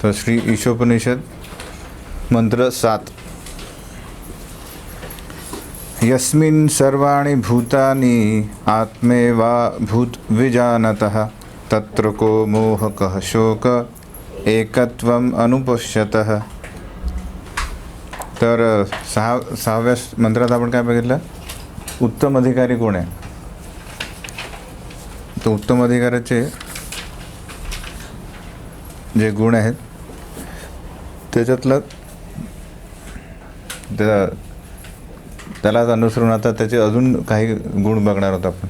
तो श्री ईशोपनिषद मंत्र 7. यस्मिन् सर्वाणि भूतानि आत्मेवा भूत विजानतः तत्र को मोहकः शोक एकत्वम अनुपश्यतः. तर सहाव्या मंत्रात आपण काय बघितलं? उत्तम अधिकारी कोण आहे? तर उत्तम अधिकाराचे जे गुण आहेत त्याच्यातलं त्यालाच अनुसरून आता त्याचे अजून काही गुण बघणार आहोत आपण.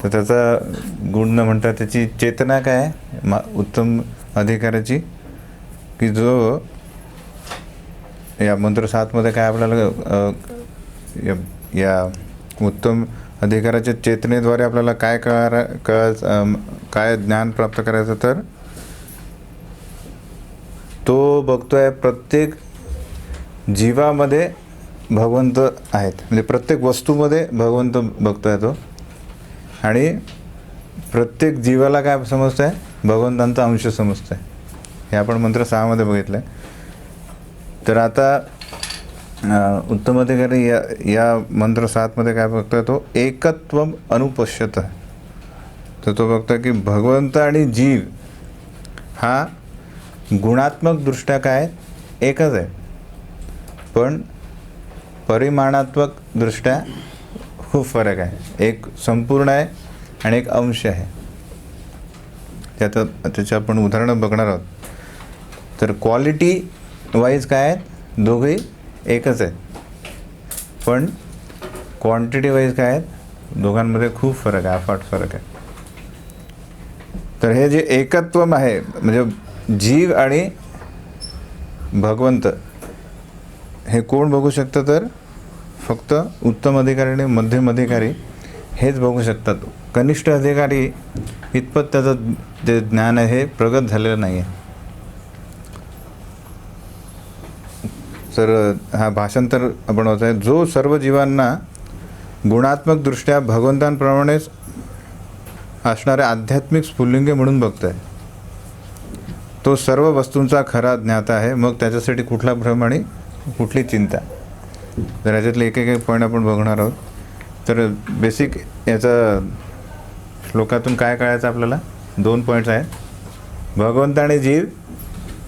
तर त्याचा गुण न म्हणता त्याची चेतना काय आहे उत्तम अधिकाराची, की जो या मंत्र 7मध्ये काय आपल्याला या उत्तम अधिकाराच्या चेतनेद्वारे आपल्याला काय काय ज्ञान प्राप्त करायचं, तर तो बघतोय प्रत्येक जीवामध्ये भगवंत आहेत, म्हणजे प्रत्येक वस्तूमध्ये भगवंत बघतोय तो, आणि प्रत्येक जीवाला काय समजतंय? भगवंतांचा अंश समजतंय. हे आपण मंत्र 6मध्ये बघितलं आहे. तर आता उत्तम अधिकारी या मंत्र 7मध्ये काय बघतोय? तो एकत्वम अनुपश्यत. तर तो बघतोय की भगवंत आणि जीव हा गुणात्मक दृष्ट्या काय एकच आहे, पण परिमाणात्मक दृष्ट्या खूप फरक आहे. एक संपूर्ण आहे आणि एक अंश आहे. त्याचे आपण उदाहरणं बघणार आहोत. तर क्वालिटी वाईज काय आहेत? दोघेही एकच आहेत, पण क्वांटिटी वाईज काय आहेत? दोघांमध्ये खूप फरक आहे, अफाट फरक आहे. तर हे जे एकत्वम आहे, म्हणजे जीव आणि भगवंत, हे कोण बघू शकतं? तर फक्त उत्तम अधिकारी आणि मध्यम अधिकारी हेच बघू शकतात. कनिष्ठ अधिकारी इतपत त्याचं जे ज्ञान आहे हे प्रगत झालेलं नाही आहे. तर हा भाषांतर आपण होत आहे. जो सर्व जीवांना गुणात्मक दृष्ट्या भगवंतांप्रमाणेच असणारे आध्यात्मिक स्फुल्लिंग म्हणून बघतोय, तो सर्व वस्तूंचा खरा ज्ञाता आहे. मग त्याच्यासाठी कुठला भ्रम आणि कुठली चिंता? तर याच्यातले एक पॉईंट आपण बघणार आहोत. तर बेसिक याचा श्लोकातून काय कळायचं आपल्याला? 2 पॉईंट्स आहेत. भगवंत आणि जीव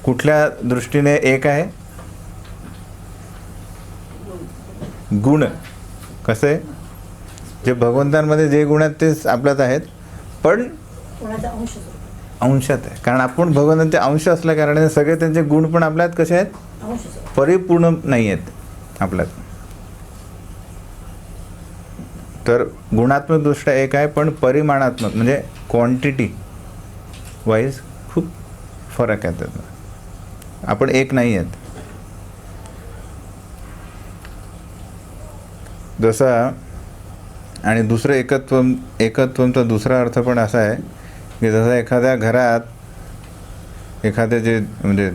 कुठल्या दृष्टीने एक आहे? गुण कसे? जे भगवंतांमध्ये जे गुण आहेत तेच आपल्यात आहेत, पण अंशात आहे. कारण आपण भगवंतांचे अंश असल्या कारणाने सगळे त्यांचे गुण पण आपल्यात कसे आहेत? परिपूर्ण नाही आहेत आपल्यात. तर गुणात्मक दृष्ट्या एक आहे, पण परिमाणात्मक म्हणजे क्वांटिटी वाईज खूप फरक आहे. त्यात आपण एक नाही आहेत. जसा आणि दुसरं एकत्वमचा दुसरा अर्थ पण असा आहे की जसं एखाद्या घरात एखाद्या जे म्हणजे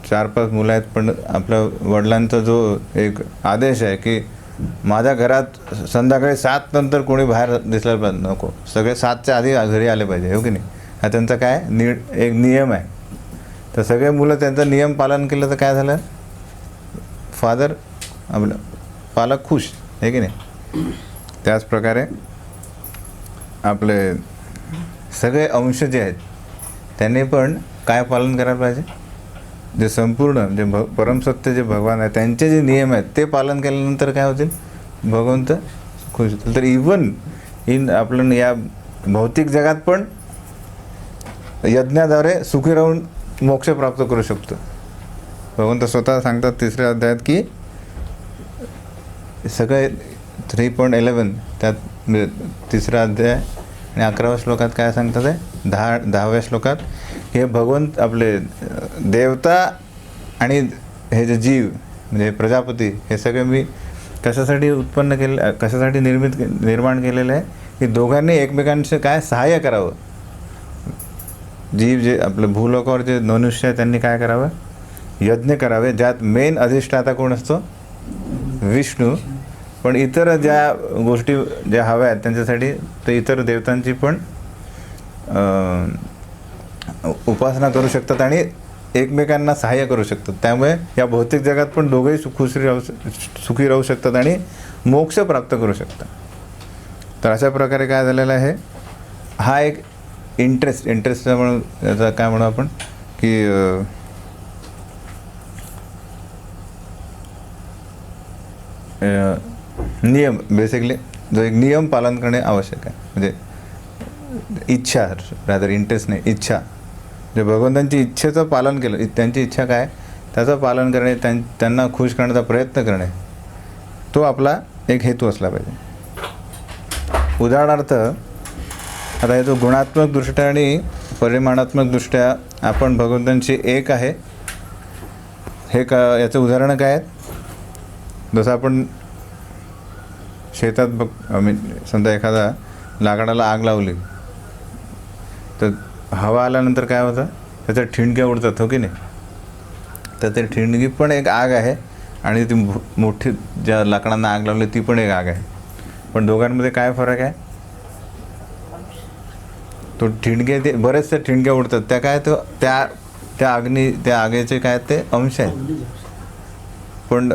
4-5 मुलं आहेत, पण आपल्या वडिलांचा जो एक आदेश आहे की माझ्या घरात संध्याकाळी 7 नंतर कोणी बाहेर दिसलं पाहिजे, नको, सगळे 7च्या आधी घरी आले पाहिजे, हो की नाही? हा त्यांचा काय एक नियम आहे. तर सगळे मुलं त्यांचा नियम पालन केलं तर काय झालं? फादर आपलं पालक खुश, आहे की नाही? त्याचप्रकारे आपले सगळे अंश जे आहेत त्यांनी पण काय पालन करायला पाहिजे? जे संपूर्ण जे परमसत्य जे भगवान आहे त्यांचे जे नियम आहेत ते पालन केल्यानंतर काय होतील? भगवंत खुश होतील. तर इवन आपण या भौतिक जगात पण यज्ञाद्वारे सुखी राहून मोक्ष प्राप्त करू शकतो. भगवंत स्वतः सांगतात 3ऱ्या अध्यायात की सगळे 3.11 त्यात 3रा अध्याय आणि 11व्या श्लोकात काय सांगतात आहे? 10व्या श्लोकात हे भगवंत आपले देवता आणि हे जे जीव म्हणजे प्रजापती हे सगळे मी कशासाठी उत्पन्न केले, कशासाठी निर्माण केलेलं आहे? की दोघांनी एकमेकांशी काय सहाय्य करावं. जीव जे आपलं भूलोकावर जे मनुष्य आहे त्यांनी काय करावं? यज्ञ करावे, ज्यात मेन अधिष्ठाता कोण असतो? विष्णू. पण इतर ज्या गोष्टी ज्या हव्या आहेत त्यांच्यासाठी तर इतर देवतांची पण उपासना करू शकतात आणि एकमेकांना सहाय्य करू शकतात. त्यामुळे या भौतिक जगात पण दोघंही सुखी राहू शकतात आणि मोक्ष प्राप्त करू शकतात. तर अशा प्रकारे काय झालेलं आहे, हा एक इंटरेस्ट म्हणून याचा काय म्हणू आपण की नियम, बेसिकली जो एक नियम पालन करणे आवश्यक आहे. म्हणजे इच्छा, रादर इंटरेस्ट नाही, इच्छा. जे भगवंतांची इच्छेचं पालन केलं, त्यांची इच्छा काय त्याचं पालन करणे, त्यांना खुश करण्याचा प्रयत्न करणे, तो आपला एक हेतू असला पाहिजे. उदाहरणार्थ आता हे जो गुणात्मक दृष्ट्या आणि परिमाणात्मक दृष्ट्या आपण भगवंतांची एक आहे, हे याचं उदाहरण काय आहेत. जसं आपण शेतात समजा एखादा लाकडाला आग लावली तर हवा आल्यानंतर काय होतं, त्याच्या ठिणग्या उडतात, हो की नाही. तर ते ठिणगी पण एक आग आहे आणि ती मोठी ज्या लाकडांना आग लावली ती पण एक आग आहे. पण दोघांमध्ये काय फरक आहे, तो ठिणगे ते बरेचसे ठिणग्या उडतात, त्या काय तो त्या आगीचे काय ते अंश आहेत. पण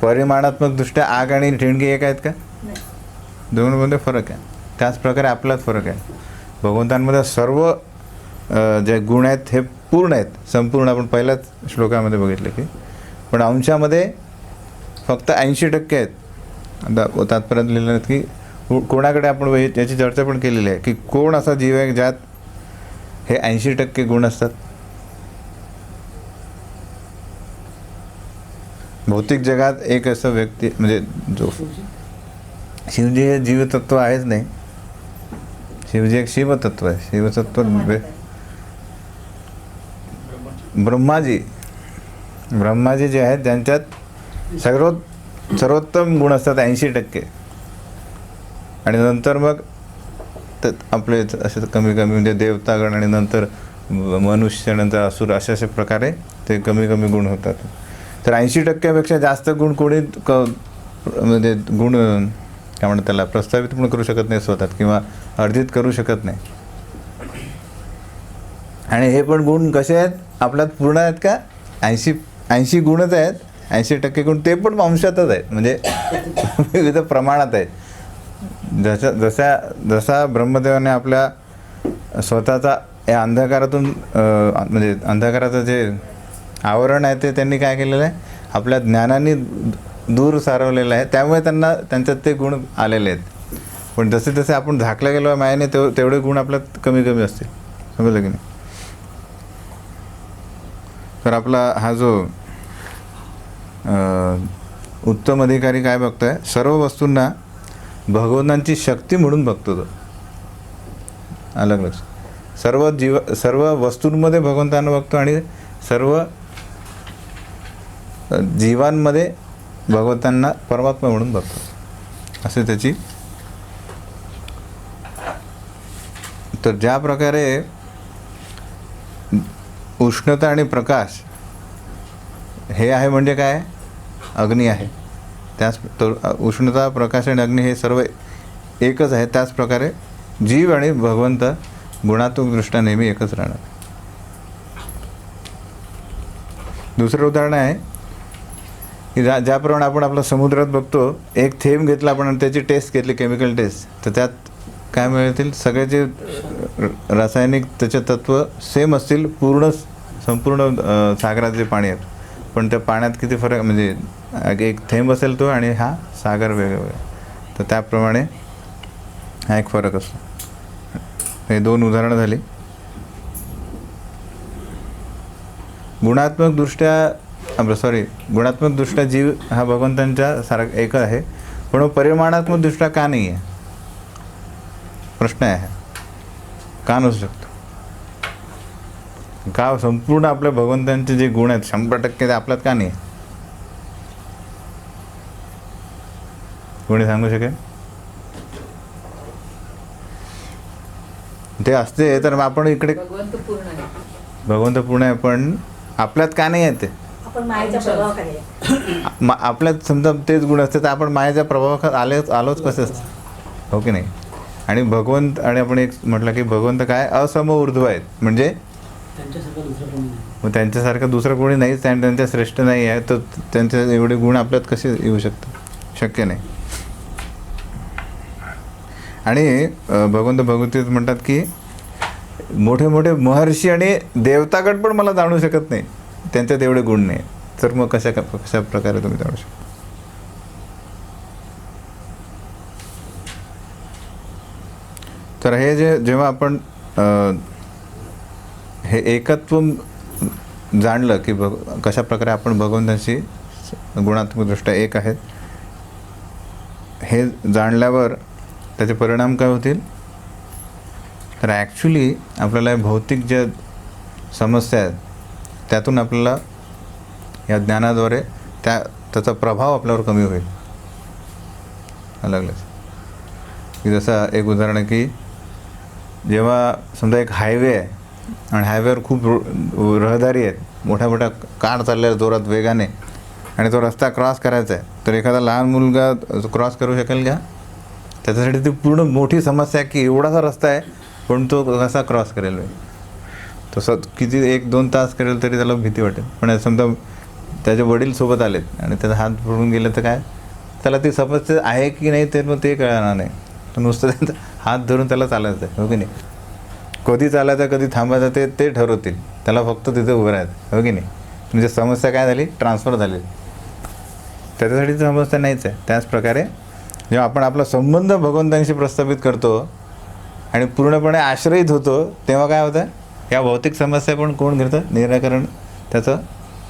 परिमाणात्मक दृष्ट्या आग आणि ठिणगी एक आहेत का, दोघांमध्ये फरक आहे. त्याचप्रकारे आपल्यात फरक आहे. भगवंतांमध्ये सर्व जे गुण आहेत हे पूर्ण आहेत, संपूर्ण. आपण पहिल्याच श्लोकामध्ये बघितलं की, पण अंशामध्ये फक्त 80% आहेत. आता तात्पर्यात लिहिलं आहेत की कोणाकडे आपण याची चर्चा पण केलेली आहे की कोण असा जीव आहे ज्यात हे 80% गुण असतात. भौतिक जगात एक असं व्यक्ती म्हणजे जो शिवजी हे जीवतत्व आहेच नाही. शिवजी एक शिवतत्व आहे. शिवतत्व ब्रह्माजी जे आहेत त्यांच्यात सर्वोत्तम गुण असतात 80%. आणि नंतर मग आपले असे कमी म्हणजे देवतागण आणि नंतर मनुष्य, नंतर असुर, अशा प्रकारे ते कमी गुण होतात. तर 80%पेक्षा जास्त गुण कोणी म्हणजे गुण काय म्हणतात त्याला प्रस्थापित पण करू शकत नाही स्वतःत किंवा अर्जित करू शकत नाही. आणि हे पण गुण कसे आहेत, आपल्यात पूर्ण आहेत का, 80 गुणच आहेत. 80% गुण ते पण अंशातच आहेत, म्हणजे विविध प्रमाणात आहेत. जसा ब्रह्मदेवाने आपल्या स्वतःचा या अंधकारातून म्हणजे अंधकाराचं जे आवरण आहे ते त्यांनी काय केलेलं आहे, आपल्या ज्ञानाने दूर सारवलेलं आहे. त्यामुळे त्यांच्यात ते गुण आलेले आहेत. पण जसे आपण झाकल्या गेलो मायाने तेवढे गुण आपल्यात कमी असतील. समजलं की नाही. तर आपला हा जो उत्तम अधिकारी काय बघतोय, सर्व वस्तूंना भगवंतांची शक्ती म्हणून बघतो तो. अलग लक्ष. सर्व वस्तूंमध्ये भगवंतांना बघतो आणि सर्व जीवांमध्ये भगवंतांना परमात्मा म्हणून बघतो, असे त्याची. तर ज्या प्रकारे उष्णता आणि प्रकाश हे आहे म्हणजे काय, अग्नी आहे. त्याच उष्णता, प्रकाश आणि अग्नी हे सर्व एकच आहे. त्याचप्रकारे जीव आणि भगवंत गुणात्मक दृष्ट्या नेहमी एकच राहणार. दुसरं उदाहरण आहे की ज्याप्रमाणे आपण आपला समुद्रात बघतो, एक थेंब घेतला आपण आणि त्याची टेस्ट घेतली, केमिकल टेस्ट, तर त्यात काय मिळतील, सगळे जे रासायनिक त्याचे तत्व सेम असतील संपूर्ण सागरात जे पाणी आहेत. पण त्या पाण्यात किती फरक, म्हणजे एक थेंब असेल तो आणि हा सागर वेगवेगळा. तर त्याप्रमाणे हा एक फरक असतो. हे दोन उदाहरणं झाली. गुणात्मक दृष्ट्या जीव हा भगवंतांच्या सारखा एक आहे, पण परिमाणात्मक दृष्ट्या का नाही आहे, प्रश्न आहे. का नसू शकतो, का संपूर्ण आपल्या भगवंतांचे जे गुण आहेत 100% ते आपल्यात का नाही, कोणी सांगू शकेल. ते असते तर आपण इकडे भगवंत पूर्ण आहे पण आपल्यात का नाही आहे, ते आपल्यात समजा तेच गुण असते तर आपण मायेच्या प्रभावाखाली आलोच कसं असतं, हो की नाही. आणि भगवंत, आणि आपण एक म्हटलं की भगवंत काय असम ऊर्ध्व आहेत, म्हणजे त्यांच्यासारखं दुसरं कोणी नाही. मग त्यांच्यासारखं दुसरं कोणी नाहीच आणि त्यांच्या श्रेष्ठ नाही आहे, तर त्यांचे एवढे गुण आपल्यात कसे येऊ शकतात? शक्य नाही. आणि भगवंत भगवतीत म्हणतात की मोठे मोठे महर्षी आणि देवतागण पण मला जाणू शकत नाही, त्यांच्यात एवढे गुण नाही. तर मग कशा प्रकारे तुम्ही जाणू शकता? तर हे जेव्हा आपण हे एकत्व जाणलं की कशा प्रकारे आपण भगवंतांशी गुणात्मकदृष्ट्या एक आहेत, हे जाणल्यावर त्याचे परिणाम काय होतील? तर ॲक्च्युली आपल्याला भौतिक ज्या समस्या आहेत त्यातून आपल्याला या ज्ञानाद्वारे त्याचा प्रभाव आपल्यावर कमी होईल. लागलं की जसं एक उदाहरण आहे की जेव्हा समजा एक हायवे आहे आणि हायवेवर खूप रहदारी आहेत, मोठ्या मोठ्या कार चालल्या जोरात वेगाने, आणि तो रस्ता क्रॉस करायचा आहे, तर एखादा लहान मुलगा क्रॉस करू शकेल का? त्याच्यासाठी ती पूर्ण मोठी समस्या आहे की एवढासा रस्ता आहे पण तो कसा क्रॉस करेल. तसं किती 1-2 तास करेल तरी त्याला भीती वाटेल. पण समजा त्याचे वडील सोबत आलेत आणि त्याचा हात पडून गेले तर काय, त्याला ती समस्या आहे की नाही ते मग ते कळणार नाही. तर नुसतं त्यांचा हात धरून त्याला चालायचं आहे, हो की नाही? कधी चालायचं कधी थांबायचं ते ठरवतील, त्याला फक्त तिथे उभं राहायचं, हो की नाही? म्हणजे समस्या काय झाली? ट्रान्सफर झाली. त्याच्यासाठी समस्या नाहीच आहे. त्याचप्रकारे जेव्हा आपण आपला संबंध भगवंतांशी प्रस्थापित करतो आणि पूर्णपणे आश्रयित होतो, तेव्हा काय होतं? या भौतिक समस्या पण कोण घेतं निराकरण? त्याचं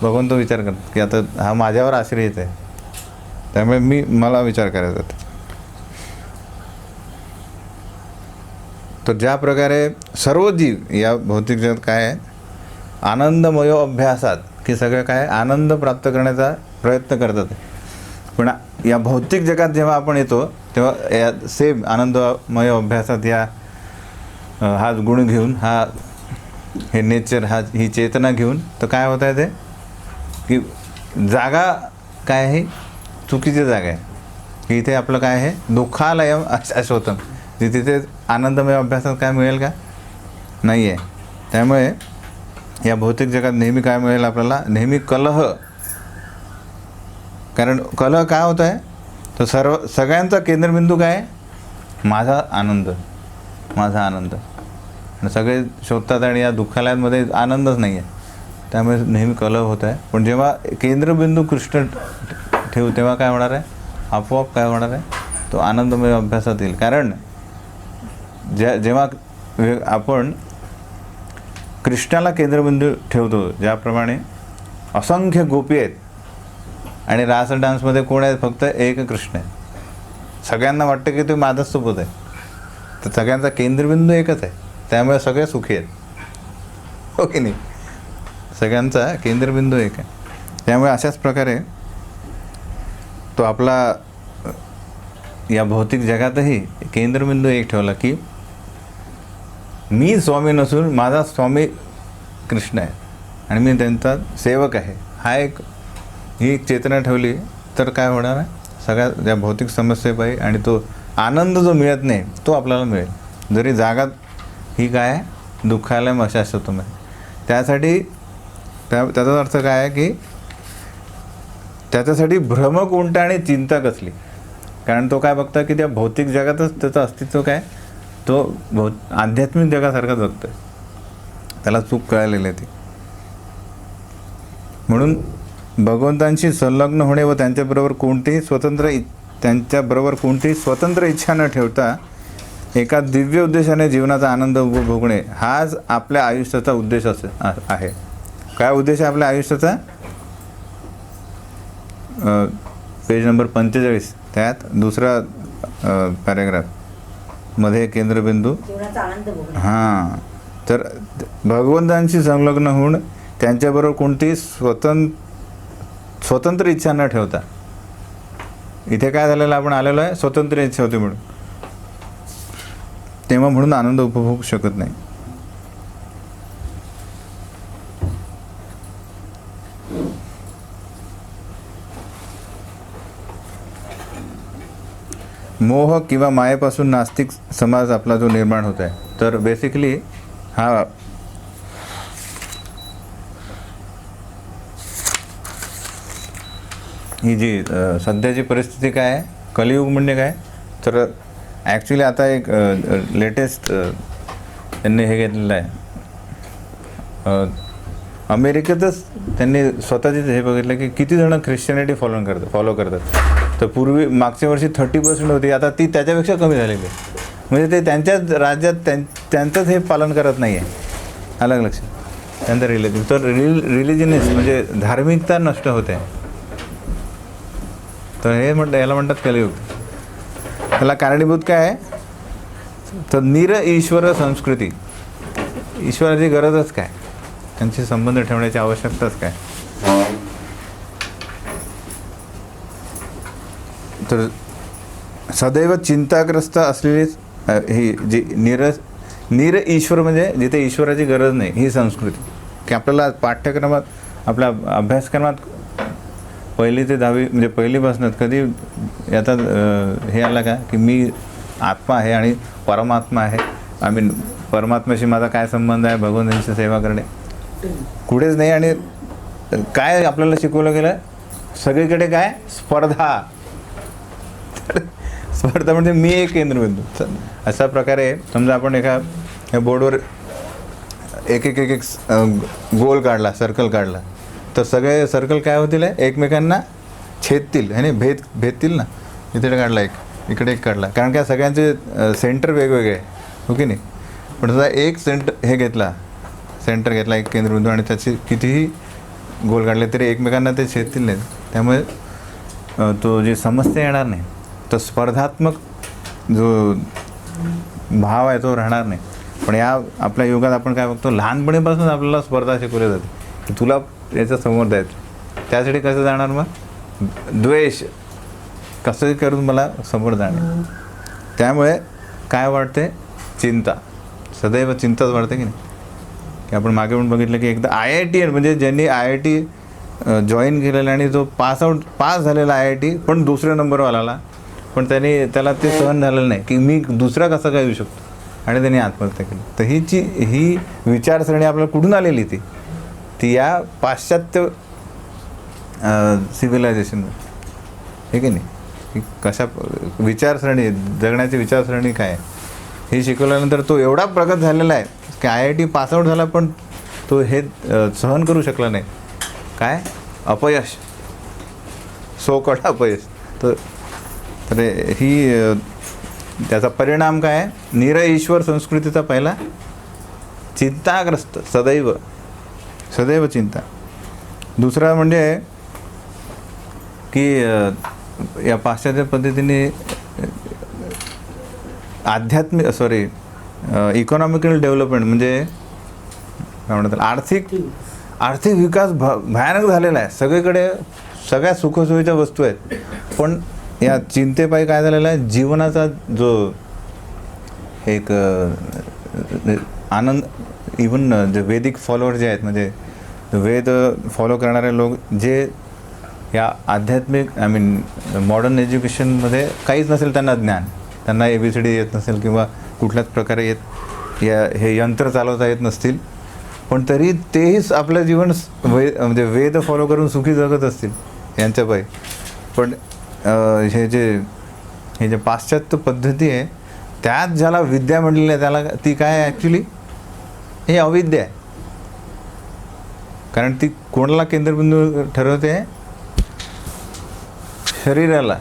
भगवंत विचार करतात की आता हा माझ्यावर आश्रयित आहे, त्यामुळे मला विचार करायचा. तर ज्या प्रकारे सर्व जीव या भौतिक जगात काय आहे? आनंदमय अभ्यासात, की सगळं काय आनंद प्राप्त करण्याचा प्रयत्न करतात. पण या भौतिक जगात जेव्हा आपण येतो तेव्हा या सेम आनंदमय अभ्यासात हा गुण घेऊन, हे नेचर, ही चेतना घेऊन, तर काय होत आहे ते की जागा काय आहे? चुकीची जागा आहे की इथे आपलं काय आहे? दुःखालयम अशाश्वतम. तिथे आनंदमय अभ्यासात काय मिळेल का? नाही आहे. त्यामुळे या भौतिक जगात नेहमी काय मिळेल आपल्याला? नेहमी कलह. कारण कलह काय होत आहे? तर सगळ्यांचा केंद्रबिंदू काय आहे? माझा आनंद, माझा आनंद. आणि सगळे शोधतात आणि या दुःखालयांमध्ये आनंदच नाही आहे, त्यामुळे नेहमी कलह होत आहे. पण जेव्हा केंद्रबिंदू कृष्ण ठेवू तेव्हा काय होणार आहे? आपोआप काय होणार आहे? तो आनंदमय अभ्यासात येईल. कारण जेव्हा आपण कृष्णाला केंद्रबिंदू ठेवतो, ज्याप्रमाणे असंख्य गोपी आहेत आणि रास डान्समध्ये कोण आहे? फक्त एक कृष्ण आहे. सगळ्यांना वाटतं की तो माझाच सोबत आहे, तर सगळ्यांचा केंद्रबिंदू एकच आहे, त्यामुळे सगळे सुखी आहेत, हो की नाही? सगळ्यांचा केंद्रबिंदू एक आहे. त्यामुळे अशाच प्रकारे तो आपला या भौतिक जगातही केंद्रबिंदू एक ठेवला की मी स्वामी नसून माझा स्वामी कृष्ण आहे आणि मी त्यांचा सेवक आहे. ही एक चेतना ठेवली तर काय होणार आहे? सगळ्या ज्या भौतिक समस्येपायी आणि तो आनंद जो मिळत नाही तो आपल्याला मिळेल. जरी जागा ही काय आहे? दुःखालय अशाश्वतम आहे. त्यासाठी त्याचा अर्थ काय आहे की त्याच्यासाठी भ्रम कोणता आणि चिंता कसली? कारण तो काय बघता की त्या भौतिक जगातच त्याचं अस्तित्व काय? तो आध्यात्मिक जगासारखं जगतोय, त्याला चूक कळलेली आहे ती. म्हणून भगवंतांशी संलग्न होणे व त्यांच्याबरोबर कोणतीही स्वतंत्र इच्छा न ठेवता एका दिव्य उद्देशाने जीवनाचा आनंद उपभोगणे हाच आपल्या आयुष्याचा उद्देश आहे. काय उद्देश आहे आपल्या आयुष्याचा? पेज नंबर 45 त्यात दुसरा पॅरेग्राफ मध्ये केंद्रबिंदू. हां, तर भगवंतांशी संलग्न होऊन त्यांच्याबरोबर कोणतीही स्वतंत्र इच्छा न ठेवता. इथे काय झालेलं आपण आलेलो आहे? स्वतंत्र इच्छा होती म्हणून, तेव्हा म्हणून आनंद उपभोगू शकत नाही. मोह किंवा मायेपासून नास्तिक समाज आपला जो निर्माण होत आहे, तर बेसिकली हा ही जी सध्याची परिस्थिती काय आहे, कलियुग म्हणजे काय, तर ॲक्च्युली आता एक लेटेस्ट त्यांनी हे घेतलेलं आहे, अमेरिकेतच त्यांनी स्वतःचे हे बघितलं की किती जण ख्रिश्चनिटी फॉलो करतात. तर पूर्वी मागच्या वर्षी 30% होती, आता ती त्याच्यापेक्षा कमी झालेली आहे. म्हणजे ते त्यांच्याच राज्यात त्यांचंच हे पालन करत नाही आहे. अलग लक्षात त्यांचं रिलिजन. तर रिलिजियनिस म्हणजे धार्मिकता नष्ट होते. तर हे याला म्हणतात कलियुग. त्याला कारणीभूत काय आहे, तर ईश्वर संस्कृती. ईश्वराची गरजच काय, त्यांची संबंध ठेवण्याची आवश्यकताच काय. तर सदैव चिंताग्रस्त असलेली ही जी ईश्वर म्हणजे जिथे ईश्वराची गरज नाही, ही संस्कृती. की आपल्याला पाठ्यक्रमात, आपल्या अभ्यासक्रमात 1ली ते 10वी म्हणजे पहिलीपासूनच कधी याचा हे आला का की मी आत्मा आहे आणि परमात्मा आहे, परमात्म्याशी माझा काय संबंध आहे, भगवंतांची सेवा करणे, कुठेच नाही. आणि काय आपल्याला शिकवलं गेलं, सगळीकडे काय स्पर्धा. स्पर्धा म्हणजे मी एक केंद्रबिंदू. अशा प्रकारे समजा आपण एका बोर्डवर एक गोल काढला, सर्कल काढला, तर सगळे सर्कल काय होतील, एकमेकांना छेदतील आणि भेदतील ना. इथे काढला एक, इकडे एक काढला, कारण का सगळ्यांचे सेंटर वेगवेगळे आहे, हो की नाही. पण सुद्धा एक सेंटर घेतला एक केंद्रबिंदू, आणि त्याचे कितीही गोल काढले तरी एकमेकांना ते छेदतील नाही. त्यामुळे तो जी समस्या येणार नाही, तर स्पर्धात्मक जो भाव आहे तो राहणार नाही. पण या आपल्या युगात आपण काय बघतो, लहानपणीपासून आपल्याला स्पर्धा शिकवली जाते की तुला याच्या समोर द्यायचं. त्यासाठी कसं जाणार, मग द्वेष कसंही करून मला समोर जाणार. त्यामुळे काय वाटते, चिंता, सदैव चिंताच वाढते की नाही. की आपण मागे पण बघितलं की एकदा IIT म्हणजे ज्यांनी IIT जॉईन केलेलं आणि जो पास झालेला IIT पण दुसऱ्या नंबरवर आला, पण त्याला ते सहन झालेलं नाही की मी दुसरा कसा काय येऊ शकतो, आणि त्यांनी आत्महत्या केली. तर ही विचारसरणी आपल्याला कुठून आलेली, ती या पाश्चात्य सिव्हिलायझेशन, हे की नाही. की कशा विचारसरणी, जगण्याची विचारसरणी काय आहे हे शिकवल्यानंतर तो एवढा प्रगत झालेला आहे की IIT पासआउट झाला, पण तो हे सहन करू शकला नाही. काय अपयश, सोकड अपयश. तर ही त्याचा परिणाम काय आहे, ईश्वर संस्कृतीचा पहिला चिंताग्रस्त, सदैव चिंता. दुसरा म्हणजे की या पाश्चात्य पद्धतीने इकॉनॉमिकल डेव्हलपमेंट म्हणजे काय म्हणतात, आर्थिक विकास भयानक झालेला आहे. सगळीकडे सगळ्या सुखसोयीच्या वस्तू आहेत, पण या चिंतेपायी काय झालेलं आहे, जीवनाचा जो एक आनंद, इव्हन जे वैदिक फॉलोअर जे आहेत, म्हणजे वेद फॉलो करणारे लोक, जे या आध्यात्मिक मॉडर्न एज्युकेशनमध्ये काहीच नसेल त्यांना ज्ञान, त्यांना ABCD येत नसेल किंवा कुठल्याच प्रकारे हे यंत्र चालवता येत नसतील, पण तरी तेही आपलं जीवन म्हणजे वेद फॉलो करून सुखी जगत असतील यांच्या पायी. पण हे जे पाश्चात्य पद्धती आहे, त्यात ज्याला विद्या म्हणलेली आहे, त्याला ती काय आहे ॲक्च्युली, हे अविद्या आहे. कारण ती कोणाला केंद्रबिंदू ठरवते, शरीराला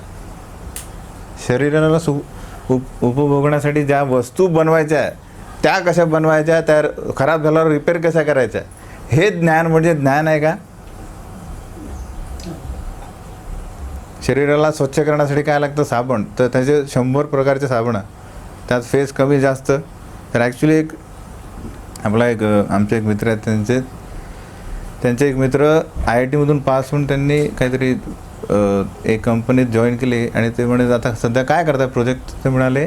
उपभोगण्यासाठी ज्या वस्तू बनवायच्या, त्या कशा बनवायच्या, त्या खराब झाल्यावर रिपेअर कशा करायच्या, हे ज्ञान म्हणजे ज्ञान आहे का. शरीराला स्वच्छ करण्यासाठी काय लागतं, साबण. तर त्याचे 100 प्रकारचे साबण, त्यात फेस कमी जास्त. तर ॲक्च्युली आमचे एक मित्र आहेत, त्यांचे एक मित्र IITमधून पास होऊन त्यांनी काहीतरी एक कंपनीत जॉईन केली, आणि ते म्हणे आता सध्या काय करतात प्रोजेक्ट. ते म्हणाले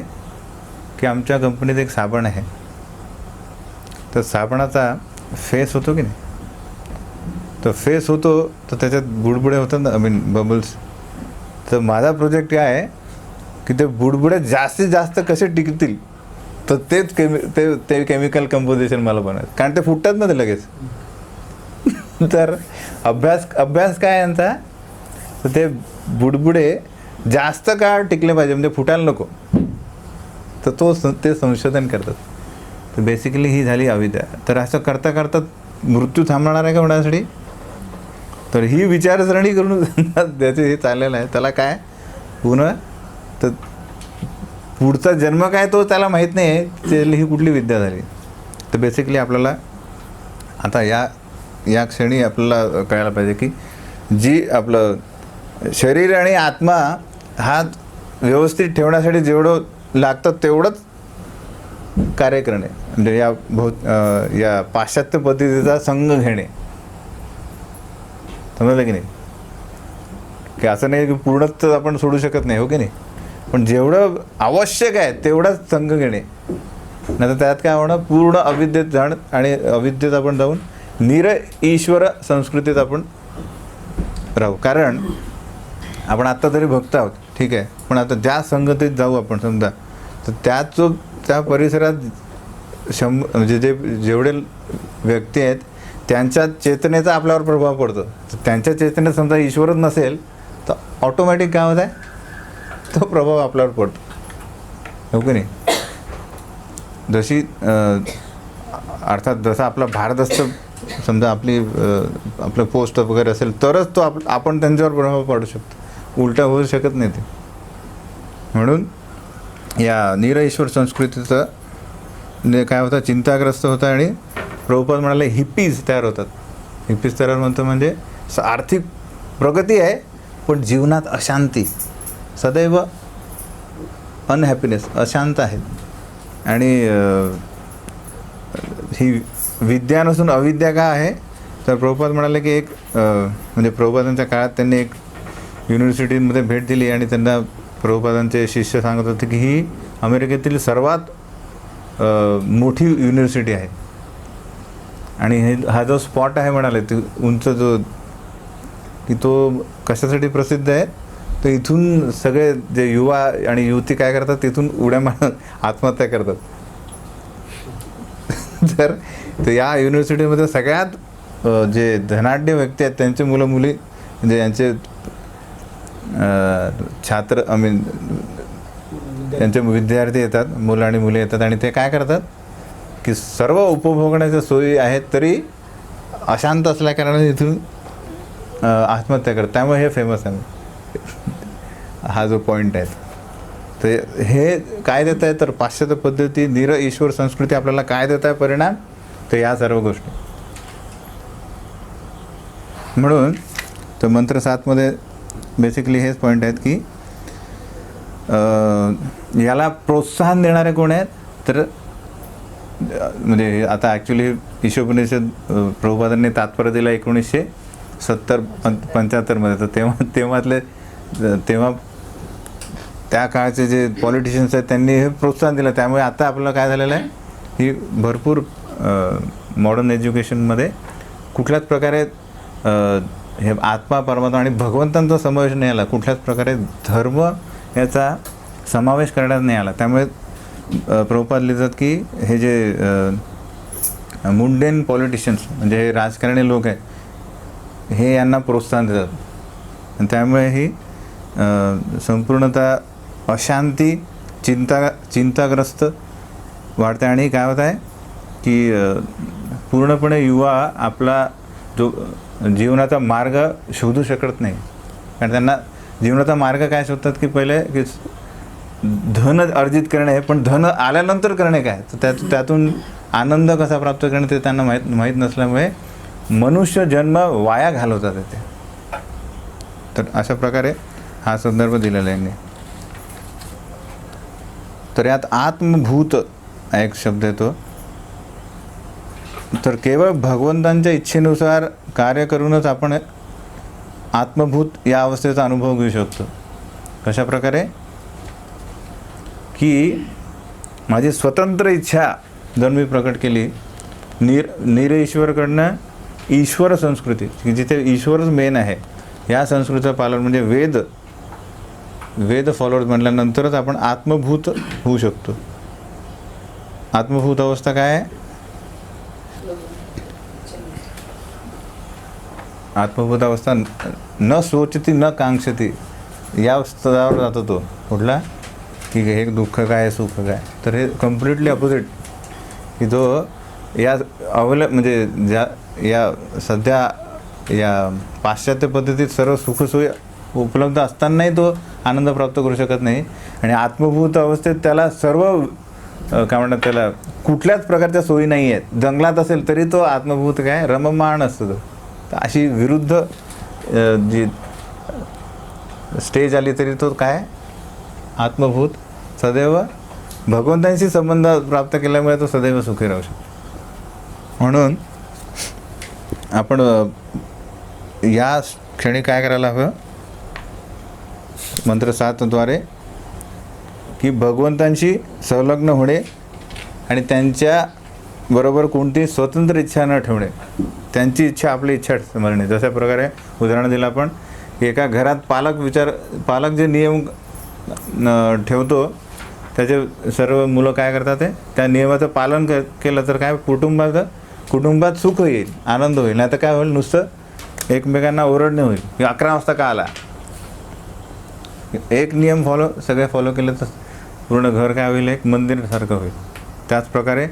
की आमच्या कंपनीत एक साबण आहे, तर साबणाचा फेस होतो की नाही, तर फेस होतो, तर त्याच्यात बुडबुडे होतात ना, बबल्स. तर माझा प्रोजेक्ट काय आहे की ते बुडबुडे जास्तीत जास्त कसे टिकतील, तर ते केमिकल कंपोजिशन मला बनवायचं, कारण ते फुटतात ना ते लगेच. तर अभ्यास काय यांचा, तर ते बुडबुडे जास्त काळ टिकले पाहिजे, म्हणजे फुटायला नको, तर ते संशोधन करतात. तर बेसिकली ही झाली अविद्या. तर असं करता करता मृत्यू थांबणार आहे का होण्यासाठी? तर ही विचारसरणी करून त्याचे हे चाललेलं आहे. त्याला काय पुन्हा तर पुढचा जन्म काय तो त्याला माहीत नाही आहे, त्याला ही कुठली विद्या झाली. तर बेसिकली आपल्याला आता या क्षणी आपल्याला कळायला पाहिजे की जी आपलं शरीर आणि आत्मा हा व्यवस्थित ठेवण्यासाठी जेवढं लागतं तेवढंच कार्य करणे, म्हणजे या पाश्चात्य पद्धतीचा संघ घेणे. समजलं की नाही? की असं नाही की पूर्णच आपण सोडू शकत नाही, हो की नाही, पण जेवढं आवश्यक आहे तेवढाच संघ घेणे. नाही तर त्यात काय होणं, पूर्ण अविद्येत जाणं आणि अविद्येत आपण जाऊन ईश्वर संस्कृतीत आपण राहू. कारण आपण आत्ता तरी भक्त आहोत, ठीक आहे, पण आता ज्या संगतीत जाऊ आपण समजा, तर त्या परिसरात म्हणजे जेवढे व्यक्ती आहेत त्यांच्या चेतनेचा आपल्यावर प्रभाव पडतो. तर त्यांच्या चेतनेत समजा ईश्वरच नसेल तर ऑटोमॅटिक काय होत आहे, तो प्रभाव आपल्यावर पडतो, हो की नाही. जशी अर्थात जसा आपला भारत असतं, समजा आपलं पोस्ट वगैरे असेल तरच तो आपण त्यांच्यावर प्रभाव पाडू शकतो, उलटा होऊ शकत नाही ते. म्हणून या ईश्वर संस्कृतीचं म्हणजे काय होतं, चिंताग्रस्त होतं. आणि प्रभुपाद म्हणाले हिप्पीज तयार होतात. हिप्पीज तयार म्हणतो म्हणजे आर्थिक प्रगती आहे पण जीवनात अशांती, सदैव अनहॅपीनेस, अशांत आहेत. आणि ही विद्या नसून अविद्या का आहे, तर प्रभुपाद म्हणाले की म्हणजे प्रभुपादांच्या काळात त्यांनी एक युनिव्हर्सिटीमध्ये भेट दिली आणि त्यांना प्रभुपादांचे शिष्य सांगत होते की ही अमेरिकेतील सर्वात मोठी युनिव्हर्सिटी आहे. आणि हा जो स्पॉट आहे म्हणाले ते उंच की तो कशासाठी प्रसिद्ध आहे, तर इथून सगळे जे युवा आणि युवती काय करतात, तिथून उड्या मारत आत्महत्या करतात. तर या युनिव्हर्सिटीमध्ये सगळ्यात जे धनाढ्य व्यक्ती आहेत त्यांचे मुलं मुली, म्हणजे यांचे छात्र त्यांचे विद्यार्थी येतात, मुलं आणि मुली येतात, आणि ते काय करतात की सर्व उपभोगण्याच्या सोयी आहेत तरी अशांत असल्या कारणाने इथून आत्महत्या करतात. त्यामुळे हे फेमस आहे. हा जो पॉईंट आहे, तर हे काय देत आहे, तर पाश्चात्य पद्धती ईश्वर संस्कृती आपल्याला काय देत आहे परिणाम, तर या सर्व गोष्टी. म्हणून तर मंत्र 7मध्ये बेसिकली हेच पॉईंट आहेत की याला प्रोत्साहन देणारे कोण आहेत, तर म्हणजे आता ॲक्च्युली ईशोपनिषद प्रभुपादांनी तात्पर्य दिला 1970-75मध्ये. तर तेव्हा त्या काळचे जे पॉलिटिशियन्स आहेत त्यांनी हे प्रोत्साहन दिलं. त्यामुळे आता आपल्याला काय झालेलं आहे की भरपूर मॉडर्न एज्युकेशनमध्ये कुठल्याच प्रकारे हे आत्मा, परमात्मा आणि भगवंतांचा समावेश नाही आला, कुठल्याच प्रकारे धर्म याचा समावेश करण्यात नाही आला. त्यामुळे प्रभुपाद लिहितात की हे जे मुंडेन पॉलिटिशियन्स म्हणजे हे राजकारणी लोक आहेत, हे यांना प्रोत्साहन देतात. आणि त्यामुळे ही संपूर्णतः अशांती, चिंताग्रस्त वाढते. आणि काय होत आहे की पूर्णपणे युवा आपला जो जीवनाचा मार्ग शोधू शकत नाही. कारण त्यांना जीवनाचा मार्ग काय शोधतात की पहिले की धन अर्जित करणे, पण धन आल्यानंतर करणे काय, तर त्यातून आनंद कसा प्राप्त करणे ते त्यांना माहीत नसल्यामुळे मनुष्य जन्म वाया घालवतात येते. तर अशा प्रकारे हा संदर्भ दिलेला आहे यांनी. तर यात आत्मभूत एक शब्द येतो. तर केवळ भगवंतांच्या इच्छेनुसार कार्य करूनच आपण आत्मभूत या अवस्थेचा अनुभव घेऊ शकतो. कशा प्रकारे की माझी स्वतंत्र इच्छा जर मी प्रकट केली ईश्वरकडनं, ईश्वर संस्कृती की जिथे ईश्वरच मेन आहे, या संस्कृतीचं पालन म्हणजे वेद फॉलोअर्स म्हटल्यानंतरच आपण आत्मभूत होऊ शकतो. आत्मभूत अवस्था काय आहे, आत्मभूत अवस्था न सोचती न कांक्षती या स्तरावर जातो तो. कुठला की हे दुःख काय सुख काय. तर हे कम्प्लिटली अपोजिट की जो या म्हणजे ज्या या सध्या या पाश्चात्य पद्धतीत सर्व सुखसोयी उपलब्ध असतानाही तो आनंद प्राप्त करू शकत नाही. आणि आत्मभूत अवस्थेत त्याला सर्व काय म्हणतात त्याला कुठल्याच प्रकारच्या सोयी नाही आहेत. जंगलात असेल तरी तो आत्मभूत काय रममाण असतो तो. तर अशी विरुद्ध जी स्टेज आली तरी तो काय आत्मभूत सदैव भगवंतांशी संबंध प्राप्त केल्यामुळे तो सदैव सुखी राहू शकतो. म्हणून आपण या क्षणी काय करायला हवं मंत्र 7 द्वारे की भगवंतांशी संलग्न होणे आणि त्यांच्या बरोबर कोणती स्वतंत्र इच्छा न ठेवणे. त्यांची इच्छा आपली इच्छा समजणे. जशा प्रकारे उदाहरण दिलं आपण एका घरात पालक जे नियम ठेवतो त्याचे सर्व मुलं काय करतात ते त्या नियमाचं पालन केलं तर काय कुटुंबात सुख येईल, आनंद होईल. नाही तर काय होईल नुसतं एकमेकांना ओरडणे होईल की 11 वाजता का आला. एक नियम सगळे फॉलो केले तर पूर्ण घर काय होईल एक मंदिरासारखं होईल. त्याचप्रकारे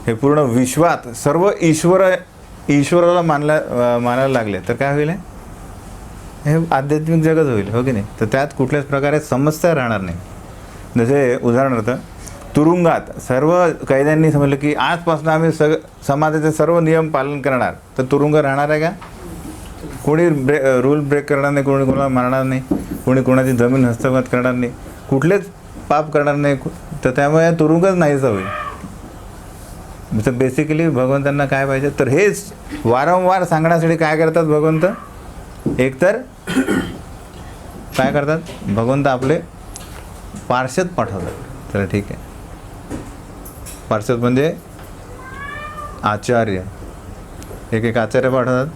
हे पूर्ण विश्वात सर्व ईश्वराला मानायला लागले तर काय होईल हे आध्यात्मिक जगच होईल. हो की नाही. तर त्यात कुठल्याच प्रकारे समस्या राहणार नाही. जसे उदाहरणार्थ तुरुंगात सर्व कैद्यांनी समजलं की आजपासून आम्ही समाजाचे सर्व नियम पालन करणार तर तुरुंग राहणार आहे का. कोणी रूल ब्रेक करणार नाही, कोणी कोणाला मारणार नाही, कोणी कोणाची जमीन हस्तगत करणार नाही, कुठलेच पाप करणार नाही. तर त्यामुळे तुरुंगच नाहीसा होईल. तर बेसिकली भगवंतांना काय पाहिजे तर हेच वारंवार सांगण्यासाठी काय करतात भगवंत. एकतर काय करतात भगवंत आपले पार्षद पाठवतात. तर ठीक आहे पार्षद म्हणजे आचार्य एक आचार्य पाठवतात.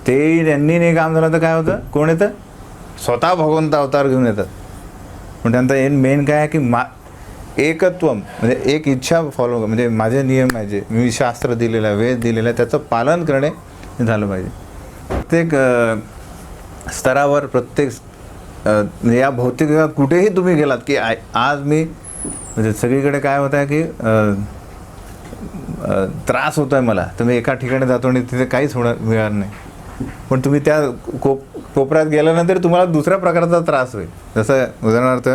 ते त्यांनी नाही काम झालं तर काय होतं कोण येतं स्वतः भगवंत अवतार घेऊन येतात. पण त्यांचा मेन काय आहे की एकत्व म्हणजे एक इच्छा फॉलो म्हणजे माझे नियम आहे जे मी शास्त्र दिलेलं आहे वेद दिलेलं आहे त्याचं पालन करणे झालं पाहिजे. प्रत्येक स्तरावर प्रत्येक या भौतिक जगात कुठेही तुम्ही गेलात की आज मी म्हणजे सगळीकडे काय होत आहे की त्रास होतो आहे मला तर मी एका ठिकाणी जातो आणि तिथे काहीच मिळणार नाही. पण तुम्ही त्या कोपऱ्यात गेल्यानंतर तुम्हाला दुसऱ्या प्रकारचा त्रास होईल. जसं उदाहरणार्थ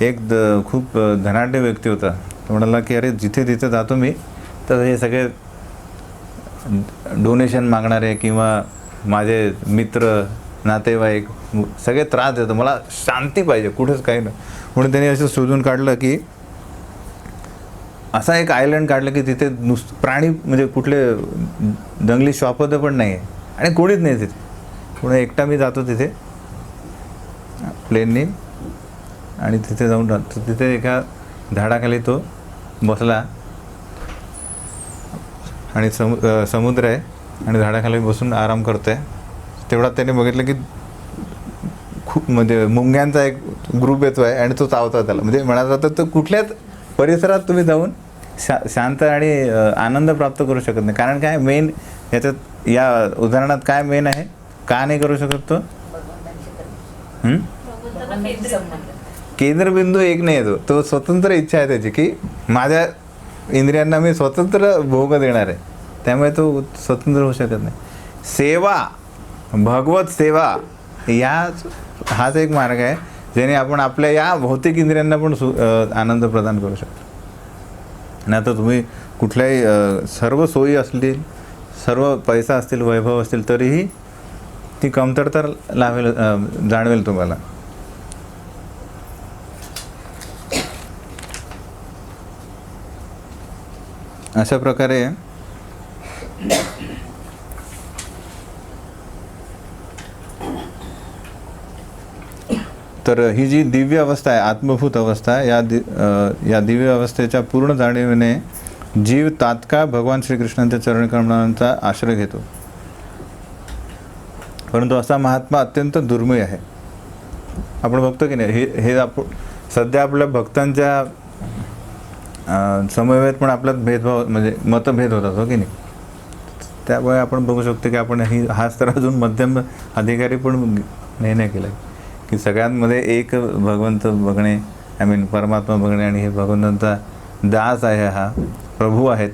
एक खूप धनाढ्य व्यक्ती होता. तो म्हणाला की अरे जिथे तिथे जातो मी तर हे सगळे डोनेशन मागणारे किंवा माझे मित्र नातेवाईक सगळे त्रास देतात, मला शांती पाहिजे कुठेच काही नाही. म्हणून त्यांनी असं शोधून काढलं की असा एक आयलंड काढलं की तिथे प्राणी म्हणजे कुठले जंगली श्वापद पण नाही आहे आणि कोणीच नाही तिथे. पुढे एकटा मी जातो तिथे प्लेननी आणि तिथे जाऊन राहतो. तिथे एका झाडाखाली तो बसला आणि समुद्र आहे आणि झाडाखाली बसून आराम करतो आहे. तेवढ्यात त्याने बघितलं की खूप म्हणजे मुंग्यांचा एक ग्रुप येतो आहे आणि तो चावतो त्याला. म्हणजे म्हणायचं होतं तर कुठल्याच परिसरात तुम्ही जाऊन शांत आणि आनंद प्राप्त करू शकत नाही. कारण काय मेन याच्यात या उदाहरणात काय मेन आहे का नाही करू शकत तो केंद्रबिंदू एक नाही येतो. तो स्वतंत्र इच्छा आहे त्याची की माझ्या इंद्रियांना मी स्वतंत्र भोग देणार आहे. त्यामुळे तो स्वतंत्र होऊ शकत नाही. सेवा भगवत सेवा हाच एक मार्ग आहे ज्याने आपण आपल्या या भौतिक इंद्रियांना पण आनंद प्रदान करू शकतो. नाही तर तुम्ही कुठल्याही सर्व सोयी असतील सर्व पैसा असतील वैभव असतील तरीही ती कमतरता जाणवेल तुम्हाला. अशा प्रकारे तर ही जी दिव्य अवस्था आहे आत्मभूत अवस्था या दिव्य अवस्थेच्या पूर्ण जाणीवेने जीव तात्काळ भगवान श्रीकृष्णांच्या चरणकमलांचा आश्रय घेतो. परंतु असा महात्मा अत्यंत दुर्मिळ आहे. आपण बघतो की नाही हे आपण सध्या आपल्या भक्तांच्या समवेत पण आपल्यात भेदभाव म्हणजे मतभेद होतात हो की नाही. त्यामुळे आपण बघू शकतो की आपण हाच तर अजून मध्यम अधिकारी पण हे नाही केलं की सगळ्यांमध्ये एक भगवंत बघणे, परमात्मा बघणे आणि हे भगवंतांचा दास आहे, हा प्रभू आहेत.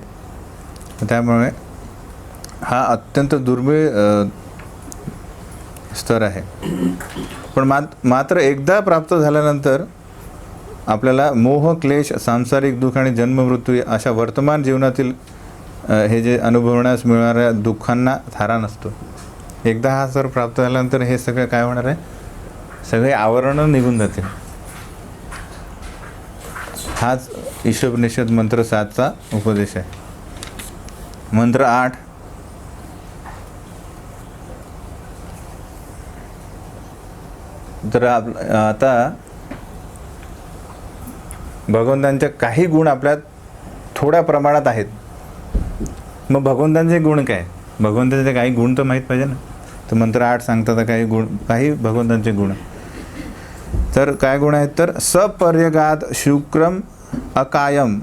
त्यामुळे हा अत्यंत दुर्मिळ स्तर आहे. पण मात्र एकदा प्राप्त झाल्यानंतर आपल्याला मोह, क्लेश, सांसारिक दुःख आणि जन्ममृत्यू अशा वर्तमान जीवनातील हे जे अनुभवण्यास मिळणाऱ्या दुःखांना थारा नसतो. एकदा हा स्तर प्राप्त झाल्यानंतर हे सगळं काय होणार आहे, सगळे आवरणं निघून जातील. हाच ईशोपनिषद मंत्र 7चा उपदेश आहे. मंत्र 8. तर आता भगवंतांचे काही गुण आपल्यात थोड्या प्रमाणात आहेत. मग भगवंतांचे गुण काय, भगवंतांचे काही गुण तर माहीत पाहिजे ना. तर मंत्र 8 सांगतात काही भगवंतांचे गुण. तर काय गुण आहेत, तर सपर्यगाद शुक्रम अकायम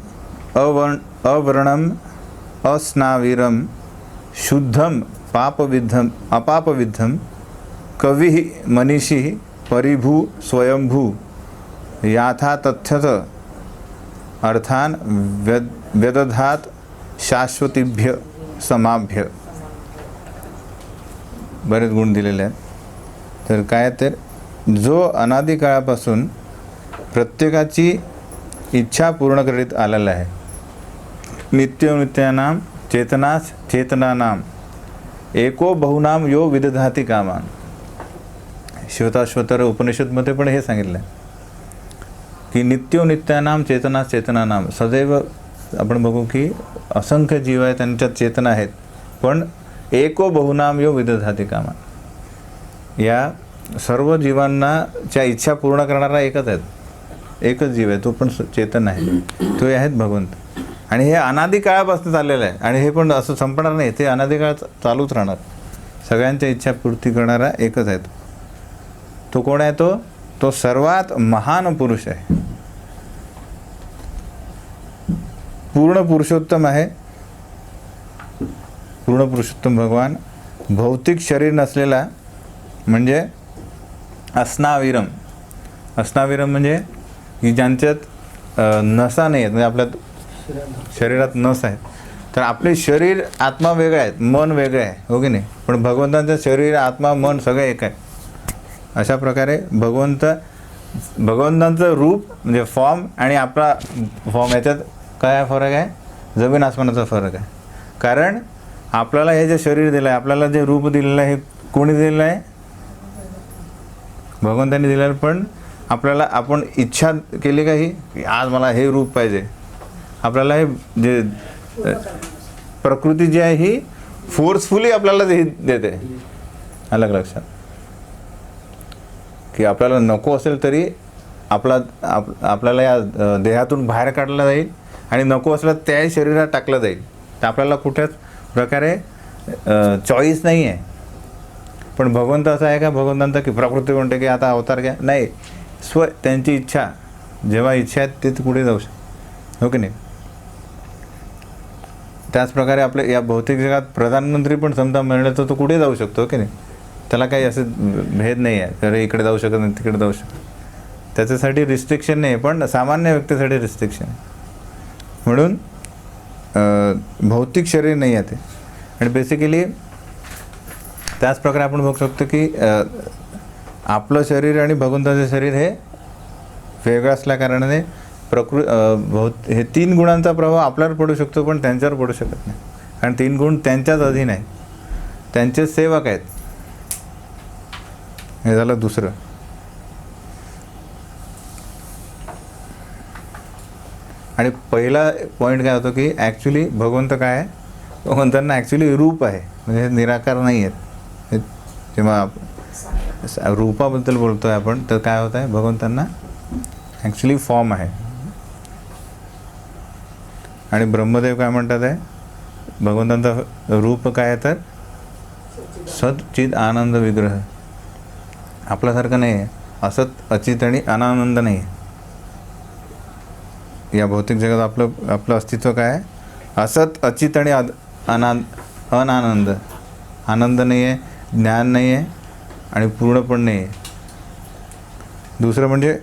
अवर्णम अस्नाविरम शुद्धम पापविद्धम अपापविद्धम कवी मनीषी परिभू स्वयंभू याथा तथ्यत अर्थान व्यदधात शाश्वतीभ्य समाभ्य. बरेच गुण दिलेले आहेत. तर काय, तर जो अनादी काळापासून प्रत्येकाची इच्छा पूर्ण करीत आलेला आहे. नित्यानाम चेतनास चेतनानाम एको बहुनाम यो विदधाती कामान. श्वेताश्वतर उपनिषदमध्ये पण हे सांगितलं आहे की नित्यानाम चेतनास चेतनानाम. सदैव आपण बघू की असंख्य जीव आहेत, त्यांच्यात चेतना आहेत, पण एको बहुनाम यो विदधाती कामान. या सर्व जीवांनाच्या इच्छा पूर्ण करणारा एकच आहे, एकच जीव आहे, तो पण चेतन आहे, तो आहेत भगवंत. आणि हे अनादी काळापासून चाललेलं आहे आणि हे पण असं संपणार नाही, ते अनादी काळ चालूच राहणार. सगळ्यांच्या इच्छा पूर्ती करणारा एकच आहे. तो कोण आहे, तो सर्वात महान पुरुष आहे, पूर्ण पुरुषोत्तम आहे. पूर्ण पुरुषोत्तम भगवान भौतिक शरीर नसलेला, म्हणजे अस्नाविरम. अस्नाविरम म्हणजे की ज्यांच्यात नसा नाही आहेत, म्हणजे आपल्या शरीरात नस आहेत. तर आपले शरीर आत्मा वेगळं आहेत, मन वेगळं आहे, हो की नाही. पण भगवंतांचं शरीर आत्मा मन सगळं एक आहे. अशा प्रकारे भगवंतांचं रूप म्हणजे फॉर्म आणि आपला फॉर्म याच्यात काय फरक आहे, जमीन आसमानाचा फरक आहे. कारण आपल्याला हे जे शरीर दिलं आहे, आपल्याला जे रूप दिलेलं आहे, हे कोणी दिलेलं आहे, भगवंतांनी दिलेलं. पण आपल्याला आपण इच्छा केली का ही आज मला हे रूप पाहिजे, आपल्याला हे जे प्रकृती जी आहे ही फोर्सफुली आपल्याला हे देते. अलग लक्षात की आपल्याला नको असेल तरी आपल्याला या देहातून बाहेर काढलं जाईल आणि नको असलं त्याही शरीरात टाकलं जाईल. तर आपल्याला कुठल्याच प्रकारे चॉईस नाही आहे. पण भगवंत असं आहे का भगवंतांचा की प्रकृती म्हणते की आता अवतार घ्या, नाही, त्यांची इच्छा, जेव्हा इच्छा आहे ते पुढे जाऊ शकते, हो की नाही. त्याचप्रकारे आपल्या या भौतिक जगात प्रधानमंत्री पण समजा म्हणलं तर तो कुठे जाऊ शकतो, हो की नाही. त्याला काही असं भेद नाही आहे, तर इकडे जाऊ शकत नाही तिकडे जाऊ शकत, त्याच्यासाठी रिस्ट्रिक्शन नाही. पण सामान्य व्यक्तीसाठी रिस्ट्रिक्शन आहे. म्हणून भौतिक शरीर नाही आहे ते. आणि बेसिकली त्याचप्रकारे आपण बघू शकतो की आपलं शरीर आणि भगवंताचं शरीर हे वेगळं असल्याकारणाने हे 3 गुणांचा प्रभाव आपल्यावर पडू शकतो, पण त्यांच्यावर पडू शकत नाही. कारण 3 गुण त्यांच्याच अधीन आहे, त्यांचे सेवक आहेत. हे झालं दुसरं. आणि पहिला पॉईंट काय होतो की ॲक्च्युली भगवंत काय आहे, भगवंतांना ॲक्च्युली रूप आहे, म्हणजे निराकार नाही आहेत. जेव्हा रूपाबद्दल बोलतो आहे आपण, तर काय होत आहे, भगवंतांना ॲक्च्युली फॉर्म आहे. आणि ब्रह्मदेव काय म्हणतात आहे, भगवंतांचा रूप काय आहे, तर सच्चिद आनंद विग्रह. आपल्यासारखं नाही आहे, असत अचित आणि अनानंद नाही आहे. या भौतिक जगात आपलं अस्तित्व काय आहे, असत अचित आणि अनानंद, आनंद नाही आहे, ज्ञान नाही आहे आणि पूर्ण पण नाही आहे. दुसरं म्हणजे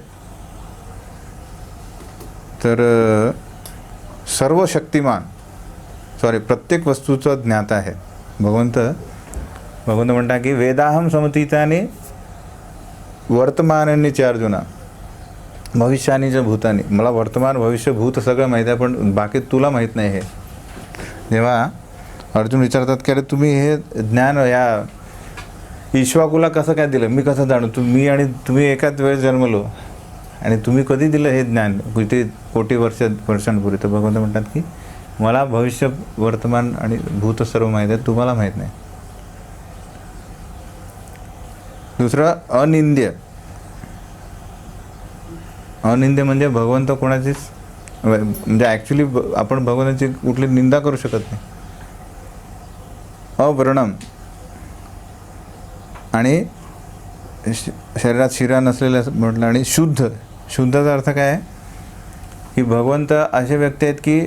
तर सर्व शक्तिमान, प्रत्येक वस्तूचा ज्ञाता आहे भगवंत. भगवंत म्हणतात की वेदाहम समतीताने वर्तमानाने च अर्जुना, भविष्यानी च भूतानी. मला वर्तमान भविष्य भूत सगळं माहीत आहे, पण बाकी तुला माहीत नाही. हे जेव्हा अर्जुन विचारतात की अरे तुम्ही हे ज्ञान या ईश्वाकुला कसं काय दिलं, मी कसं जाणू, मी आणि तुम्ही एकाच वेळेस जन्मलो आणि तुम्ही कधी दिलं हे ज्ञान, किती कोटी वर्षांपूर्वी. तर भगवंत म्हणतात की मला भविष्य वर्तमान आणि भूत सर्व माहीत आहे, तुम्हाला माहीत नाही. दुसरं अनिंद्य. अनिंद्य म्हणजे भगवंत कोणाचीच म्हणजे ॲक्च्युली आपण भगवंताची कुठली निंदा करू शकत नाही. अवर्णम आणि शरीरात शिरा नसलेलं असं म्हटलं. आणि शुद्ध. शुद्धचा अर्थ काय आहे की भगवंत असे व्यक्ती आहेत की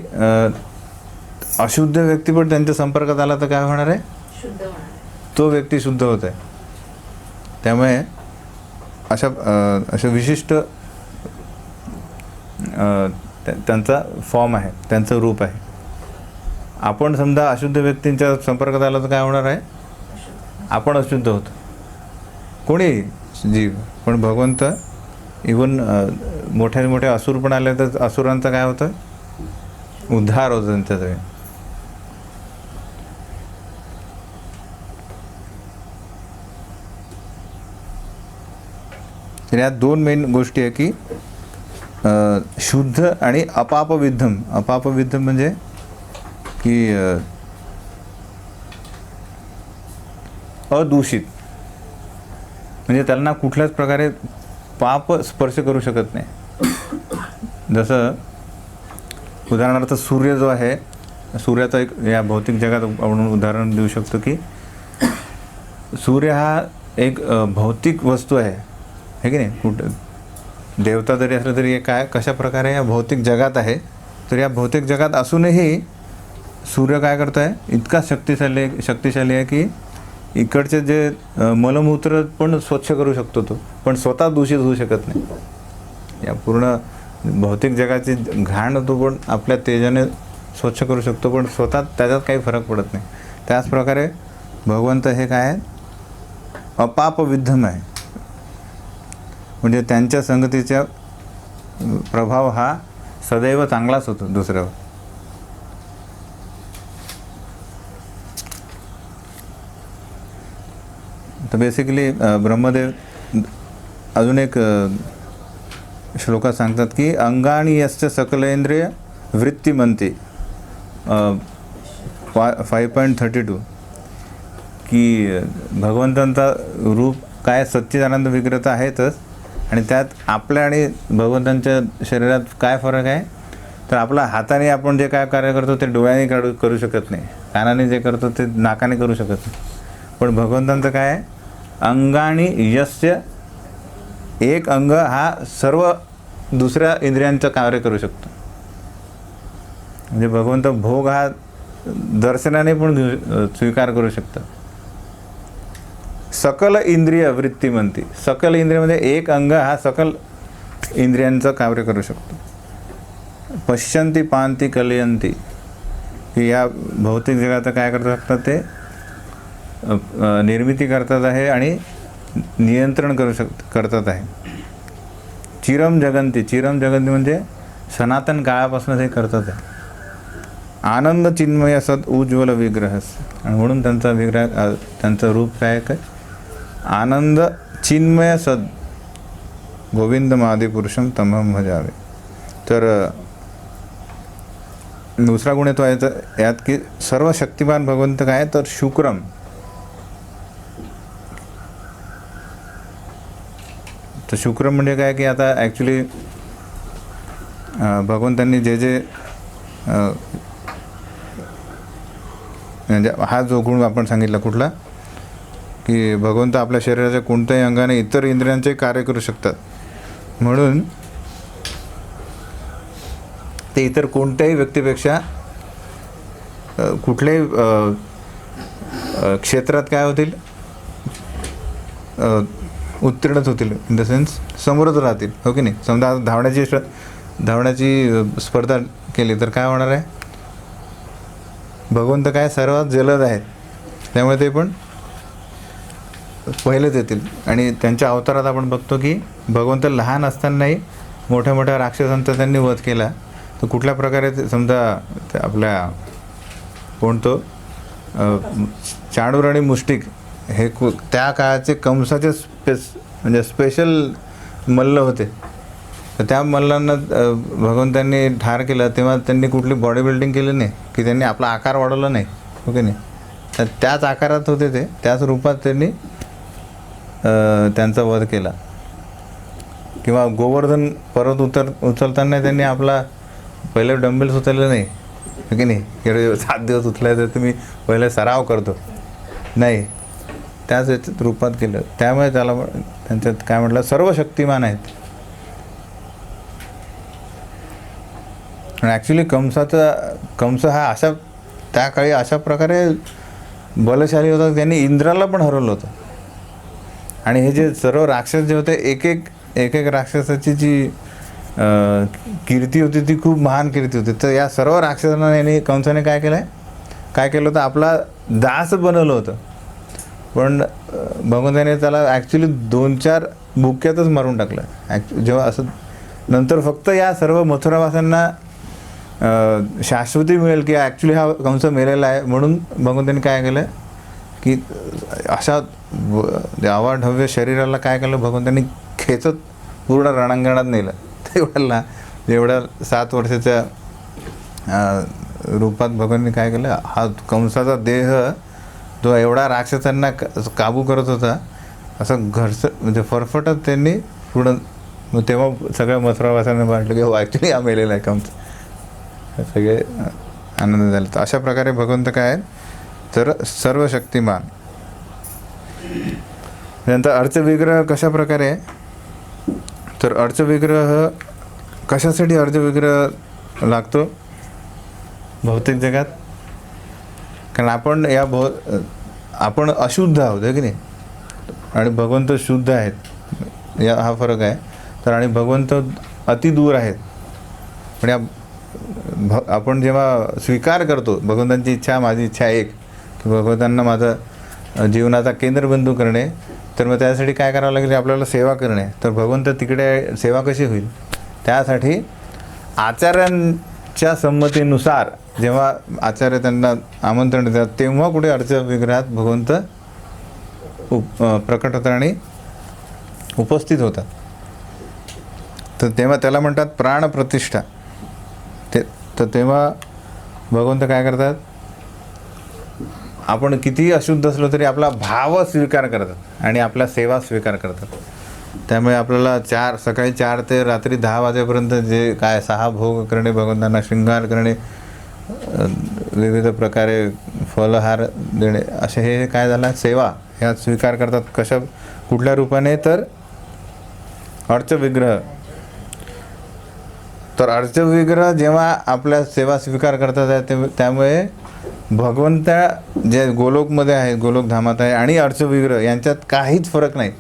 अशुद्ध व्यक्ती पण त्यांच्या संपर्कात आला तर काय होणार आहे, शुद्ध होणार, तो व्यक्ती शुद्ध होत आहे. त्यामुळे अशा विशिष्ट त्यांचा फॉर्म आहे, त्यांचं रूप आहे. आपण समजा अशुद्ध व्यक्तींच्या संपर्कात आला तर काय होणार आहे, आपण अशुद्ध होतो, कोणी जीव. पण भगवंत इवन मोठ्या मोठ्या असुर पण आले तर असुरांचा काय होतं, उद्धार होतो त्यांच्याजवळ. तर या दोन मेन गोष्टी आहे की शुद्ध आणि अपापविद्धम. अपापविद्धम म्हणजे की अदूषित, म्हणजे त्यांना कुठल्याच प्रकारे पाप स्पर्श करू शकत नाही. जसं उदाहरणार्थ सूर्य जो आहे, सूर्याचं एक या भौतिक जगात आपण उदाहरण देऊ शकतो की सूर्य हा एक भौतिक वस्तू आहे की नाही. कुठं देवता जरी असलं तरी काय कशा प्रकारे या भौतिक जगात आहे, तर या भौतिक जगात असूनही सूर्य काय करतो आहे, इतका शक्तिशाली आहे की इकडचे जे मलमूत्र पण स्वच्छ करू शकतो तो, पण स्वतः दूषित होऊ शकत नाही. या पूर्ण भौतिक जगाची घाण तो पण आपल्या तेजाने स्वच्छ करू शकतो, पण स्वतः त्याच्यात काही फरक पडत नाही. त्याचप्रकारे भगवंत हे काय आहे, अपापविद्धम आहे. म्हणजे त्यांच्या संगतीचा प्रभाव हा सदैव चांगलाच होतो दुसऱ्यावर. तर बेसिकली ब्रह्मदेव अजून एक श्लोकात सांगतात की अंगाणी यस्य सकलेंद्रिय वृत्तिमंती 5.32 की भगवंतांचा रूप काय सच्चिदानंद विग्रह आहेतच, आणि त्यात आपल्या आणि भगवंतांच्या शरीरात काय फरक आहे, तर आपला हाताने आपण जे काय कार्य करतो ते डोळ्याने करू शकत नाही, कानाने जे करतो ते नाकाने करू शकत नाही. पण भगवंतांचं काय आहे, अंगाणी यस्य, एक अंग हा सर्व दुसऱ्या इंद्रियांचं कार्य करू शकतो. म्हणजे भगवंत भोग हा दर्शनाने पण स्वीकार करू शकतात. सकल इंद्रिय वृत्तिमंती, सकल इंद्रियमध्ये एक अंग हा सकल इंद्रियांचं कार्य करू शकतो. पश्यंती पांती कलयंती, की या भौतिक जगाचं काय करत असतात ते निर्मिती करतात आहे आणि नियंत्रण करतात आहे. चिरम जगंती म्हणजे सनातन काळापासून हे करतात आहे. आनंद चिन्मय सद उज्ज्वल विग्रहस, आणि म्हणून त्यांचा विग्रह त्यांचं रूप काय आनंद चिन्मय सद गोविंदम आदिपुरुषम तमहम भजावे. तर दुसरा गुण येतो यात की सर्व शक्तिमान भगवंत काय, तर शुक्रम. तर शुक्रम म्हणजे काय की आता ॲक्च्युली भगवंतांनी जे म्हणजे हा जो गुण आपण सांगितला कुठला, की भगवंत आपल्या शरीराच्या कोणत्याही अंगाने इतर इंद्रियांचे कार्य करू शकतात, म्हणून ते इतर कोणत्याही व्यक्तीपेक्षा कुठल्याही क्षेत्रात काय होतील, उत्तीर्णच होतील, इन द सेन्स समोरच राहतील, हो की नाही. समजा आज धावण्याची स्पर्धा केली तर काय होणार आहे, भगवंत काय सर्वात जलद आहेत, त्यामुळे ते पण पहिलेच येतील. आणि त्यांच्या अवतारात आपण बघतो की भगवंत लहान असतानाही मोठ्या मोठ्या राक्षसांचा त्यांनी वध केला. तर कुठल्या प्रकारे समजा आपल्या कोणतो चाणूर आणि मुष्टिक हे त्या काळाचे कंसाचे म्हणजे स्पेशल मल्ल होते. तर त्या मल्लांना भगवंतांनी ठार केलं तेव्हा त्यांनी कुठली बॉडी बिल्डिंग केली नाही, की त्यांनी आपला आकार वाढवला नाही, ओके नाही. तर त्याच आकारात होते ते, त्याच रूपात त्यांनी त्यांचा वध केला. किंवा गोवर्धन पर्वत उचलताना त्यांनी आपला पहिले डंबेल्स उचलले नाही, ओके नाही. 7 दिवस उचलाय तर तुम्ही पहिले सराव करतो नाही, त्याच याच्यात रूपात केलं. त्यामुळे त्याला त्यांच्यात काय म्हटलं, सर्व शक्तिमान आहेत. आणि ॲक्च्युली कंस हा अशा त्या काळी अशा प्रकारे बलशाली होता, त्यांनी इंद्राला पण हरवलं होतं. आणि हे जे सर्व राक्षस जे होते, एक एक राक्षसाची जी कीर्ती होती ती खूप महान कीर्ती होती. तर या सर्व राक्षसांना यांनी कंसाने काय केलं होतं, आपला दास बनवलं होतं. पण भगवंताने त्याला ॲक्च्युली 2-4 बुक्क्यातच मारून टाकलं. जेव्हा असं नंतर फक्त या सर्व मथुरावासांना शाश्वती मिळेल की ॲक्च्युली हा कंस मेलेला आहे, म्हणून भगवंताने काय केलं की अशा अवाढव्य शरीराला काय केलं, भगवंतांनी खेचत पूर्ण रणांगणात नेलं. एवढ्या 7 वर्षाच्या रूपात भगवानने काय केलं, हा कंसाचा देह जो एवढा राक्षसांना काबू करत होता, असं म्हणजे फरफटत त्यांनी पूर्ण. तेव्हा सगळ्या मथुरावासांना वाटलं की हो ॲक्च्युली हा मेलेला आहे कंस. सगळे आनंद झाले. तर अशा प्रकारे भगवंत काय आहेत, तर सर्व शक्तिमान. नंतर अर्चविग्रह कशा प्रकारे आहे, तर अर्चविग्रह कशासाठी अर्चविग्रह लागतो भौतिक जगात, कारण आपण अशुद्ध आहोत, आहे की नाही, आणि भगवंत शुद्ध आहेत, हा फरक आहे. तर आणि भगवंत अति दूर आहेत. पण आपण जेव्हा स्वीकार करतो भगवंतांची इच्छा, माझी इच्छा एक, की भगवंतांना माझं जीवनाचा केंद्रबिंदू करणे, तर मग त्यासाठी काय करावं लागेल, आपल्याला सेवा करणे. तर भगवंत तिकडे सेवा कशी होईल, त्यासाठी आचार्यांच्या संमतीनुसार जेव्हा आचार्य त्यांना आमंत्रण देतात, तेव्हा कुठे अर्चविग्रहात भगवंत प्रकट होतात आणि उपस्थित होतात. तर तेव्हा त्याला म्हणतात प्राणप्रतिष्ठा. तर तेव्हा भगवंत काय करतात, आपण कितीही अशुद्ध असलो तरी आपला भाव स्वीकार करतात आणि आपला सेवा स्वीकार करतात. त्यामुळे आपल्याला सकाळी 4 ते रात्री 10 वाजेपर्यंत जे काय 6 भोग करणे, भगवंतांना शृंगार करणे, विविध प्रकारे फलहार देणे, असे हे काय झालं, सेवा ह्या स्वीकार करतात. कुठल्या रूपाने, तर अर्चविग्रह. तर अर्चविग्रह जेव्हा आपल्या सेवा स्वीकार करतात, त्यामुळे भगवंत जे गोलोकमध्ये आहे, गोलोकधामात आहे, आणि अर्चविग्रह यांच्यात काहीच फरक नाही.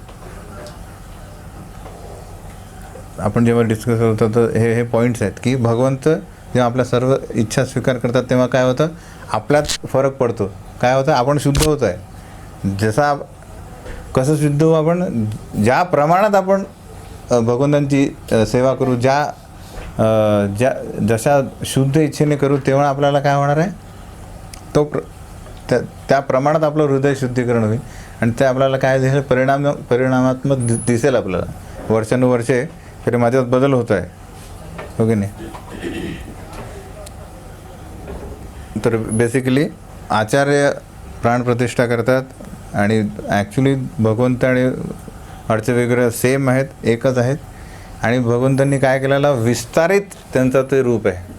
आपण जेव्हा डिस्कस होतो तर हे पॉईंट्स आहेत की भगवंत जेव्हा आपल्या सर्व इच्छा स्वीकार करतात तेव्हा काय होतं, आपल्यात फरक पडतो. काय होतं, आपण शुद्ध होतो आहे. कसं शुद्ध होऊ आपण, ज्या प्रमाणात आपण भगवंतांची सेवा करू, जशा शुद्ध इच्छेने करू, तेव्हा आपल्याला काय होणार आहे, त्या प्रमाणात आपलं हृदय शुद्धीकरण होईल. आणि ते आपल्याला काय दिसेल, परिणामात्मक दिसेल आपल्याला. वर्षानुवर्षे तरी माझ्यात बदल होत आहे, हो की नाही. तर बेसिकली आचार्य प्राणप्रतिष्ठा करतात, आणि ॲक्च्युली भगवंत आणि अर्चविग्रह सेम आहेत, एकच आहेत. आणि भगवंतांनी काय केलेलं, विस्तारित त्यांचं ते रूप आहे.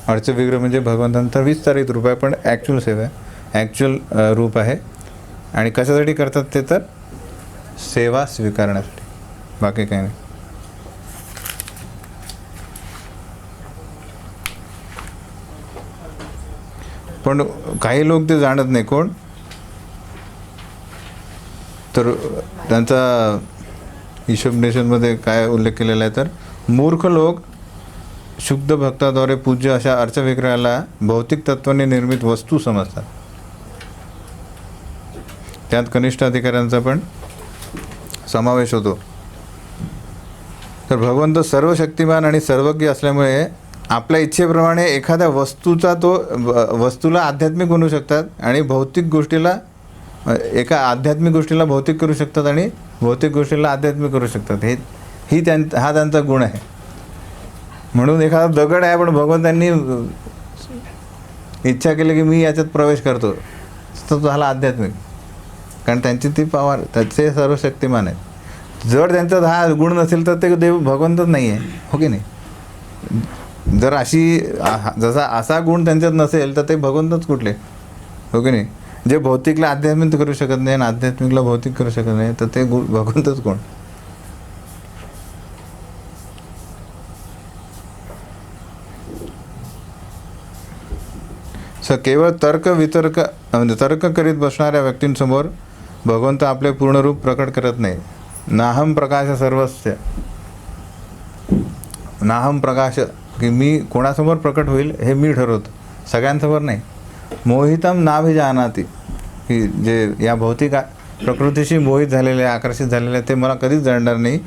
अर्चविग्रह म्हणजे भगवंतांचं विस्तारित रूप आहे, पण ॲक्च्युअल सेवा आहे, ॲक्च्युअल रूप आहे. आणि कशासाठी करतात ते, तर सेवा स्वीकारण्यासाठी, बाकी काही नाही. पण काही लोक ते जाणत नाही. कोण तर त्यांचा ईशोपनिषदमध्ये काय उल्लेख केलेला आहे, तर मूर्ख लोक शुद्ध भक्ताद्वारे पूज्य अशा अर्चविग्रहाला भौतिक तत्वाने निर्मित वस्तू समजतात. त्यात कनिष्ठ अधिकाऱ्यांचा पण समावेश होतो. तर भगवंत सर्व शक्तिमान आणि सर्वज्ञ असल्यामुळे आपल्या इच्छेप्रमाणे एखाद्या वस्तूला आध्यात्मिक बनवू शकतात आणि भौतिक गोष्टीला, एका आध्यात्मिक गोष्टीला भौतिक करू शकतात आणि भौतिक गोष्टीला आध्यात्मिक करू शकतात. हा त्यांचा गुण आहे. म्हणून एखादा दगड आहे, पण भगवंतांनी इच्छा केली की मी याच्यात प्रवेश करतो, तर तो झाला आध्यात्मिक. कारण त्यांची ती पॉवर, त्याचे सर्व शक्तिमान आहेत. जर त्यांच्यात हा गुण नसेल तर ते देव भगवंतच नाही आहे, हो की नाही. जर जसा असा गुण त्यांच्यात नसेल तर ते भगवंतच कुठले, हो की नाही. जे भौतिकला आध्यात्मिक करू शकत नाही आणि आध्यात्मिकला भौतिक करू शकत नाही, तर ते भगवंतच कोण. केवळ तर्क करीत बसणाऱ्या व्यक्तींसमोर भगवंत आपले पूर्ण रूप प्रकट करत नाही. नाहम प्रकाश सर्वस्य, नाहम प्रकाश, की मी कोणासमोर प्रकट होईल हे मी ठरवतो, सगळ्यांसमोर नाही. मोहितम नाभिजानाति, की जे या भौतिक प्रकृतीशी मोहित झालेले, आकर्षित झालेले, ते मला कधीच जाणणार नाही.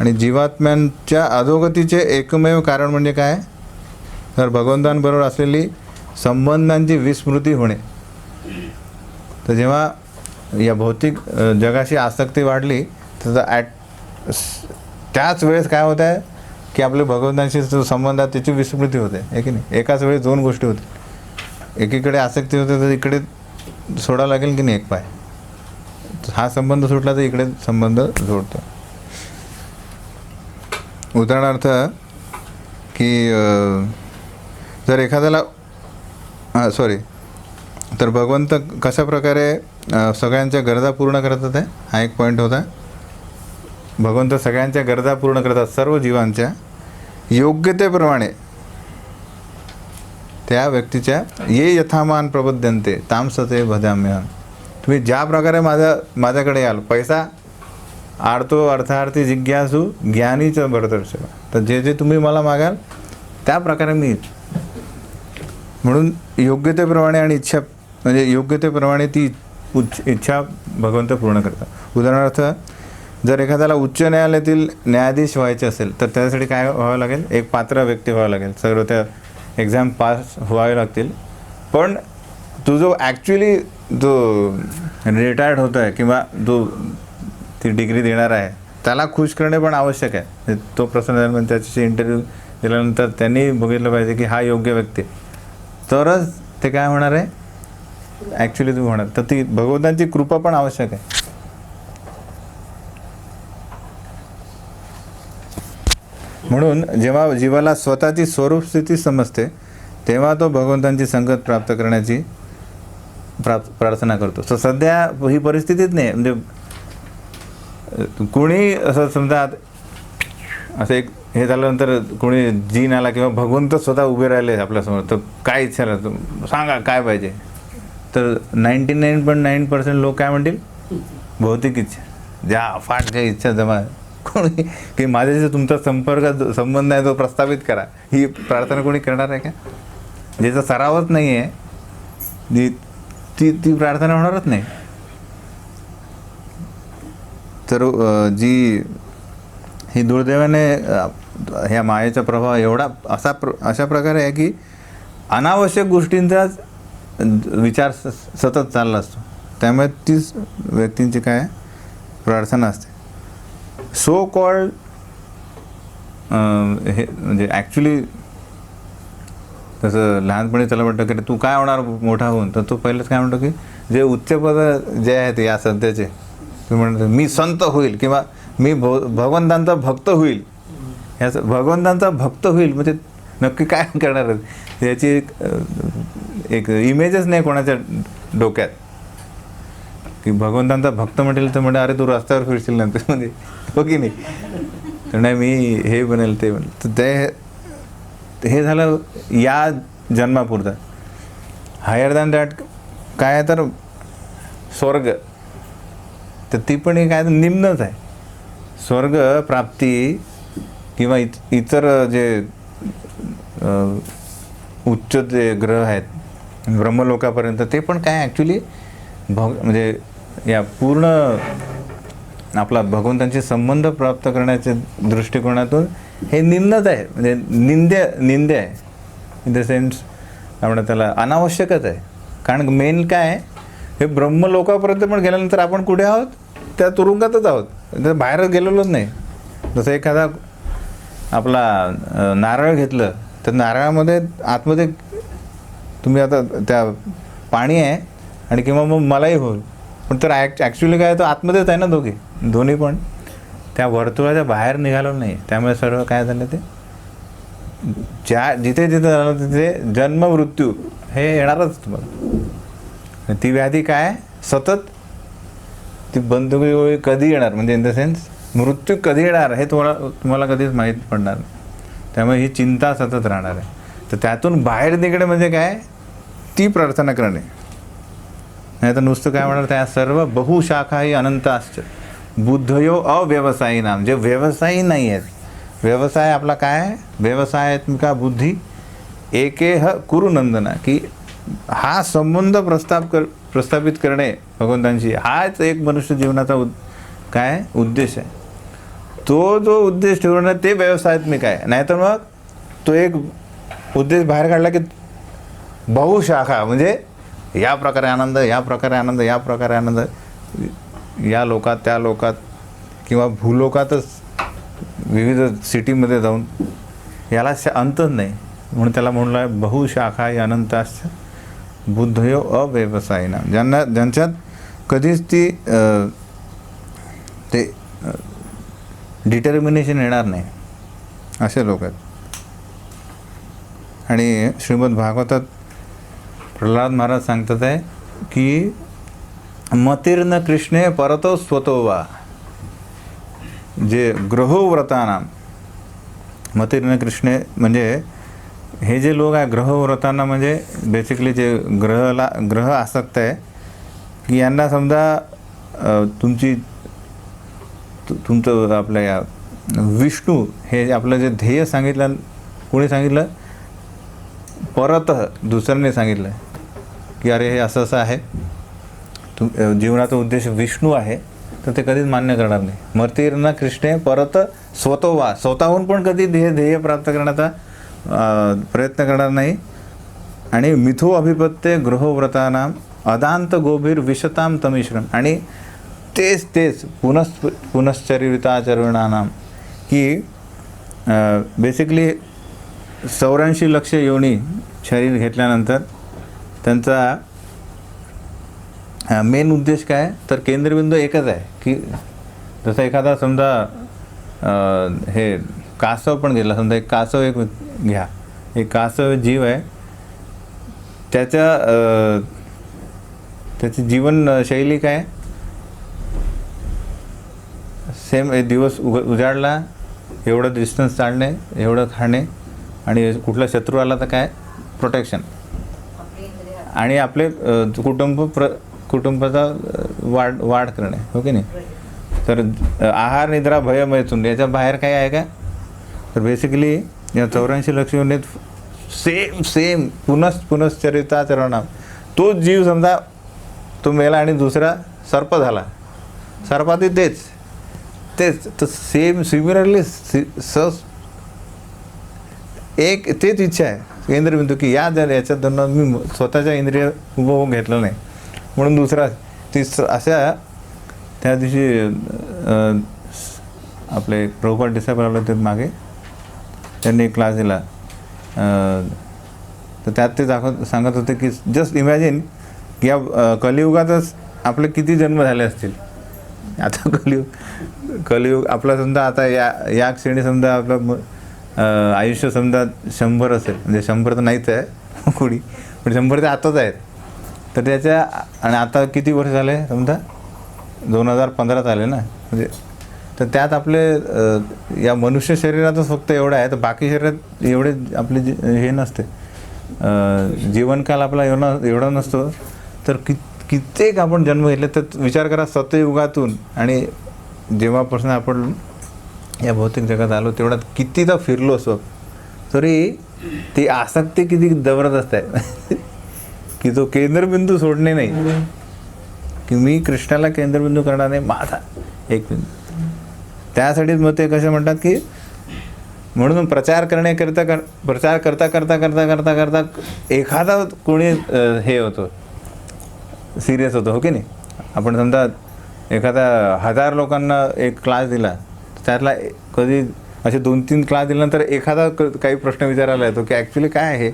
आणि जीवात्म्यांच्या अधोगतीचे एकमेव कारण म्हणजे काय, तर भगवंतांबरोबर असलेली संबंधांची विस्मृती होणे. तर जेव्हा या भौतिक जगाशी आसक्ती वाढली तर त्याच वेळेस काय होत आहे की आपले भगवंतांशी जो संबंध आहे त्याची विस्मृती होते, आहे की नाही. एकाच वेळेस दोन गोष्टी होते, एकीकडे आसक्ती होते तर इकडे सोडावं लागेल की नाही एक पाय. हा संबंध सुटला तर इकडे संबंध जोडतो. उदाहरणार्थ की जर एखाद्याला तर भगवंत कशा प्रकारे सगळ्यांच्या गरजा पूर्ण करतात आहे, हा एक पॉईंट होता. भगवंत सगळ्यांच्या गरजा पूर्ण करतात, सर्व जीवांच्या योग्यतेप्रमाणे. त्या व्यक्तीच्या ये यथामान प्रबोध्यन्ते तामसते भजाम्यहम. तुम्ही ज्या प्रकारे माझ्याकडे याल, पैसा आर्तो अर्थार्थी जिज्ञासू ज्ञानीचं भरदर्शक, तर जे जे तुम्ही मला मागाल त्या प्रकारे मी. म्हणून योग्यतेप्रमाणे आणि इच्छा, म्हणजे योग्यतेप्रमाणे ती इच्छा भगवंत पूर्ण करतात. उदाहरणार्थ जर एखाद्याला उच्च न्यायालयातील न्यायाधीश व्हायचे असेल तर त्यासाठी काय व्हावं लागेल, एक पात्र व्यक्ती व्हावं लागेल, सर्व त्या एक्झाम पास व्हावे लागतील. पण तो जो ॲक्च्युली जो रिटायर्ड होतो आहे किंवा जो ती डिग्री देणार आहे त्याला खुश करणे पण आवश्यक आहे. तो प्रसन्न झाल्यानंतर त्याच्याशी इंटरव्ह्यू दिल्यानंतर त्यांनी बघितलं पाहिजे की हा योग्य व्यक्ती, तरच ते काय होणार आहे ॲक्च्युली तुम्ही होणार. तर ती भगवंतांची कृपा पण आवश्यक आहे. म्हणून जेव्हा जीवाला स्वतःची स्वरूप स्थिती समजते तेव्हा तो भगवंतांची संगत प्राप्त करण्याची प्रार्थना करतो. तर सध्या ही परिस्थितीच नाही. म्हणजे कोणी असं समजा असं एक हे झाल्यानंतर कोणी जीन आला किंवा भगवंत स्वतः उभे राहिले आपल्यासमोर, तर काय इच्छा राहतो सांगा काय पाहिजे, तर 99.9% लोक काय म्हणतील भौतिक इच्छा, ज्या अफाट ज्या इच्छा जमा कोणी की माझ्याशी तुमचा संबंध आहे तो प्रस्थापित करा, ही प्रार्थना कोणी करणार आहे का. ज्याचा सरावच नाही आहे ती प्रार्थना होणारच नाही. तर जी ही दुर्दैवाने ह्या मायेचा प्रभाव एवढा अशा प्रकारे आहे की अनावश्यक गोष्टींचाच विचार सतत चालला असतो. त्यामुळे तीच व्यक्तींची काय प्रार्थना असते. सो कॉल्ड हे म्हणजे ॲक्च्युली तसं लहानपणी त्याला म्हणतं की तू काय होणार मोठा होऊन, तर तो पहिलेच काय म्हणतो की जे उच्चपद जे आहेत या सध्याचे, तुम्ही म्हणतो मी संत होईल किंवा मी भगवंतांचा भक्त होईल. ह्याचं भगवंतांचा भक्त होईल म्हणजे नक्की काय करणार आहे याची एक इमेजच नाही कोणाच्या डोक्यात. की भगवंतांचा भक्त म्हटेल तर म्हणजे अरे तू रस्त्यावर फिरशील नंतर म्हणजे, हो की नाही. तर नाही मी हे बनेल ते बनेल. तर ते हे झालं या जन्मापुरता. हायर दॅन दॅट काय तर स्वर्ग, तर ती पण एक काय निम्नच आहे. स्वर्ग प्राप्ती किंवा इतर जे उच्च जे ग्रह आहेत ब्रह्मलोकापर्यंत, ते पण काय ॲक्च्युली म्हणजे या पूर्ण आपला भगवंतांचे संबंध प्राप्त करण्याच्या दृष्टिकोनातून हे निम्नच आहे, म्हणजे निंद्य आहे. इन द सेन्स आपण त्याला अनावश्यकच आहे. कारण मेन काय आहे, हे ब्रह्मलोकापर्यंत पण गेल्यानंतर आपण कुठे आहोत, त्या तुरुंगातच आहोत, बाहेरच गेलेलोच नाही. जसं एखादा आपला नारळ घेतलं तर नारळामध्ये आतमध्ये तुम्ही आता त्या पाणी आहे आणि किंवा मग मलाही होईल, पण तर ॲक्च्युली काय तर आतमध्येच आहे ना दोन्ही पण त्या वर्तुळाच्या बाहेर निघालो नाही. त्यामुळे सर्व काय झालं, ते जिथे जिथे झालं तिथे जन्म मृत्यू हे येणारच तुम्हाला. ती व्याधी काय सतत ती बंधुकी कधी येणार, म्हणजे इन द सेन्स मृत्यू कधी येणार हे तुम्हाला कधीच माहीत पडणार. त्यामुळे ही चिंता सतत राहणार आहे. तर त्यातून बाहेर निघणे म्हणजे काय, ती प्रार्थना करणे. नाही तर नुसतं काय म्हणणार, त्या सर्व बहुशाखाही अनंताश्च बुद्धयो अव्यवसायी नाम, जे व्यवसायी नाही आहेत. व्यवसाय आपला काय, व्यवसायात्मिका बुद्धी एकेह कुरु नंदना, की हा संबंध प्रस्थापित करणे भगवंतांशी, हाच एक मनुष्य जीवनाचा काय उद्देश आहे. तो जो उद्देश ठेवणं ते व्यवसायात्मिक आहे. नाहीतर मग तो एक उद्देश बाहेर काढला की बहुशाखा, म्हणजे या प्रकारे आनंद, या प्रकारे आनंद, या प्रकारे आनंद, या लोकात त्या लोकात किंवा भूलोकातच विविध सिटीमध्ये जाऊन याला अंतच नाही. म्हणून त्याला म्हणलं आहे बहुशाखा अनंताश्च बुद्धयो अव्यवसायिना, ज्यांच्यात कधीच ती ते डिटर्मिनेशन येणार नाही, असे लोक आहेत. आणि श्रीमद भागवतात प्रल्हाद महाराज सांगतात आहे की मतिर्न कृष्णे परतो स्वतो वा, जे ग्रहोव्रतानां, मतिर्न कृष्णे म्हणजे हे जे लोक आहे ग्रहोव्रतांना, म्हणजे बेसिकली जे ग्रह आसक्त आहे की यांना समजा तुमचं आपल्या या विष्णू हे आपलं जे ध्येय सांगितलं, कोणी सांगितलं, परत दुसऱ्याने सांगितलं की अरे हे असं असं आहे, जीवनाचा उद्देश विष्णू आहे, तर ते कधीच मान्य करणार नाही. मर्तीर्न कृष्णे परत स्वतः, स्वतःहून पण कधी ध्येय प्राप्त करण्याचा प्रयत्न करणार नाही. आणि मिथो अभिपत्ते गृहव्रतानां अदांत गोभीर विशताम तमिश्रम, आणि तेच पुनश्चरिताचरणानां, की बेसिकली 84 लक्ष योनी शरीर घेतल्यानंतर त्यांचा मेन उद्देश काय, तर केंद्रबिंदू एकच आहे. की जसं एखादा समजा हे कासव पण गेला, समजा एक कासव एक घ्या, एक कासव जीव आहे, त्याची जीवनशैली काय, सेम एक दिवस उजाडला, एवढं डिस्टन्स चालणे, एवढं खाणे, आणि कुठला शत्रू आला तर काय प्रोटेक्शन, आणि आपले कुटुंबाचा वाढ करणे, हो की नाही. तर आहार निद्रा भय मैथून याच्या बाहेर काय आहे का, तर बेसिकली या 84 लक्ष योनीत सेम पुनश्चरिताचरणा, तोच जीव समजा तो मेला आणि दुसरा सर्प झाला, सर्पातही तेच तर सेम सिमिलरली एक तेच इच्छा आहे केंद्रबिंदू, की याच्यात मी स्वतःच्या इंद्रिय उभं होऊन घेतलं नाही, म्हणून दुसरा अशा. त्या दिवशी आपले प्रभुपाद डिसायपल आले होते मागे, त्यांनी एक क्लास दिला, तर त्यात ते सांगत होते की जस्ट इमॅजिन की या कलियुगातच आपले किती जन्म झाले असतील. आता कलियुग आपला समजा आता या क्षणी समजा आपलं आयुष्य समजा 100 असेल, म्हणजे 100 तर नाहीच आहे कोणी, पण 100 ते आताच आहेत. तर त्याच्या, आणि आता किती वर्ष झाले समजा 2015 आले ना, म्हणजे तर त्यात आपले या मनुष्य शरीरातच फक्त एवढं आहे, तर बाकी शरीरात एवढे आपले हे नसते. जीवनकाल आपला एवढा नसतो, तर कित्येक आपण जन्म घेतले. तर विचार करा, सतयुगातून आणि जेव्हापासून आपण या भौतिक जगात आलो तेवढ्यात कितीदा फिरलो असो, तरी ती आसक्ती किती जबरदस्त आहे की तो केंद्रबिंदू सोडणे नाही, की मी कृष्णाला केंद्रबिंदू करणार नाही, माझा एक बिंदू. त्यासाठीच मग ते कसे म्हणतात की म्हणून प्रचार करता करता एखादा कोणी हे होतो, सिरियस होतो, हो की नाही. आपण समजा एखादा 1000 लोकांना एक क्लास दिला, त्यातला कधी असे 2-3 क्लास दिल्यानंतर एखादा काही प्रश्न विचारायला येतो की ॲक्च्युली काय आहे,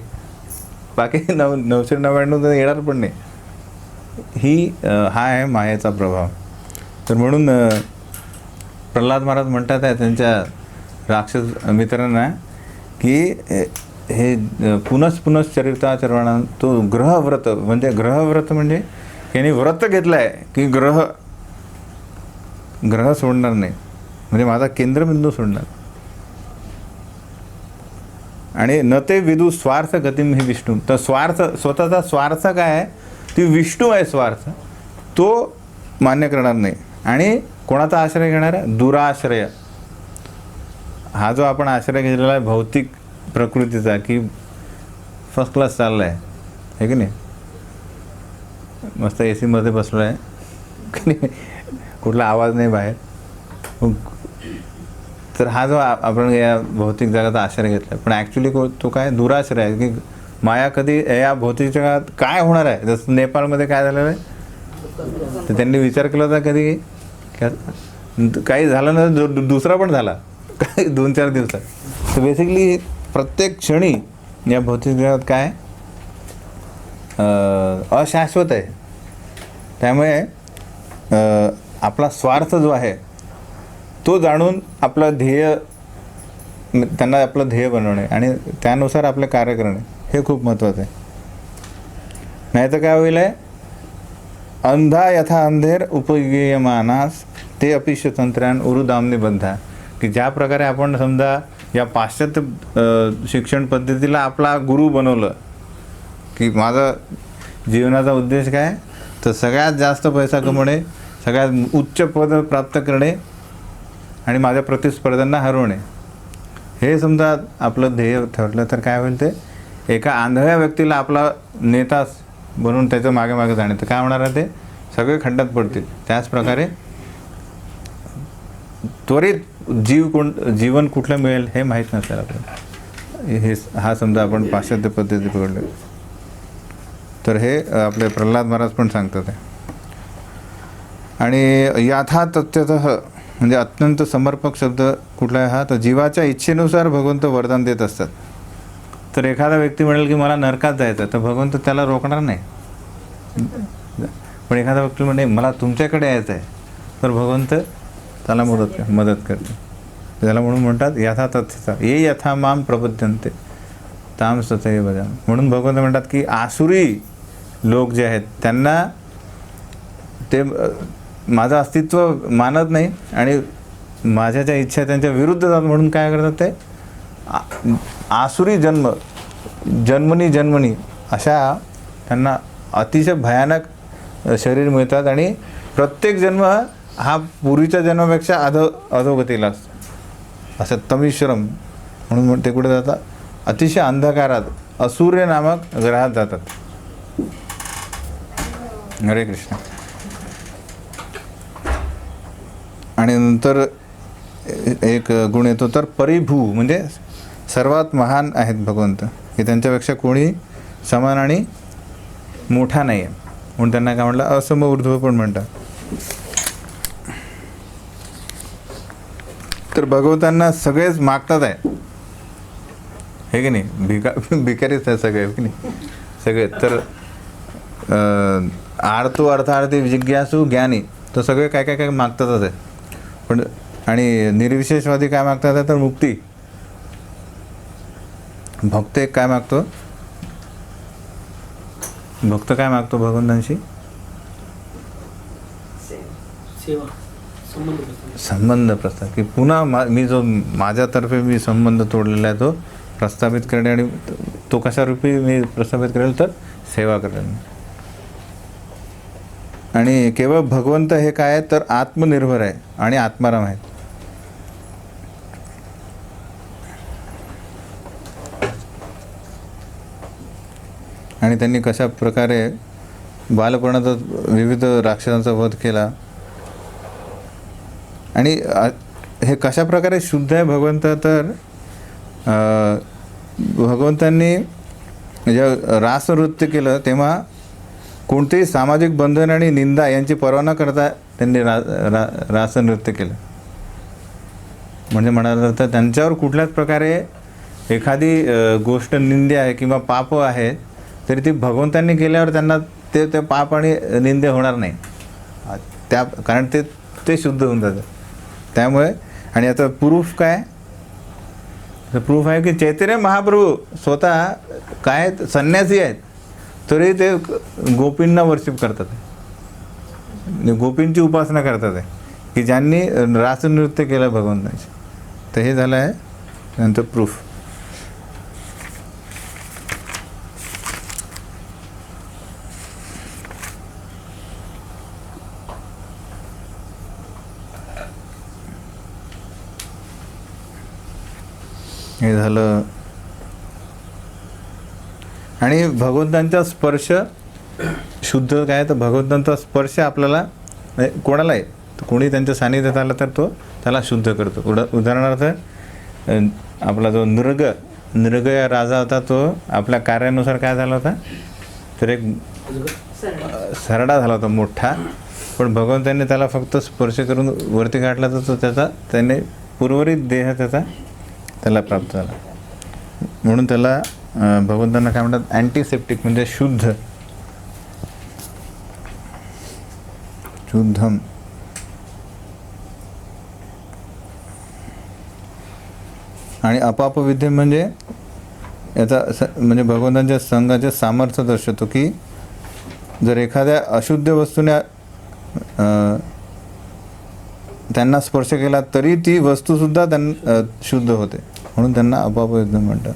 बाकी 999 तर येणार पण नाही. हा आहे मायेचा प्रभाव. तर म्हणून प्रल्हाद महाराज म्हणतात आहे त्यांच्या राक्षस मित्रांना की हे पुनः चरिताचरणा, तो ग्रहव्रत म्हणजे यांनी व्रत घेतलं आहे की ग्रह सोडणार नाही, म्हणजे माझा केंद्रबिंदू सोडणार. आणि न ते विदू स्वार्थ गतिम ही विष्णू. तर स्वार्थ, स्वतःचा स्वार्थ काय आहे, ती विष्णू आहे स्वार्थ, तो मान्य करणार नाही. आणि कोणाचा आश्रय घेणार आहे, दुराश्रय. हा जो आपण आश्रय घेतलेला आहे भौतिक प्रकृतीचा, की फर्स्ट क्लास चालला आहे की नाही, मस्त AC मध्ये बसलो आहे की नाही, कुठला आवाज नाही बाहेर. तर हा जो आपण या भौतिक जगाचा आश्रय घेतला, पण ॲक्च्युली तो काय दुराश्रय आहे. की माया कधी या भौतिक जगात काय होणार आहे, जसं नेपाळमध्ये काय झालेलं आहे, तर त्यांनी विचार केला होता कधी काही झालं ना, दुसरा पण झाला काही 2-4 दिवसात. तर बेसिकली प्रत्येक क्षणी या भौतिक जगात काय अशाश्वत आहे. त्यामुळे आपला स्वार्थ जो आहे तो जाणून आपलं ध्येय, त्यांना आपलं ध्येय बनवणे आणि त्यानुसार आपले कार्य करणे हे खूप महत्त्वाचं आहे. नाही तर काय होईल आहे, अंधा यथा अंधेर उपयुज्यमानास ते अपिष्य तंत्रान उरुदामने बद्धा. की ज्या प्रकारे आपण समजा या पाश्चात्य शिक्षण पद्धतीला आपला गुरु बनवलं, की माझा जीवनाचा उद्देश काय, तर सगळ्यात जास्त पैसा कमवणे, सगळ्यात उच्च पद प्राप्त करणे आणि माझ्या प्रतिस्पर्ध्यांना हरवणे, हे समजा आपलं ध्येय ठरलं, तर काय होईल, ते एका आंधळ्या व्यक्तीला आपला नेता बनवून त्याच्या मागे मागे जाणे, तर काय होणार आहे, ते सगळे खड्ड्यात पडतील. त्याचप्रकारे त्वरित जीवन कुठलं मिळेल हे माहीत नसेल आपल्याला. हा समजा आपण पाश्चात्य पद्धती पकडले, तर हे आपले प्रल्हाद महाराज पण सांगतात आहे. आणि याथा तथ्यतः म्हणजे अत्यंत समर्पक शब्द कुठला आहे हा, तर जीवाच्या इच्छेनुसार भगवंत वरदान देत असतात. तर एखादा व्यक्ती म्हणेल की मला नरकात जायचं, तर भगवंत त्याला रोखणार नाही. पण एखादा व्यक्ती म्हणे मला तुमच्याकडे यायचं आहे, तर भगवंत त्याला मदत करते. त्याला म्हणून म्हणतात यथा तथ्यता ये यथा माम प्रबुद्धन्ते ताम तथैव भजामि. म्हणून भगवंत म्हणतात की आसुरी लोक जे आहेत त्यांना ते माझं अस्तित्व मानत नाही आणि माझ्या ज्या इच्छा त्यांच्या विरुद्ध जात, म्हणून काय करतात, ते आसुरी जन्मनी अशा त्यांना अतिशय भयानक शरीर मिळतात. आणि प्रत्येक जन्म हा पूर्वीच्या जन्मापेक्षा अधोगतीला असतो. असं तमिश्रम म्हणून ते कुठे जातात, अतिशय अंधकारात असूर्य नामक ग्रहात जातात. हरे कृष्ण. आणि नंतर एक गुण येतो, तर परिभू म्हणजे सर्वात महान आहेत भगवंत, की त्यांच्यापेक्षा कोणी समान आणि मोठा नाही आहे, म्हणून त्यांना काय म्हटलं, असम ऊर्ध्व पण म्हणतात. तर भगवंतांना सगळेच मागतात आहे, हे की नाही, भिकारीच आहे सगळे, की नाही सगळे. तर आर्तो अर्थार्थी जिज्ञासू ज्ञानी, तर सगळे काय मागतातच आहे. पण आणि निर्विशेषवादी काय मागतात आहे, तर मुक्ती. भक्त एक काय मागतो, भक्त काय मागतो भगवंतांशी, संबंध प्रस्ताव, की पुन्हा मी जो माझ्यातर्फे मी संबंध तोडलेला आहे तो प्रस्थापित करणे, आणि तो कशा रूपी मी प्रस्थापित करेल तर सेवा करेल. आणि केवळ भगवंत हे काय आहे तर आत्मनिर्भर आहे आणि आत्माराम आहेत. आणि त्यांनी कशा प्रकारे बालपणाचा विविध राक्षसांचा वध केला, आणि हे कशा प्रकारे शुद्ध आहे भगवंत, तर भगवंतांनी जेव्हा रासनृत्य केलं तेव्हा कोणतेही सामाजिक बंधन आणि निंदा यांची पर्वा न करता त्यांनी रासनृत्य केलं. म्हणजे म्हणाल तर त्यांच्यावर कुठल्याच प्रकारे एखादी गोष्ट निंदे आहे किंवा पाप आहे तरी ती भगवंतांनी केल्यावर त्यांना ते पाप आणि निंदे होणार नाही, त्या कारण ते शुद्ध होऊन जातं. त्यामुळे आणि आता प्रूफ काय, तर प्रूफ आहे की चैतन्य महाप्रभू स्वतः काय संन्यासी आहेत तरी ते गोपींना वर्शिप करतात, गोपींची उपासना करतात आहे की ज्यांनी रासनृत्य केलं भगवंतांचे. तर हे झालं आहे नंतर प्रूफ. हे झालं. आणि भगवंतांचा स्पर्श शुद्ध काय, तर भगवंतांचा स्पर्श आपल्याला कोणालाही, कोणी त्यांच्या सानिध्यात आला तर तो त्याला शुद्ध करतो. उदाहरणार्थ आपला जो नृग या राजा होता, तो आपल्या कार्यानुसार काय झाला होता, तर एक सरडा झाला होता मोठा, पण भगवंतांनी त्याला फक्त स्पर्श करून वरती काढला तर तो त्याचा त्याने उर्वरित देह त्याला प्राप्त झाला. म्हणून त्याला भगवंतांना काय म्हणतात, अँटीसेप्टिक म्हणजे शुद्धम. आणि अपापविद्य म्हणजे याचा म्हणजे भगवंतांच्या संघाचे सामर्थ्य दर्शवतो की जर एखाद्या अशुद्ध वस्तूने त्यांना स्पर्श केला तरी ती वस्तूसुद्धा त्यांना शुद्ध होते, म्हणून त्यांना अपापविद्य म्हणतात.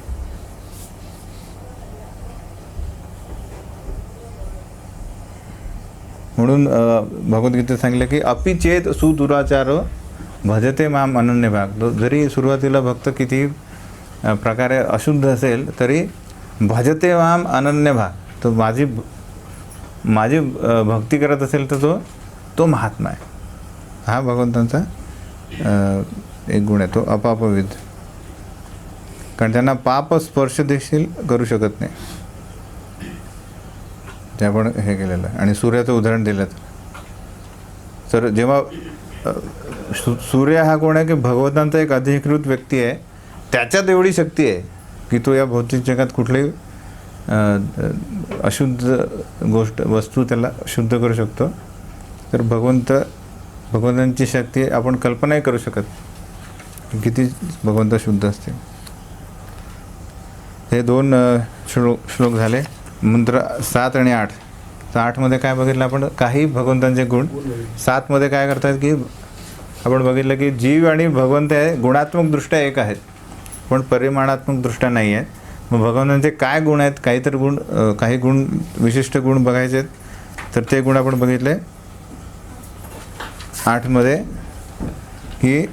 म्हणून भगवद्गीतेत सांगितलं की अपि चेत सुदुराचार भजते माम अनन्य भाग. जरी सुरुवातीला भक्त किती प्रकारे अशुद्ध असेल तरी भजते माम अनन्य भाग, तो माझी भक्ती करत असेल तर तो महात्मा आहे. हा भगवंतांचा एक गुण आहे, तो अपापविद. कारण त्यांना पाप स्पर्श देखील करू शकत नाही, ते आपण हे केलेलं आहे. आणि सूर्याचं उदाहरण दिलं तर जेव्हा सूर्य हा कोण आहे की भगवंतांचा एक अधिकृत व्यक्ती आहे, त्याच्यात एवढी शक्ती आहे की तो या भौतिक जगात कुठलीही अशुद्ध वस्तू त्याला शुद्ध करू शकतो. तर भगवंतांची शक्ती आपण कल्पनाही करू शकत किती भगवंत शुद्ध असते. हे 2 श्लोक झाले. मंत्र 7 आणि 8. तर 8मध्ये काय बघितलं आपण, काही भगवंतांचे गुण. 7मध्ये काय करतात की आपण बघितलं की जीव आणि भगवंत आहे गुणात्मक दृष्ट्या एक आहेत पण परिमाणात्मक दृष्ट्या नाही आहेत. मग भगवंतांचे काय गुण आहेत, काही गुण विशिष्ट गुण बघायचे आहेत. तर ते गुण आपण बघितले 8मध्ये की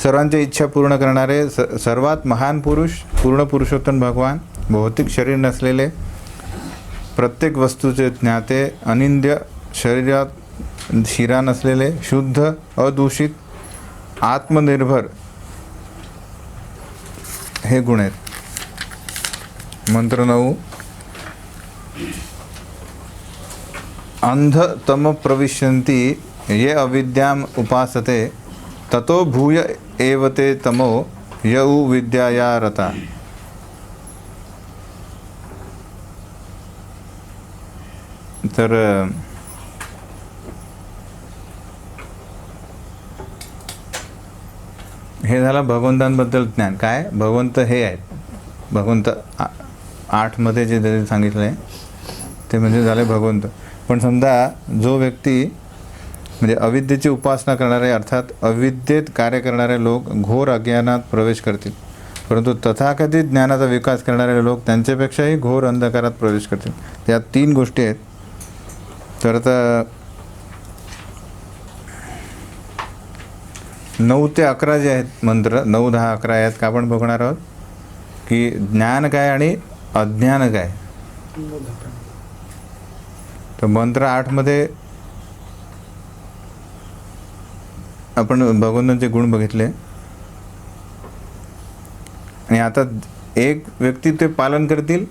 सर्वांच्या इच्छा पूर्ण करणारे, सर्वात महान पुरुष, पूर्ण पुरुषोत्तम भगवान, भौतिक शरीर नसलेले, प्रत्येक वस्तूचे ज्ञाते, अनिंद्य, शरीरात शिरा नसलेले, शुद्ध, अदूषित, आत्मनिर्भर, हे गुण आहेत. मंत्र 9. अंध तम प्रविशन्ति ये अविद्याम उपासते ततो भूय एव ते तमो यौ विद्याया रता. तर हे झालं भगवंतांबद्दल ज्ञान. काय भगवंत हे आहेत, भगवंत 8मध्ये जे सांगितलं आहे ते म्हणजे झाले भगवंत. पण समजा जो व्यक्ती म्हणजे अविद्येची उपासना करणारे, अर्थात अविद्येत कार्य करणारे लोक घोर अज्ञानात प्रवेश करतील. परंतु तथाकथित ज्ञानाचा विकास करणारे लोक त्यांच्यापेक्षाही घोर अंधकारात प्रवेश करतील. या 3 गोष्टी आहेत. तर आता 9 ते 11 जे आहेत मंत्र, 9, 10, 11 यात का आपण बघणार आहोत की ज्ञान काय आणि अज्ञान काय. तर मंत्र 8 मध्ये आपण भगवंतांचे गुण बघितले आणि आता एक व्यक्ती ते पालन करतील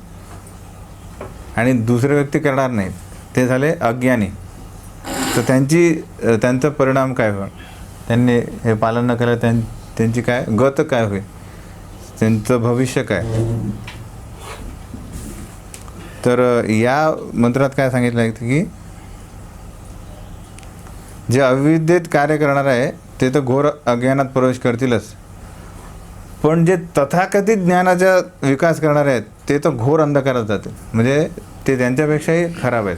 आणि दुसरे व्यक्ती करणार नाहीत, ते झाले अज्ञानी. तर त्यांचा परिणाम काय होईल, त्यांनी हे पालन न केलं त्यांची काय गत काय होईल, त्यांचं भविष्य काय. तर या मंत्रात काय सांगितलं आहे की जे अविद्येत कार्य करणार आहे ते तर घोर अज्ञानात प्रवेश करतीलच, पण जे तथाकथित ज्ञानाचा विकास करणारे आहेत ते तर घोर अंधकारात जातील. म्हणजे ते त्यांच्यापेक्षाही खराब आहेत.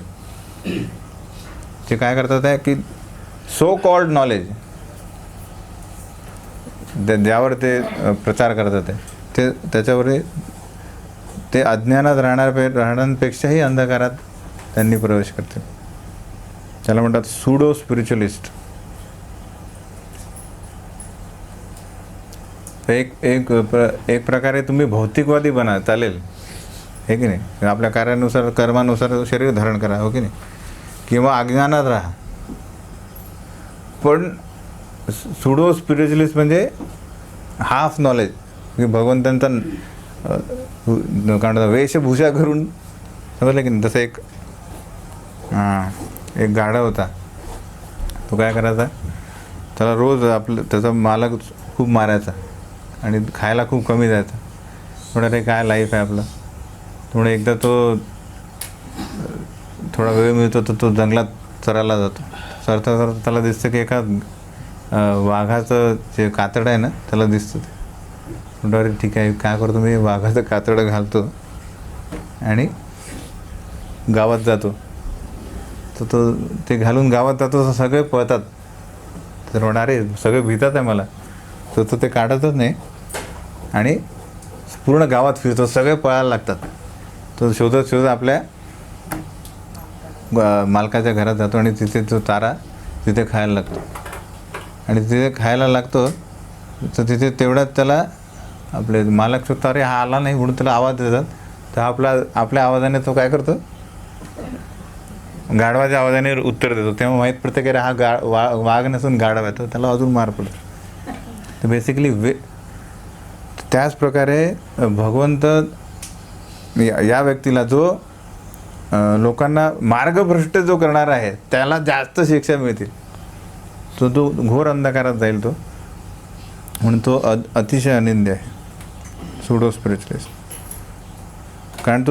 ते काय करतात आहे की सो कॉल्ड नॉलेज ज्यावर ते प्रचार करतात आहे ते त्याच्यावर ते अज्ञानात राहणाऱ्यांपेक्षाही अंधकारात त्यांनी प्रवेश करतील. त्याला म्हणतात सुडो स्पिरिच्युअलिस्ट. एक प्रकारे तुम्ही भौतिकवादी बना, चालेल हे की नाही. आपल्या कार्यानुसार कर्मानुसार शरीर धारण करा, हो की नाही, किंवा अज्ञानात राहा. पण सुडो स्पिरिच्युअलिस्ट म्हणजे हाफ नॉलेज, की भगवंतांचा कारण वेशभूषा करून, समजलं की नाही. तसं एक गाढा होता, तो काय करायचा, त्याला रोज त्याचा मालक खूप मारायचा आणि खायला खूप कमी द्यायचा. थोडं रे काय लाईफ आहे आपलं. थोडं एकदा तो थोडा वेळ मिळतो तर तो जंगलात चरायला जातो. चरता चरता त्याला दिसतं की एका वाघाचं जे कातडं आहे ना त्याला दिसतं. ते म्हणतो अरे ठीक आहे, काय करतो मी, वाघाचं कातडं घालतो आणि गावात जातो. तर तो ते घालून गावात जातो तर सगळे पळतात. तर म्हणणारे सगळे भीतात आहे मला. तर तो ते काढतच नाही आणि पूर्ण गावात फिरतो, सगळे पळायला लागतात. तो शोधत शोधत आपल्या मालकाच्या घरात जातो आणि तिथे तो तारा तिथे खायला लागतो. आणि तिथे खायला लागतो तर तिथे तेवढ्यात त्याला आपले मालक शोधतो, अरे हा आला नाही म्हणून त्याला आवाज देतात. तर आपल्या आवाजाने तो काय करतो, गाढवाच्या आवाजाने उत्तर देतो. तेव्हा माहीत पडतं की अरे हा वाघ नसून गाढवा आहे, तो त्याला अजून मार पडतो. तर बेसिकली त्याच प्रकारे भगवंत या व्यक्तीला जो लोकांना मार्गभ्रष्ट जो करणार आहे त्याला जास्त शिक्षा मिळतील. तो घोर अंधकारात जाईल तो, म्हणून तो अतिशय अनिंद्य आहे सुडो स्पिरिच्युअलिस्ट. कारण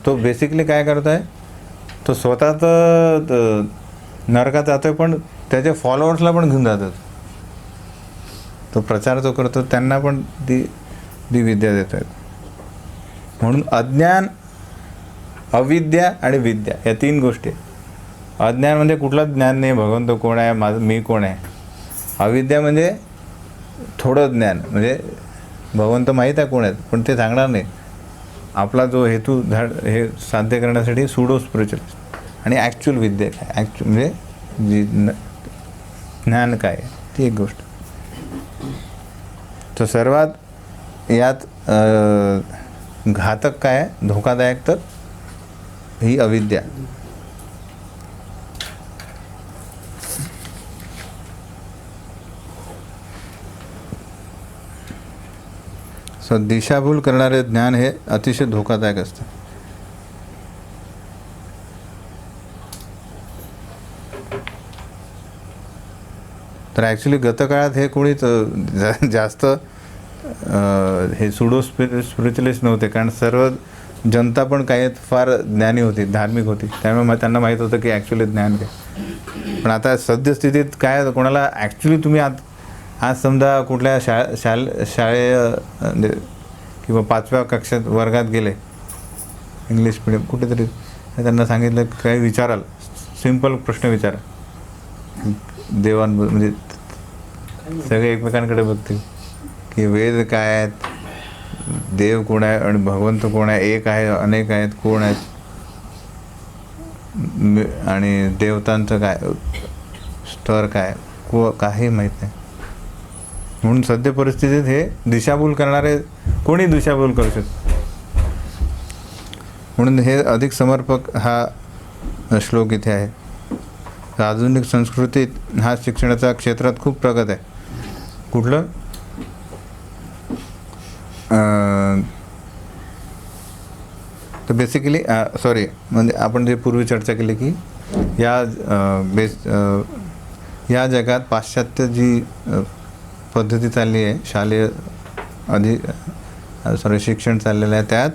तो बेसिकली काय करत आहे, तो स्वतः तर नरकात जातो आहे पण त्याच्या फॉलोअर्सला पण घेऊन जातात. तो प्रचार जो करतो त्यांना पण ती विद्या देत आहेत. म्हणून अज्ञान, अविद्या आणि विद्या या 3 गोष्टी. अज्ञान म्हणजे कुठलंच ज्ञान नाही, भगवंत कोण आहे, मी कोण आहे. अविद्या म्हणजे थोडं ज्ञान, म्हणजे भगवंत माहीत आहे कोण आहेत पण ते सांगणार नाही. आपला जो हेतू हे साध्य करण्यासाठी सुडो स्पिरिच्युअलिस्ट. आणि ॲक्च्युअल विद्या काय, म्हणजे जी ज्ञान काय आहे ती एक गोष्ट. तर सर्वात यात घातक काय आहे, धोकादायक, तर ही अविद्या. दिशाभूल करणारे ज्ञान हे अतिशय धोकादायक असते. तर ॲक्च्युली गतकाळात हे कोणीच जास्त हे सुडो स्पिरिच्युअलिस्ट नव्हते, कारण सर्व जनता पण काही फार ज्ञानी होती, धार्मिक होती. त्यामुळे त्यांना माहीत होतं की ॲक्च्युली ज्ञान काय. पण आता सद्यस्थितीत काय, कोणाला ॲक्च्युली तुम्ही आज समजा कुठल्या शाळेय किंवा 5व्या कक्षात वर्गात गेले, इंग्लिश मिडियम कुठेतरी, त्यांना सांगितलं काही विचाराल, सिंपल प्रश्न विचारा म्हणजे सगळे एकमेकांकडे बघतील की वेद काय आहेत, देव कोण आहे आणि भगवंत कोण आहे, एक आहे अनेक आहेत, कोण आहेत, आणि देवतांचं काय स्तर काय, काही माहीत नाही. म्हणून सध्या परिस्थितीत हे दिशाभूल करणारे कोणी दिशाभूल करू शकतो. म्हणून हे अधिक समर्पक हा श्लोक इथे आहे. आधुनिक संस्कृतीत हा शिक्षणाच्या क्षेत्रात खूप प्रगत आहे. कुठलं तर बेसिकली सॉरी, म्हणजे आपण जे पूर्वी चर्चा केली की या जगात पाश्चात्य जी पद्धती चालली आहे, शालेय शिक्षण चाललेलं आहे, त्यात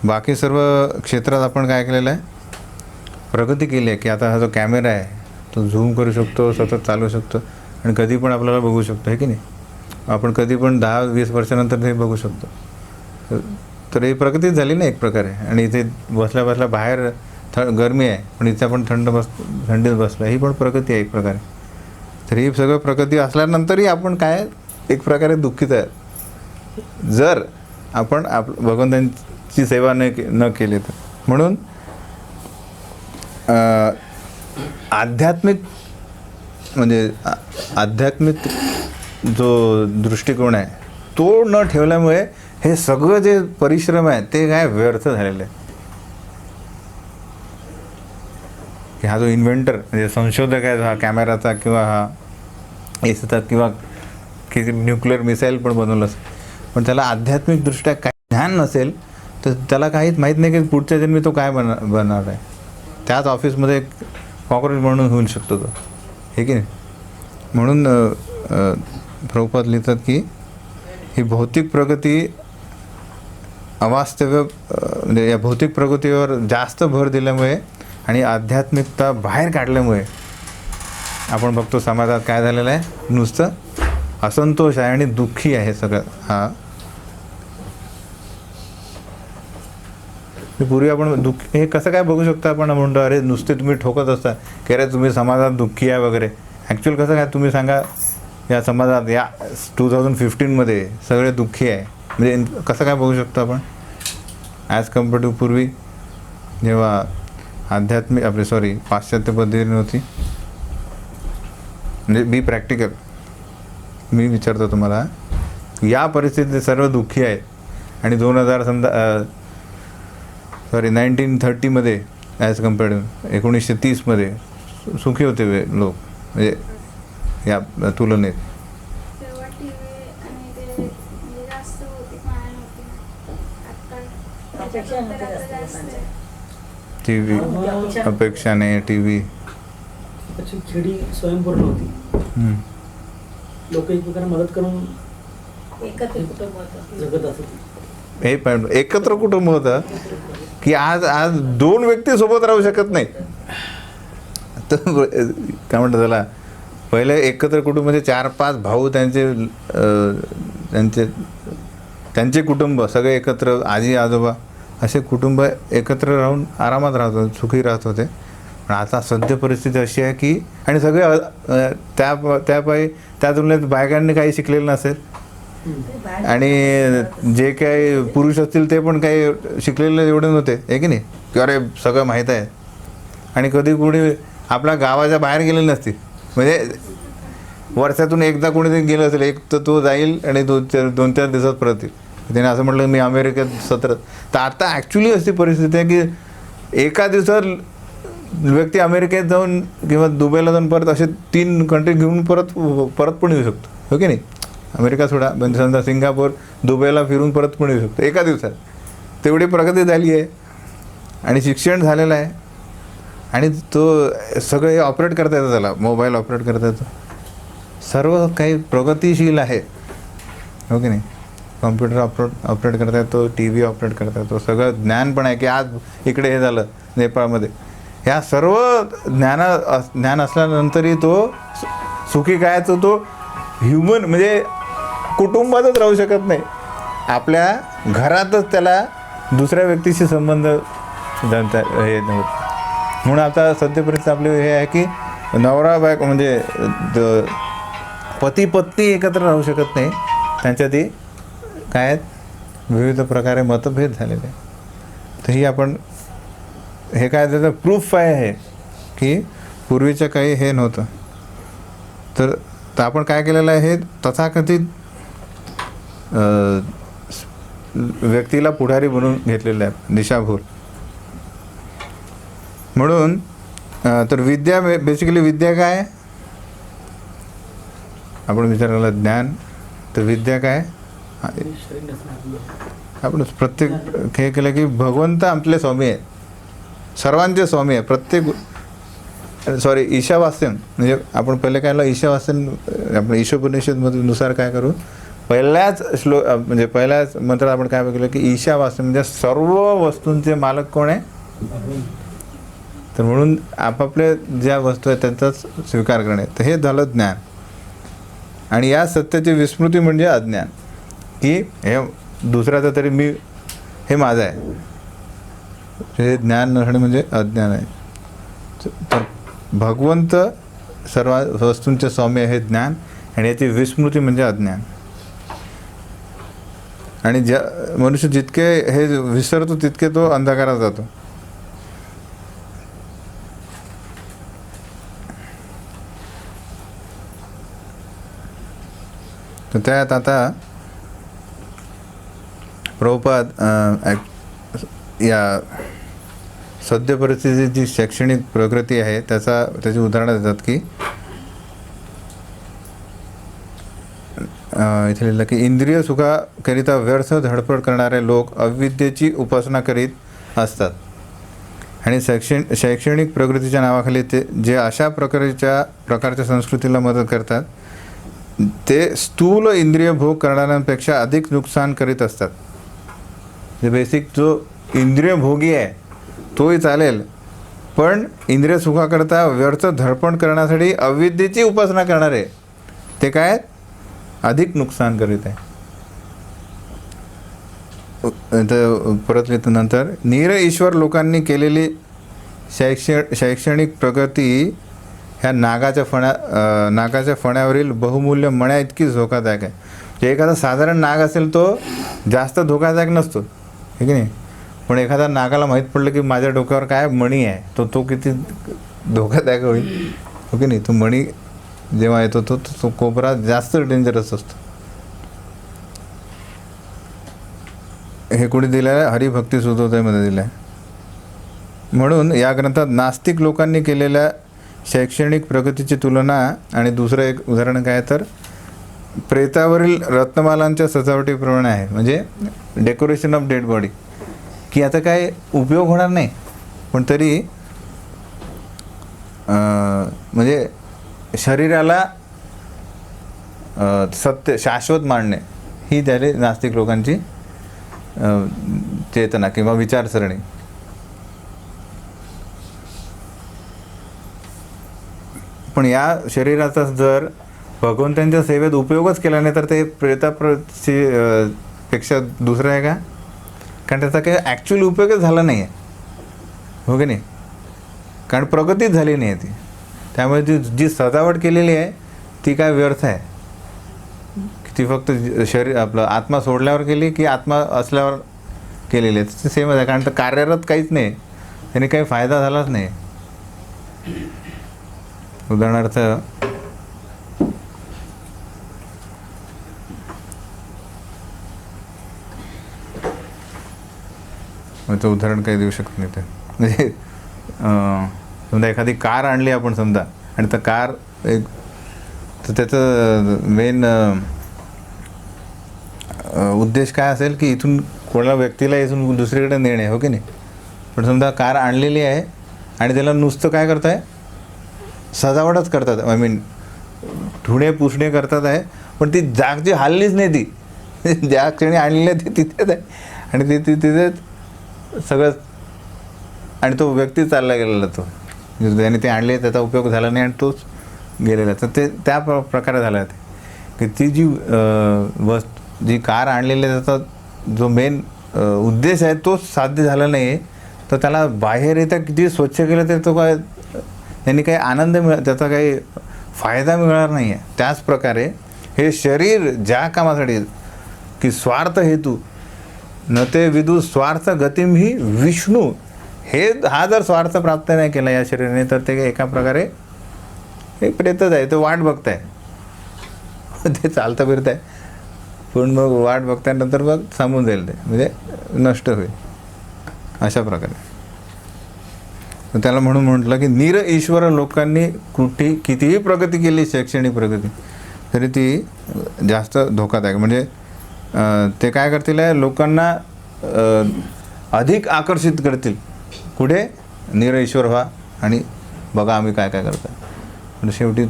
बाकी सर्व क्षेत्रात आपण काय केलेलं आहे, प्रगती केली आहे. की आता हा जो कॅमेरा आहे तो झूम करू शकतो, सतत चालू शकतो आणि कधी पण आपल्याला बघू शकतो, आहे की नाही. आपण कधी पण 10-20 वर्षानंतर ते बघू शकतो. तर ही प्रगतीच झाली ना एक प्रकारे. आणि इथे बसल्या बसल्या बाहेर गरमी आहे पण इथे आपण थंडीत बसलो, ही पण प्रगती आहे एक प्रकारे. तर ही सगळं प्रगती असल्यानंतरही आपण काय एक प्रकारे दुःखीत आहे, जर आपण भगवंतांची सेवा न केली तर. म्हणून आध्यात्मिक जो दृष्टिकोन आहे तो न ठेवल्यामुळे हे सगळं जे परिश्रम आहे ते काय व्यर्थ झालेलं आहे. की हा जो इन्व्हेंटर म्हणजे संशोधक आहे, हा कॅमेराचा किंवा हा एसीचा किंवा किती न्यूक्लिअर मिसाईल पण बनवलं असेल, पण त्याला आध्यात्मिकदृष्ट्या काही ज्ञान नसेल तर त्याला काहीच माहीत नाही की पुढच्या जन्मी तो काय बनणार आहे. त्याच ऑफिसमध्ये कॉक्रोच म्हणून होऊ शकतो तो, हे की नाही. म्हणून प्रभुपाद लिहितात की ही भौतिक प्रगती अवास्तव्य म्हणजे या भौतिक प्रगतीवर जास्त भर दिल्यामुळे आणि आध्यात्मिकता बाहेर काढल्यामुळे आपण बघतो समाजात काय झालेलं आहे, नुसतं असंतोष आहे आणि दुःखी आहे सगळं. हा पूर्वी आपण दुःखी हे कसं काय बघू शकतो, आपण म्हणतो अरे नुसते तुम्ही ठोकत असता की अरे तुम्ही समाजात दुःखी आहे वगैरे. ॲक्च्युअल कसं काय तुम्ही सांगा, या समाजात या 2015मध्ये सगळे दुःखी आहे म्हणजे कसं काय बघू शकतो आपण ॲज कम्पेअर टू पूर्वी जेव्हा पाश्चात्य पद्धती नव्हती. म्हणजे बी प्रॅक्टिकल, मी विचारतो तुम्हाला, या परिस्थितीत सर्व दुःखी आहेत आणि 1930मध्ये ॲज कम्पेअर टू 1930मध्ये सुखी होते लोक, म्हणजे या तुलनेत. टी व्ही अपेक्षा नाही, टी व्ही खेडी स्वयंपूर्ण होती. लोक एकमेकांना मदत करून जगत असत. हे पण एकत्र कुटुंब होतं की आज 2 व्यक्ती सोबत राहू शकत नाही. तर काय म्हणतात त्याला, पहिले एकत्र कुटुंब म्हणजे 4-5 भाऊ, त्यांचे कुटुंब सगळे एकत्र, आजी आजोबा असे कुटुंब एकत्र राहून आरामात राहत होते, सुखी राहत होते. पण आता सध्या परिस्थिती अशी आहे की आणि सगळे त्या तुलनेत बायकांनी काही शिकलेलं नसेल आणि जे काही पुरुष असतील ते पण काही शिकलेले एवढे नव्हते, आहे की नाही. की अरे सगळं माहीत आहे. आणि कधी कोणी आपल्या गावाच्या बाहेर गेलेलं नसतील, म्हणजे वर्षातून एकदा कोणीतरी गेलं असेल, एक तर तो जाईल आणि 2-4 दिवसात परत येईल. त्याने असं म्हटलं मी अमेरिकेत 17. तर आता ॲक्च्युली अशी परिस्थिती आहे की एका दिवसात व्यक्ती अमेरिकेत जाऊन किंवा दुबईला जाऊन परत असे 3 कंट्री घेऊन परत पण येऊ शकतो, हो की नाही. अमेरिका सोडा, म्हणजे समजा सिंगापूर, दुबईला फिरून परत पण येऊ शकतो एका दिवसात. तेवढी प्रगती झाली आहे आणि शिक्षण झालेलं आहे आणि तो सगळं हे ऑपरेट करता येतं, त्याला मोबाईल ऑपरेट करता येतो, सर्व काही प्रगतिशील आहे, हो की नाही. कॉम्प्युटर ऑपरेट करता येतो, टी व्ही ऑपरेट करता येतो, सगळं ज्ञान पण आहे की आज इकडे हे झालं नेपाळमध्ये. ह्या सर्व ज्ञान असल्यानंतरही तो सुखी काय, तो ह्युमन म्हणजे कुटुंबातच राहू शकत नाही. आपल्या घरातच त्याला दुसऱ्या व्यक्तीशी संबंध हे नव्हतं. म्हणून आता सध्या परिस्थिती आपली हे आहे की नवरा बायको म्हणजे पती पत्नी एकत्र राहू शकत नाही, त्यांच्यात काय आहेत विविध प्रकारे मतभेद झालेले आहे. तर ही आपण हे काय त्याचं प्रूफ आहे की पूर्वीच्या काही हे नव्हतं. तर आपण काय केलेलं आहे, हे तथाकथित व्यक्तीला पुढारी बनवून घेतलेलं आहे, दिशाभूल. म्हणून तर विद्या बेसिकली विद्या काय, आपण विचारलं ज्ञान, तर विद्या काय, आपण प्रत्येक हे केलं की भगवंत आपले स्वामी आहे, सर्वांचे स्वामी आहे. प्रत्येक ईशावास्यन म्हणजे आपण पहिले काय ईशावास्यन आपण ईशोपनिषदनुसार काय करू, पहिल्याच म्हणजे पहिल्याच मंत्रात आपण काय बघितलं की ईशावास्यन म्हणजे सर्व वस्तूंचे मालक कोण आहे. तर म्हणून आपापल्या ज्या वस्तू आहेत त्यांचाच स्वीकार करणे, तर हे झालं ज्ञान. आणि या सत्याची विस्मृती म्हणजे अज्ञान, की हे दुसऱ्याचं तरी मी हे माझं आहे, हे ज्ञान नसणे म्हणजे अज्ञान आहे. तर भगवंत सर्व वस्तूंचे स्वामी आहे, हे ज्ञान, आणि याची विस्मृती म्हणजे अज्ञान. आणि ज्या मनुष्य जितके हे विसरतो तितके तो अंधकारात जातो. तर त्यात आता प्रभुपाद या सद्य परिस्थितीची जी शैक्षणिक प्रगती आहे त्याची उदाहरणं देतात की इथे लिहिलं की इंद्रिय सुखाकरिता व्यर्थ धडपड करणारे लोक अविद्येची उपासना करीत असतात. आणि शैक्षणिक प्रगतीच्या नावाखाली ते जे अशा प्रकारच्या संस्कृतीला मदत करतात ते स्थूल इंद्रिय भोग करणाऱ्यांपेक्षा अधिक नुकसान करीत असतात. जे बेसिक जो इंद्रिय भोगी आहे तोही चालेल, पण इंद्रिय सुखाकरता व्यर्थ धडपड करण्यासाठी अविद्येची उपासना करणारे ते काय अधिक नुकसान करीत आहे. परत येतो नंतर, निर ईश्वर लोकांनी केलेली शैक्षणिक प्रगती ह्या नागाच्या फण्यावरील बहुमूल्य मण्या इतकीच धोकादायक आहे. जे एखादा साधारण नाग असेल तो जास्त धोकादायक नसतो, हे की नाही, पण एखादा नागाला माहीत पडलं की माझ्या डोक्यावर काय मणी आहे, तो किती धोकादायक होईल, हो की नाही. तो मणी जेव्हा येतो तो कोबरा जास्त डेंजरस असतो. हे कुठे दिलं आहे, हरिभक्ती सुधोदयमध्ये दिलं आहे. म्हणून या ग्रंथात नास्तिक लोकांनी केलेल्या शैक्षणिक प्रगतीची तुलना, आणि दुसरं एक उदाहरण काय तर प्रेतावरील रत्नमालांच्या सजावटीप्रमाणे आहे. म्हणजे डेकोरेशन ऑफ डेड बॉडी, की आता काय उपयोग होणार नाही पण तरी म्हणजे शरीराला सत्य शाश्वत मानणे ही त्याने नास्तिक लोकांची चेतना किंवा विचारसरणी. पण या शरीराचा जर भगवंतांच्या सेवेत उपयोगच केला नाही तर ते पेक्षा दुसरं आहे का, कारण त्याचा काही ॲक्च्युअली उपयोगच झाला नाही आहे, हो की नाही, कारण प्रगतीच झाली नाही आहे ती. त्यामुळे जी सजावट केलेली आहे ती काय व्यर्थ आहे. ती फक्त शरीर आपलं आत्मा सोडल्यावर केली की आत्मा असल्यावर केलेली आहे, ते सेमच आहे, कारण तर कार्यरत काहीच नाही, त्याने काही फायदा झालाच नाही. उदाहरणार्थ उदाहरण काही देऊ शकत नाही. ते म्हणजे समजा एखादी कार आणली आपण समजा, आणि तर कार एक तर त्याचं मेन उद्देश काय असेल की इथून कोणाला व्यक्तीला इथून दुसरीकडे नेणे, हो की नाही. पण समजा कार आणलेली आहे आणि त्याला नुसतं काय करत आहे, सजावटच करतात, आय मीन धुणे पुसणे करतात आहे, पण ती जागची हल्लीच नाही, ती ज्या क्षणी आणलेली आहे ती तिथेच आहे आणि ती तिथेच सगळं, आणि तो व्यक्ती चालला गेलेला, तो ज्याने ते आणले त्याचा उपयोग झाला नाही आणि तोच गेलेला. तर ते त्या प्रकारे झाला आहे की ती जी कार आणलेली आहे त्याचा जो मेन उद्देश आहे तो साध्य झाला नाही आहे, तर त्याला बाहेर येतं किती स्वच्छ केलं तर तो काय त्यांनी काही आनंद त्याचा काही फायदा मिळणार नाही आहे. त्याच प्रकारे हे शरीर ज्या कामासाठी की स्वार्थ हेतू न ते विदु स्वार्थ गतिम ही विष्णू. हा जर स्वार्थ प्राप्त नाही केला या शरीराने तर ते एका प्रकारे एक प्रेतच आहे. तो वाट बघताय, ते चालतं फिरत आहे, पण मग वाट बघतानंतर मग थांबून जाईल, ते म्हणजे नष्ट होईल अशा प्रकारे. त्याला म्हणून म्हटलं की निर ईश्वर लोकांनी कितीही प्रगती केली, शैक्षणिक प्रगती, तरी ती जास्त धोकादायक. म्हणजे ते काय करतील, लोकांना अधिक आकर्षित करतील. कुठे? निर ईश्वर व्हा आणि बघा आम्ही काय काय करतो. पण शेवटी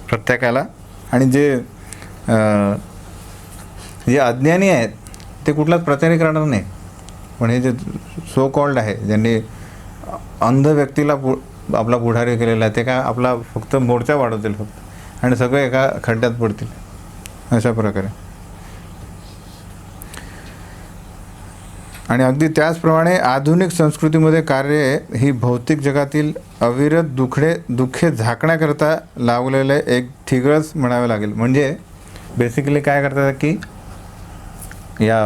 प्रत्येकाला, आणि जे अज्ञानी आहेत ते कुठलाच प्रचारही करणार नाही. पण हे जे सो कॉल्ड आहे, ज्यांनी अंध व्यक्तीला आपला पुढारी केलेला आहे, ते काय आपला फक्त मोर्चा वाढवतील फक्त, आणि सगळे एका खड्ड्यात पडतील अशा प्रकारे. आणि अगदी त्याचप्रमाणे आधुनिक संस्कृतीमध्ये कार्य ही भौतिक जगातील अविरत दुःखे झाकण्याकरता लावलेले एक ठिगळच म्हणावे लागेल. म्हणजे बेसिकली काय करतात की या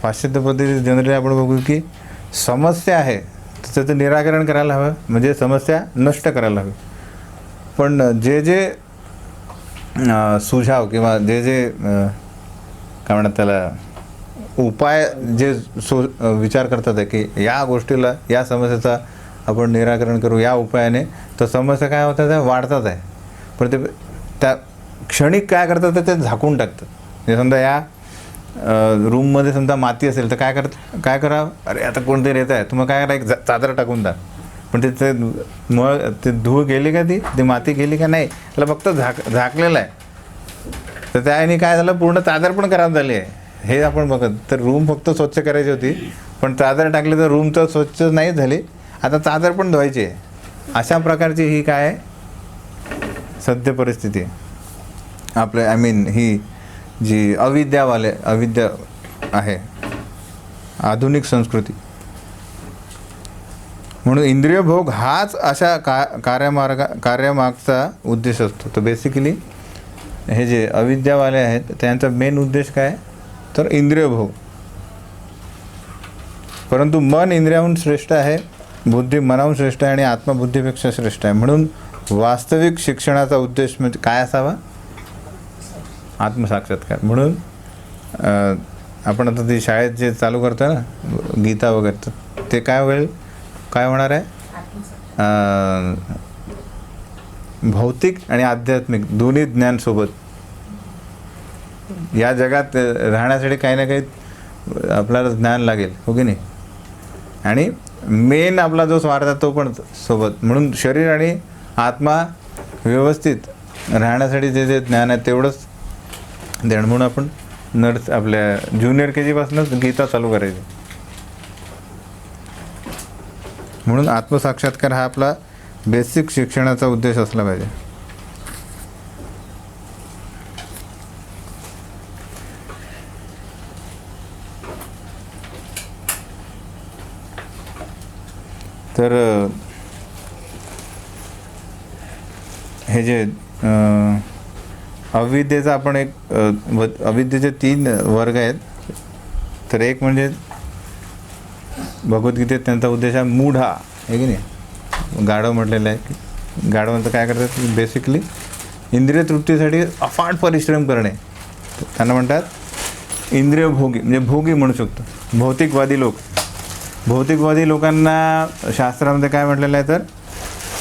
पाश्चात्य पद्धतीत जनरली आपण बघू की समस्या आहे तर त्याचं निराकरण करायला हवं, म्हणजे समस्या नष्ट करायला हवी. पण जे सुझाव किंवा जे काय म्हणतात त्याला उपाय जे विचार करतात आहे की या गोष्टीला, या समस्येचा आपण निराकरण करू या उपायाने, तर समस्या काय होतात, त्या वाढतात आहे. पण ते त्या क्षणिक काय करतात ते झाकून टाकतात. म्हणजे समजा या रूममध्ये समजा माती असेल तर काय करावं, अरे आता कोणतरी येत आहे, तुम्हाला काय करा, एक चादर टाकून द्या. पण ते मग ते धूळ गेली का, ती माती गेली का नाही, त्याला फक्त झाकलेलं आहे. तर त्याने काय झालं, पूर्ण चादर पण खराब झाली आहे. हे आपण बघत, तर रूम फक्त स्वच्छ करायची होती, पण चादर टाकली तर रूम तर स्वच्छ नाही झाली, आता चादर पण धुवायची आहे. अशा प्रकारची ही काय सद्य परिस्थिती आहे आपल्या. ही जी अविद्या आहे आधुनिक संस्कृती. म्हणून इंद्रिय भोग हाच अशा कार्यामागचा उद्देश असतो. तर बेसिकली हे जे अविद्यावाले आहेत त्यांचा मेन उद्देश काय, तर इंद्रिय भोग. परंतु मन इंद्रियाहून श्रेष्ठ आहे, बुद्धी मनाहून श्रेष्ठ आहे, आणि आत्मा बुद्धीपेक्षा श्रेष्ठ आहे. म्हणून वास्तविक शिक्षणाचा उद्देश म्हणजे काय असावा, आत्मसाक्षात्कार. म्हणून आपण आता ती शाळेत जे चालू करतो ना, गीता वगैरे, तर ते काय होईल, काय होणार आहे, भौतिक आणि आध्यात्मिक दोन्ही ज्ञानसोबत या जगात राहण्यासाठी काही ना काही आपल्याला ज्ञान लागेल, हो की नाही. आणि मेन आपला जो स्वार्थ तो पण सोबत. म्हणून शरीर आणि आत्मा व्यवस्थित राहण्यासाठी जे ज्ञान आहे तेवढंच देणं. म्हणून आपण आपल्या ज्युनियर KG गीता चालू करायची. म्हणून आत्मसाक्षात्कार हा आपला बेसिक शिक्षणाचा उद्देश असला पाहिजे. तर हे जे अविद्येचा आपण एक अविद्येचे 3 वर्ग आहेत. तर एक म्हणजे भगवद्गीतेत त्यांचा उद्देश आहे मूढा, आहे की नाही, गाढव म्हटलेलं आहे. गाढवांचं काय करतात, बेसिकली इंद्रिय तृप्तीसाठी अफाट परिश्रम करणे. त्यांना म्हणतात इंद्रिय भोगी, म्हणजे भोगी म्हणू शकतो. भौतिकवादी लोकांना शास्त्रामध्ये काय म्हटलेलं आहे, तर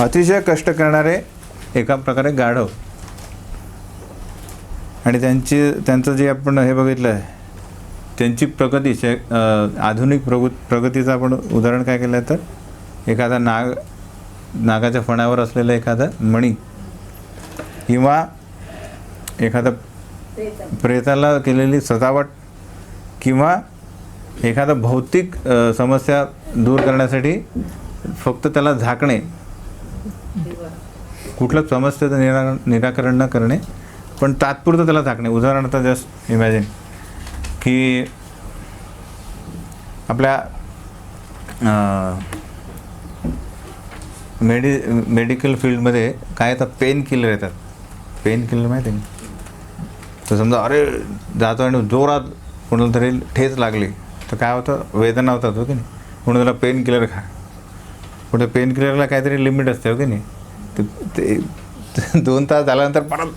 अतिशय कष्ट करणारे एका प्रकारे गाढव. आणि त्यांचं जे आपण हे बघितलं आहे, त्यांची प्रगती आधुनिक प्रगतीचं आपण उदाहरण काय केलं आहे, तर एखादा नागाच्या फणावर असलेला एखादा मणी, किंवा एखादा प्रेताला केलेली सजावट, किंवा एखादा भौतिक समस्या दूर करण्यासाठी फक्त त्याला झाकणे, कुठल्याच समस्येचं निराकरण न करणे, पण तात्पुरतं त्याला झाकणे. उदाहरणार्थ जस्ट इमॅजिन की आपल्या मेडिकल फील्डमध्ये काय येतात, पेन किलर येतात. पेन किलर माहिती आहे, तर समजा अरे जातो आणि जोरात कोणाला तरी ठेच लागली तर काय होतं, वेदना होतात हो की नाही, म्हणून त्याला पेन किलर खा. पण त्या पेन किलरला काहीतरी लिमिट असते हो की नाही. ते 2 तास झाल्यानंतर परत,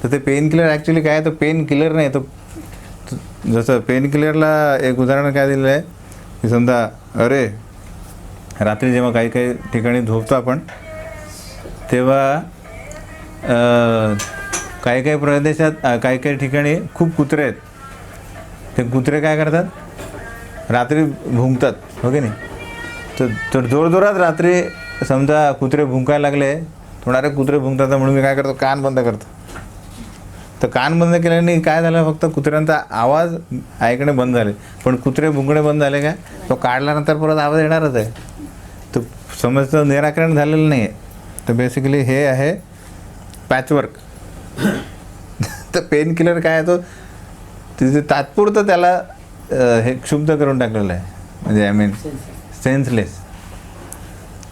तर ते पेन किलर ॲक्च्युली काय आहे, तो पेन किलर नाही तो. जसं पेन किलरला एक उदाहरण काय दिलेलं आहे की समजा अरे रात्री जेव्हा काही काही ठिकाणी झोपतो आपण तेव्हा काही काही प्रदेशात काही काही ठिकाणी खूप कुत्रे आहेत. ते कुत्रे काय करतात, रात्री भुंकतात हो की नाही. तर जोरजोरात रात्री समजा कुत्रे भुंकायला लागले, थोडारे कुत्रे भुंकतात म्हणून मी काय करतो, कान बंद करतो. तर कान बंद केल्याने काय झालं, फक्त कुत्र्यांचा आवाज ऐकणे बंद झाले, पण कुत्रे भुंकणे बंद झाले काय, तो काढल्यानंतर परत आवाज येणारच आहे. तर समजतं निराकरण झालेलं नाही आहे. तर बेसिकली हे आहे पॅचवर्क. तर पेन किलर काय आहे, तो तिथे तात्पुरतं त्याला हे क्षुब्ध करून टाकलेलं आहे, म्हणजे आय मीन सेन्सलेस.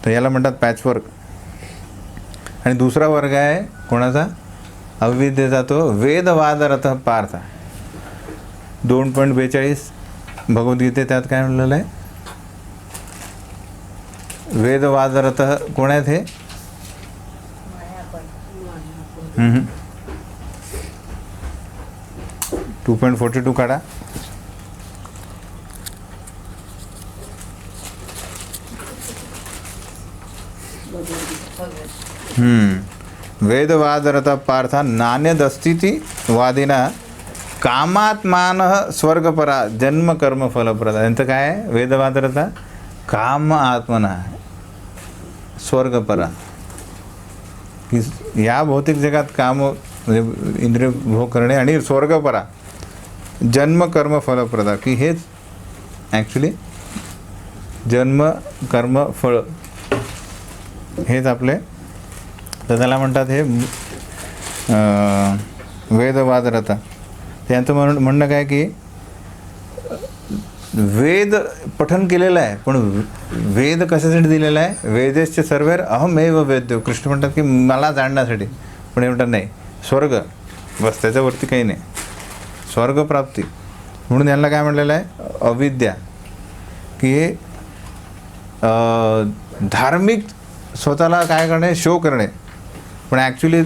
तर याला म्हणतात पॅचवर्क. आणि दुसरा वर्ग आहे कोणाचा, अविद्येचा, तो वेदवादरथ पार्थ. 2.42 भगवद्गीते त्यात काय म्हणलेलं आहे, वेदवादरथ कोण आहेत हे, 2.42 काढा. वेदवादरथ पार्थ नान्यदस्तीति वादिना कामात्मान स्वर्गपरा जन्म कर्म फलप्रदा. यांचं काय आहे, वेदवादरथ काम आत्मना स्वर्गपरा, की या भौतिक जगात काम म्हणजे इंद्रिय भोग करणे, आणि स्वर्गपरा जन्म कर्म फलप्रदा, की हेच ॲक्च्युली जन्म कर्म फळ हेच आपले. तर त्याला म्हणतात हे वेदवादरथ. त्यांचं म्हणणं काय की वेद पठन केलेलं आहे, पण वेद कशासाठी दिलेला आहे, वेदेशचे सर्वेर अहमेव वेद्यो. कृष्ण म्हणतात की मला जाणण्यासाठी, पण हे म्हणतात नाही स्वर्ग बस, त्याच्यावरती काही नाही, स्वर्गप्राप्ती. म्हणून यांना काय म्हणलेलं आहे, अविद्या, की हे धार्मिक स्वतःला काय करणे, शो करणे, पण ॲक्च्युली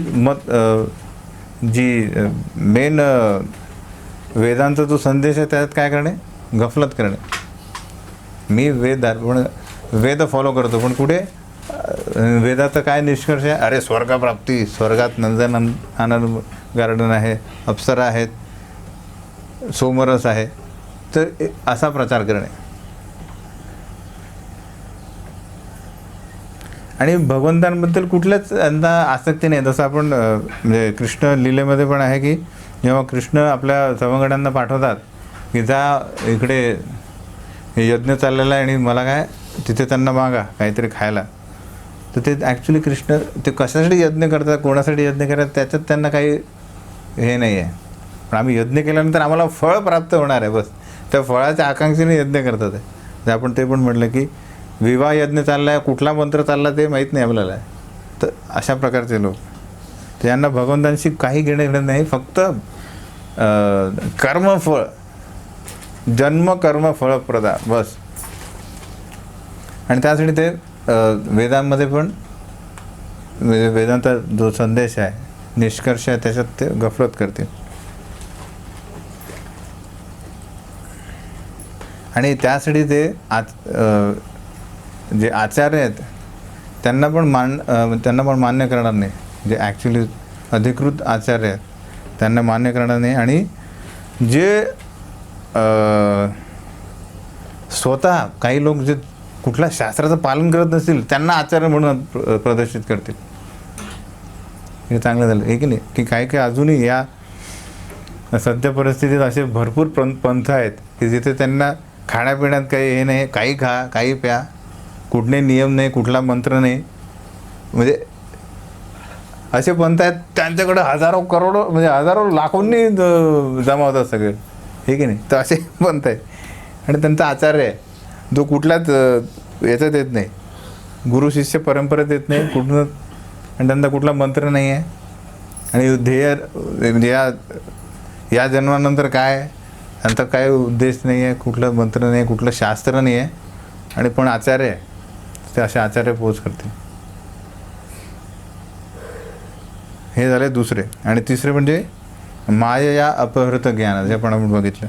जी मेन वेदांचा जो संदेश आहे त्यात काय करणे, गफलत करणे. मी पण वेद फॉलो करतो, पण कुठे वेदाचा काय निष्कर्ष आहे, अरे स्वर्गप्राप्ती, स्वर्गात नंदन आनंद गार्डन आहे, अप्सरा आहेत, सोमरस आहे, तर असा प्रचार करणे. आणि भगवंतांबद्दल कुठल्याच यांना आसक्ती नाही. जसं आपण म्हणजे कृष्ण लीलेमध्ये पण आहे की जेव्हा कृष्ण आपल्या सवंगड्यांना पाठवतात की जा इकडे यज्ञ चाललेला आहे आणि मला काय तिथे त्यांना मागा काहीतरी खायला, तर ते ॲक्च्युली कृष्ण ते कशासाठी यज्ञ करतात, कोणासाठी यज्ञ करतात त्याच्यात त्यांना काही हे नाही आहे. पण आम्ही यज्ञ केल्यानंतर आम्हाला फळ प्राप्त होणार आहे, बस त्या फळाच्या आकांक्षेने यज्ञ करतात आहे. तर आपण ते पण म्हटलं की विवाह यज्ञ चालला आहे, कुठला मंत्र चालला ते माहीत नाही आपल्याला. तर अशा प्रकारचे लोक, त्यांना भगवंतांशी काही घेणं नाही, फक्त कर्मफळ, जन्म कर्म फळप्रदा बस. आणि त्यासाठी ते वेदांमध्ये पण वेदांचा जो संदेश आहे, निष्कर्ष आहे, त्याच्यात ते गफलत करतील. आणि त्यासाठी ते जे आचार्य आहेत त्यांना पण मान्य करणार नाही, जे ॲक्च्युली अधिकृत आचार्य आहेत त्यांना मान्य करणार नाही. आणि जे स्वतः काही लोक जे कुठल्या शास्त्राचं पालन करत नसतील त्यांना आचार्य म्हणून प्रदर्शित करतील. हे चांगलं झालं हे की नाही, की काही अजूनही या सध्या परिस्थितीत असे भरपूर पंथ आहेत की जिथे त्यांना खाण्यापिण्यात काही हे नाही, काही खा काही प्या, कुठले नियम नाही, कुठला मंत्र नाही. म्हणजे असे पंथ आहेत त्यांच्याकडे हजारो करोडो म्हणजे हजारो लाखोंनी जमा होतात सगळे, हे की नाही. तर असे पंथ आहेत आणि त्यांचा आचार्य आहे जो कुठल्याच याच्यात येत नाही, गुरु शिष्य परंपरेत येत नाही कुठून, आणि त्यांचा कुठला मंत्र नाही आहे. आणि ध्येय म्हणजे या जन्मानंतर काय त्यांचा काय उद्देश नाही आहे, कुठलं मंत्र नाही आहे, कुठलं शास्त्र नाही आहे, आणि पण आचार्य आहे, ते असे आचार्य पोच करतील. हे झाले दुसरे. आणि तिसरे म्हणजे माया अपहृत ज्ञान, जे आपण बघितलं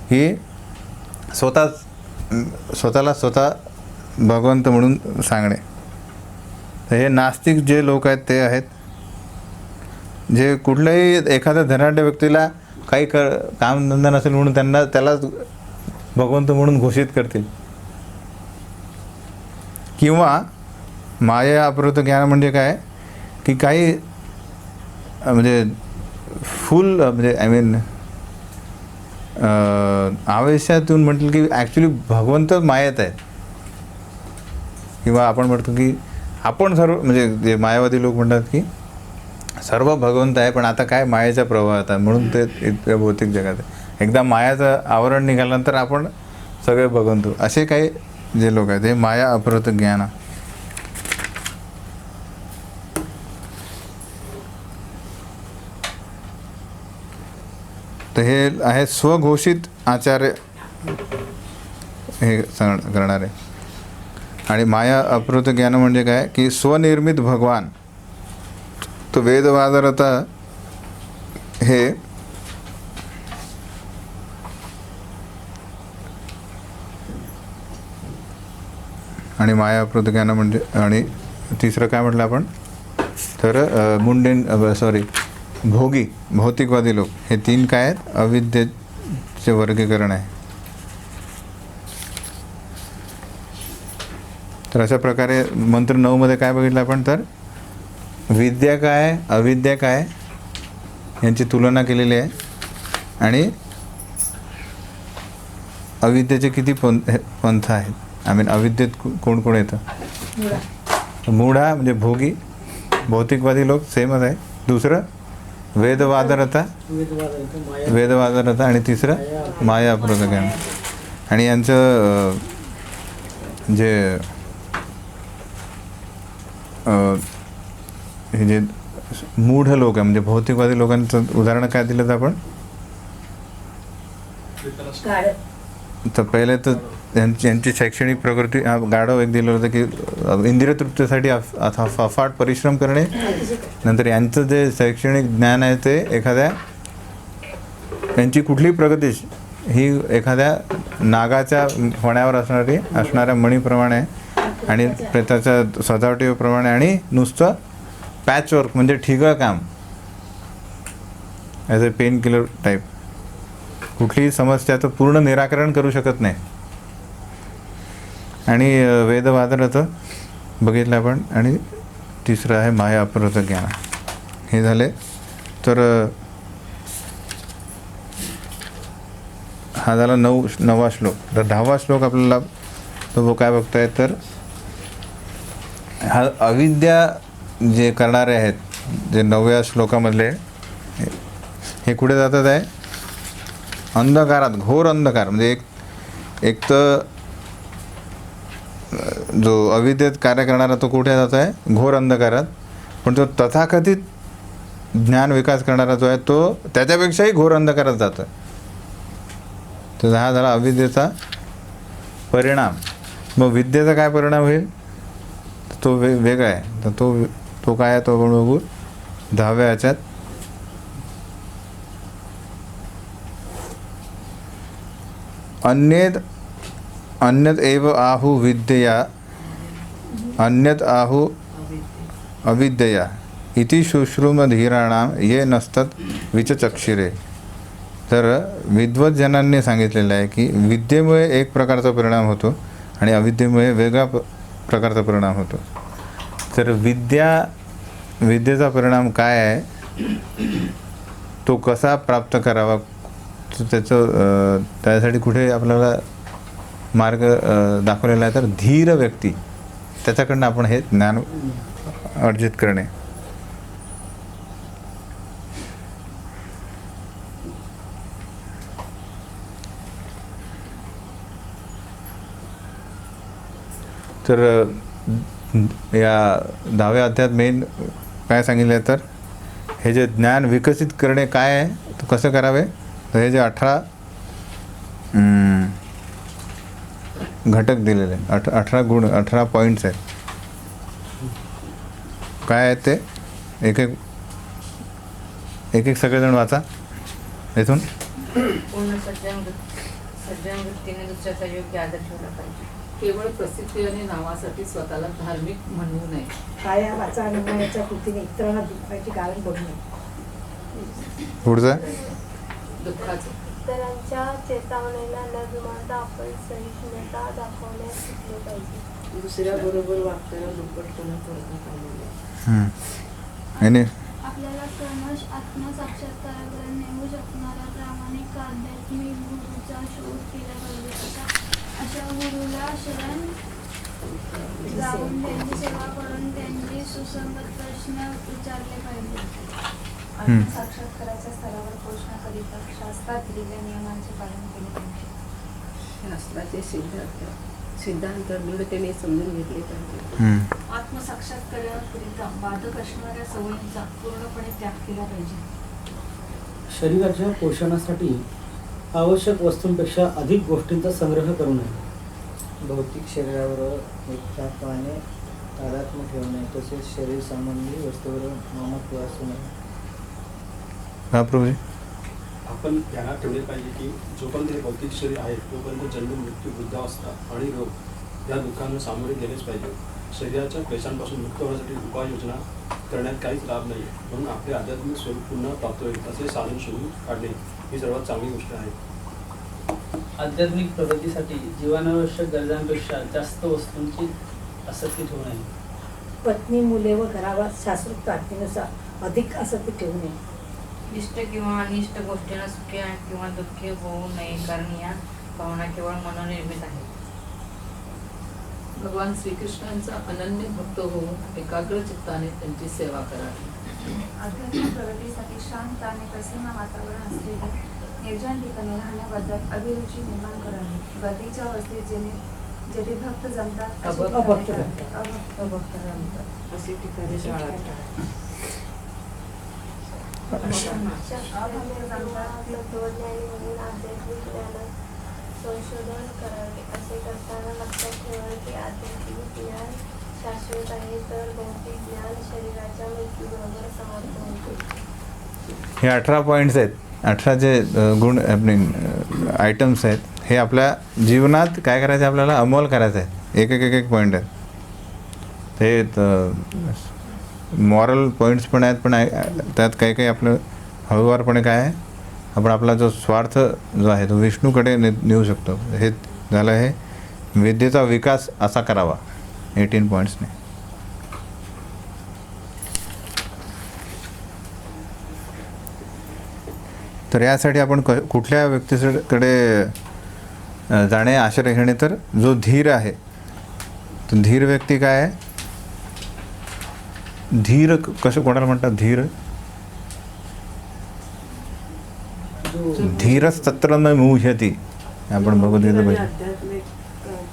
की स्वतःला स्वतः भगवंत म्हणून सांगणे. तर हे नास्तिक जे लोक आहेत ते आहेत जे कुठल्याही एखाद्या धनाढ्य व्यक्तीला काही कामधंदा नसेल म्हणून त्यालाच भगवंत म्हणून घोषित करतील. किंवा माया अपहृत ज्ञान म्हणजे काय की काही म्हणजे फुल म्हणजे आय मीन आवेशातून म्हटलं की ॲक्च्युली भगवंत मायेत आहे. किंवा आपण म्हणतो की आपण सर्व म्हणजे जे मायावादी लोक म्हणतात की सर्व भगवंत आहे, पण आता काय मायेच्या प्रवाहात आहे म्हणून ते इतक्या भौतिक जगात आहे. एकदा मायाचं आवरण निघाल्यानंतर आपण सगळे भगवंत. असे काही जे लोक आहेत हे माया अपहृत ज्ञान. तर हे आहे स्वघोषित आचार्य हे करणारे. आणि माया अपहृत ज्ञान म्हणजे काय की स्वनिर्मित भगवान. तो वेदवादरता हे आणि माया अपहृत ज्ञान म्हणजे. आणि तिसरं काय म्हटलं आपण तर भोगी भौतिकवादी लोक. हे तीन काय आहेत अविद्येचे वर्गीकरण आहे. तर अशा प्रकारे मंत्र 9 मध्ये काय बघितलं आपण तर विद्या काय अविद्या काय यांची तुलना केलेली आहे. आणि अविद्येचे किती पंथ आहेत. आय मीन अविद्येत कोण कोण येतं. मूढा म्हणजे भोगी भौतिकवादी लोक सेमच आहे. दुसरं वेदवादरता आणि तिसरं माया अपहृत ज्ञान. आणि यांचं जे हे जे मूढ लोक आहे म्हणजे भौतिकवादी लोकांचं उदाहरण काय दिलं तर आपण तर पहिले तर यांची शैक्षणिक प्रगती गाढव एक दिलं होतं की इंद्रिय तृप्तीसाठी अफाट परिश्रम करणे. नंतर यांचं जे शैक्षणिक ज्ञान आहे ते एखाद्या यांची कुठलीही प्रगती ही एखाद्या नागाच्या फण्यावर असणाऱ्या मणीप्रमाणे आहे. आणि त्याच्या सजावटीप्रमाणे आणि नुसतं पॅचवर्क म्हणजे ठिगळ काम as a pain killer type. कुठलीही समस्याचं पूर्ण निराकरण करू शकत नाही. आणि वेदवादरचं बघितलं आपण. आणि तिसरं आहे माया अपहृत ज्ञान. हे झाले. तर हा झाला 9वा श्लोक. तर 10वा श्लोक आपल्याला तो काय बघताय तर हा अविद्या जे करणारे आहेत जे 9व्या श्लोकामधले हे कुठे जातात आहे अंधकारात. घोर अंधकार म्हणजे एक तर जो अविद्येत कार्य करणारा तो कुठे जात आहे घोर अंधकारात. पण तो तथाकथित ज्ञान विकास करणारा जो आहे तो त्याच्यापेक्षाही घोर अंधकारात जातो आहे. तर हा झाला अविद्येचा परिणाम. मग विद्येचा काय परिणाम होईल तो वेगळा आहे. तर तो काय आहे तो आपण बघू 10व्या ह्याच्यात. अन्यत एव आहु विद्यया अन्यत आहु अविद्यया इति शुश्रूमधीराणाम ये नसतात विचचक्षिरे. तर विद्वत जनांनी सांगितलेलं आहे की विद्येमुळे एक प्रकारचा परिणाम होतो आणि अविद्येमुळे वेगळा प्रकारचा परिणाम होतो. तर विद्येचा परिणाम काय आहे तो कसा प्राप्त करावा त्यासाठी कुठे आपल्याला मार्ग दाखवलेला आहे तर धीर व्यक्ती त्याच्याकडनं आपण हे ज्ञान अर्जित करणे. तर या 10व्या अध्यायात मेन काय सांगितलं आहे तर हे जे ज्ञान विकसित करणे काय आहे तर कसं करावे. तर हे जे 18 घटक दिलेले आहेत. 18 गुण, 18 पॉईंट्स आहेत. काय आहेत ते? एक एक सगळेजण वाचा इथून. पूर्ण सज्जन वृत्तीने दुसऱ्याचा योग्य आदर ठेवला पाहिजे. केवळ प्रसिद्धी आणि नावासाठी स्वतःला धार्मिक म्हणू नये. काया वाचा आणि मनाच्या कृतीने इतरांना दुःखाचे कारण बनू नये. पुढचं दुःखाचं इतरांच्या चेतावणीला न जुमानता आपण सहिष्णुता दाखवण्यास शिकले पाहिजे. दुसऱ्याबरोबर वागताना दुप्पटपणा करता कामा नये. आणि आपल्याला क्रमश आत्मसाक्षात्काराकडे नेऊ शकणारा प्रामाणिक आध्यात्मिक गुरुचा शोध केला पाहिजे. अशा गुरुला शरण जाऊन त्यांची सेवा करून त्यांचे सुसंगत प्रश्न विचारले पाहिजे. आत्मसाक्षात्काराच्या स्तरावर पोहोचण्याकरिता शास्त्रात दिलेल्या नियमांचे पालन केले पाहिजे. शास्त्राचे सिद्धांत दृढतेने समजून घेतले पाहिजे. आत्मसाक्षात्काराकरिता बाधक असणाऱ्या सवयींचा पूर्णपणे त्याग केला पाहिजे. शरीराच्या पोषणासाठी आवश्यक वस्तूंपेक्षा अधिक गोष्टींचा संग्रह करू नये. भौतिक शरीरावर एकटापाने तादात्म्य ठेवू नये. तसेच शरीर संबंधी वस्तूवर ममत्व असू नये. हा प्रभूजी. आपण ध्यानात ठेवले पाहिजे की जोपर्यंत हे भौतिक शरीर आहे तोपर्यंत जन्म, मृत्यू, वृद्धावस्था आणि रोग या दुःखांना सामोरे गेलेच पाहिजे. शरीराच्या क्लेशांपासून मुक्त होण्यासाठी उपाययोजना करण्यात काहीच लाभ नाही. म्हणून आपले आध्यात्मिक स्वरूप पुन्हा प्राप्त होईल असे साधन शोधून काढणे ही सर्वात चांगली गोष्ट आहे. आध्यात्मिक प्रगतीसाठी जीवनावश्यक गरजांपेक्षा जास्त वस्तूंची आसक्ती ठेवू नये. पत्नी, मुले व घरावर शास्त्रोक्त आज्ञेनुसार अधिक आसक्ती ठेवू नये. इष्ट किंवा अनिष्ट गोष्टींना सुखी किंवा दुःखी होऊ नये, कारण या भावना केवळ मनोनिर्मित आहेत. भगवान श्रीकृष्णांचा अनन्य भक्त होऊन एकाग्र चित्ताने त्यांची सेवा करावी. आध्यात्मिक प्रगतीसाठी शांत आणि प्रसन्न वातावरण असलेले निर्जन ठिकाणी राहण्याबद्दल अभिरुची निर्माण करावी. गर्दीच्या अवस्थेत जेथे भक्त जमतात अशी अभक्त ठिकाणी अभक्त जमतात अशी ठिकाणी शाळा तत्वज्ञानी म्हणून आध्यात्मिक ज्ञानात संशोधन करावे. असे करताना लक्षात ठेवा की आध्यात्मिक ज्ञान शाश्वत आहे, तर भौतिक ज्ञान शरीराच्या मृत्यूबरोबर समाप्त होते. हे 18 पॉईंट्स आहेत. 18 जे गुण आपले आयटम्स आहेत हे आपल्या जीवनात काय करायचं आहे, आपल्याला अंमल करायचं आहे. एक पॉईंट आहेत ते. मॉरल पॉईंट्स पण आहेत, पण त्यात काही आपलं हळूवारपणे काय आहे, आपण आपला जो स्वार्थ जो आहे तो विष्णूकडे नेऊ शकतो. हे झालं हे विद्येचा विकास असा करावा 18 पॉईंट्सने. तर यासाठी आपण कुठल्या व्यक्तीकडे जाणे, आश्रय घेणे, तर जो धीर आहे तो धीर व्यक्ती काय आहे, धीर कसं कोणाला म्हणतात, धीर धीरच तत्र न मुह्यति. आपण भगवद्गीता पाहिजे. आध्यात्मिक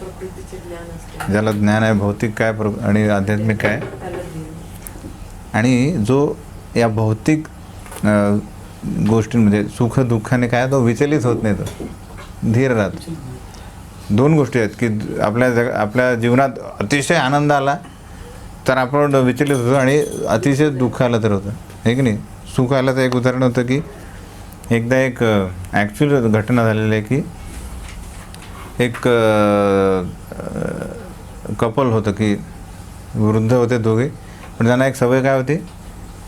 प्रकृतीचे ज्ञान असते, ज्याला ज्ञान आहे भौतिक काय आणि आध्यात्मिक काय, त्याला धीर. आणि जो या भौतिक गोष्टींमध्ये सुख दुःखाने काय तो विचलित होत नाही, तो धीर राहतो. 2 गोष्टी आहेत की आपल्या जीवनात अतिशय आनंद आला तर आपण विचलित होतो, आणि अतिशय दुःख आलं तर होतं, हे की नाही. सुख आलं तर एक उदाहरण होतं की एकदा एक ॲक्च्युअल घटना झालेली आहे की एक कपल होतं की वृद्ध होते दोघे, पण त्यांना एक सवय काय होती,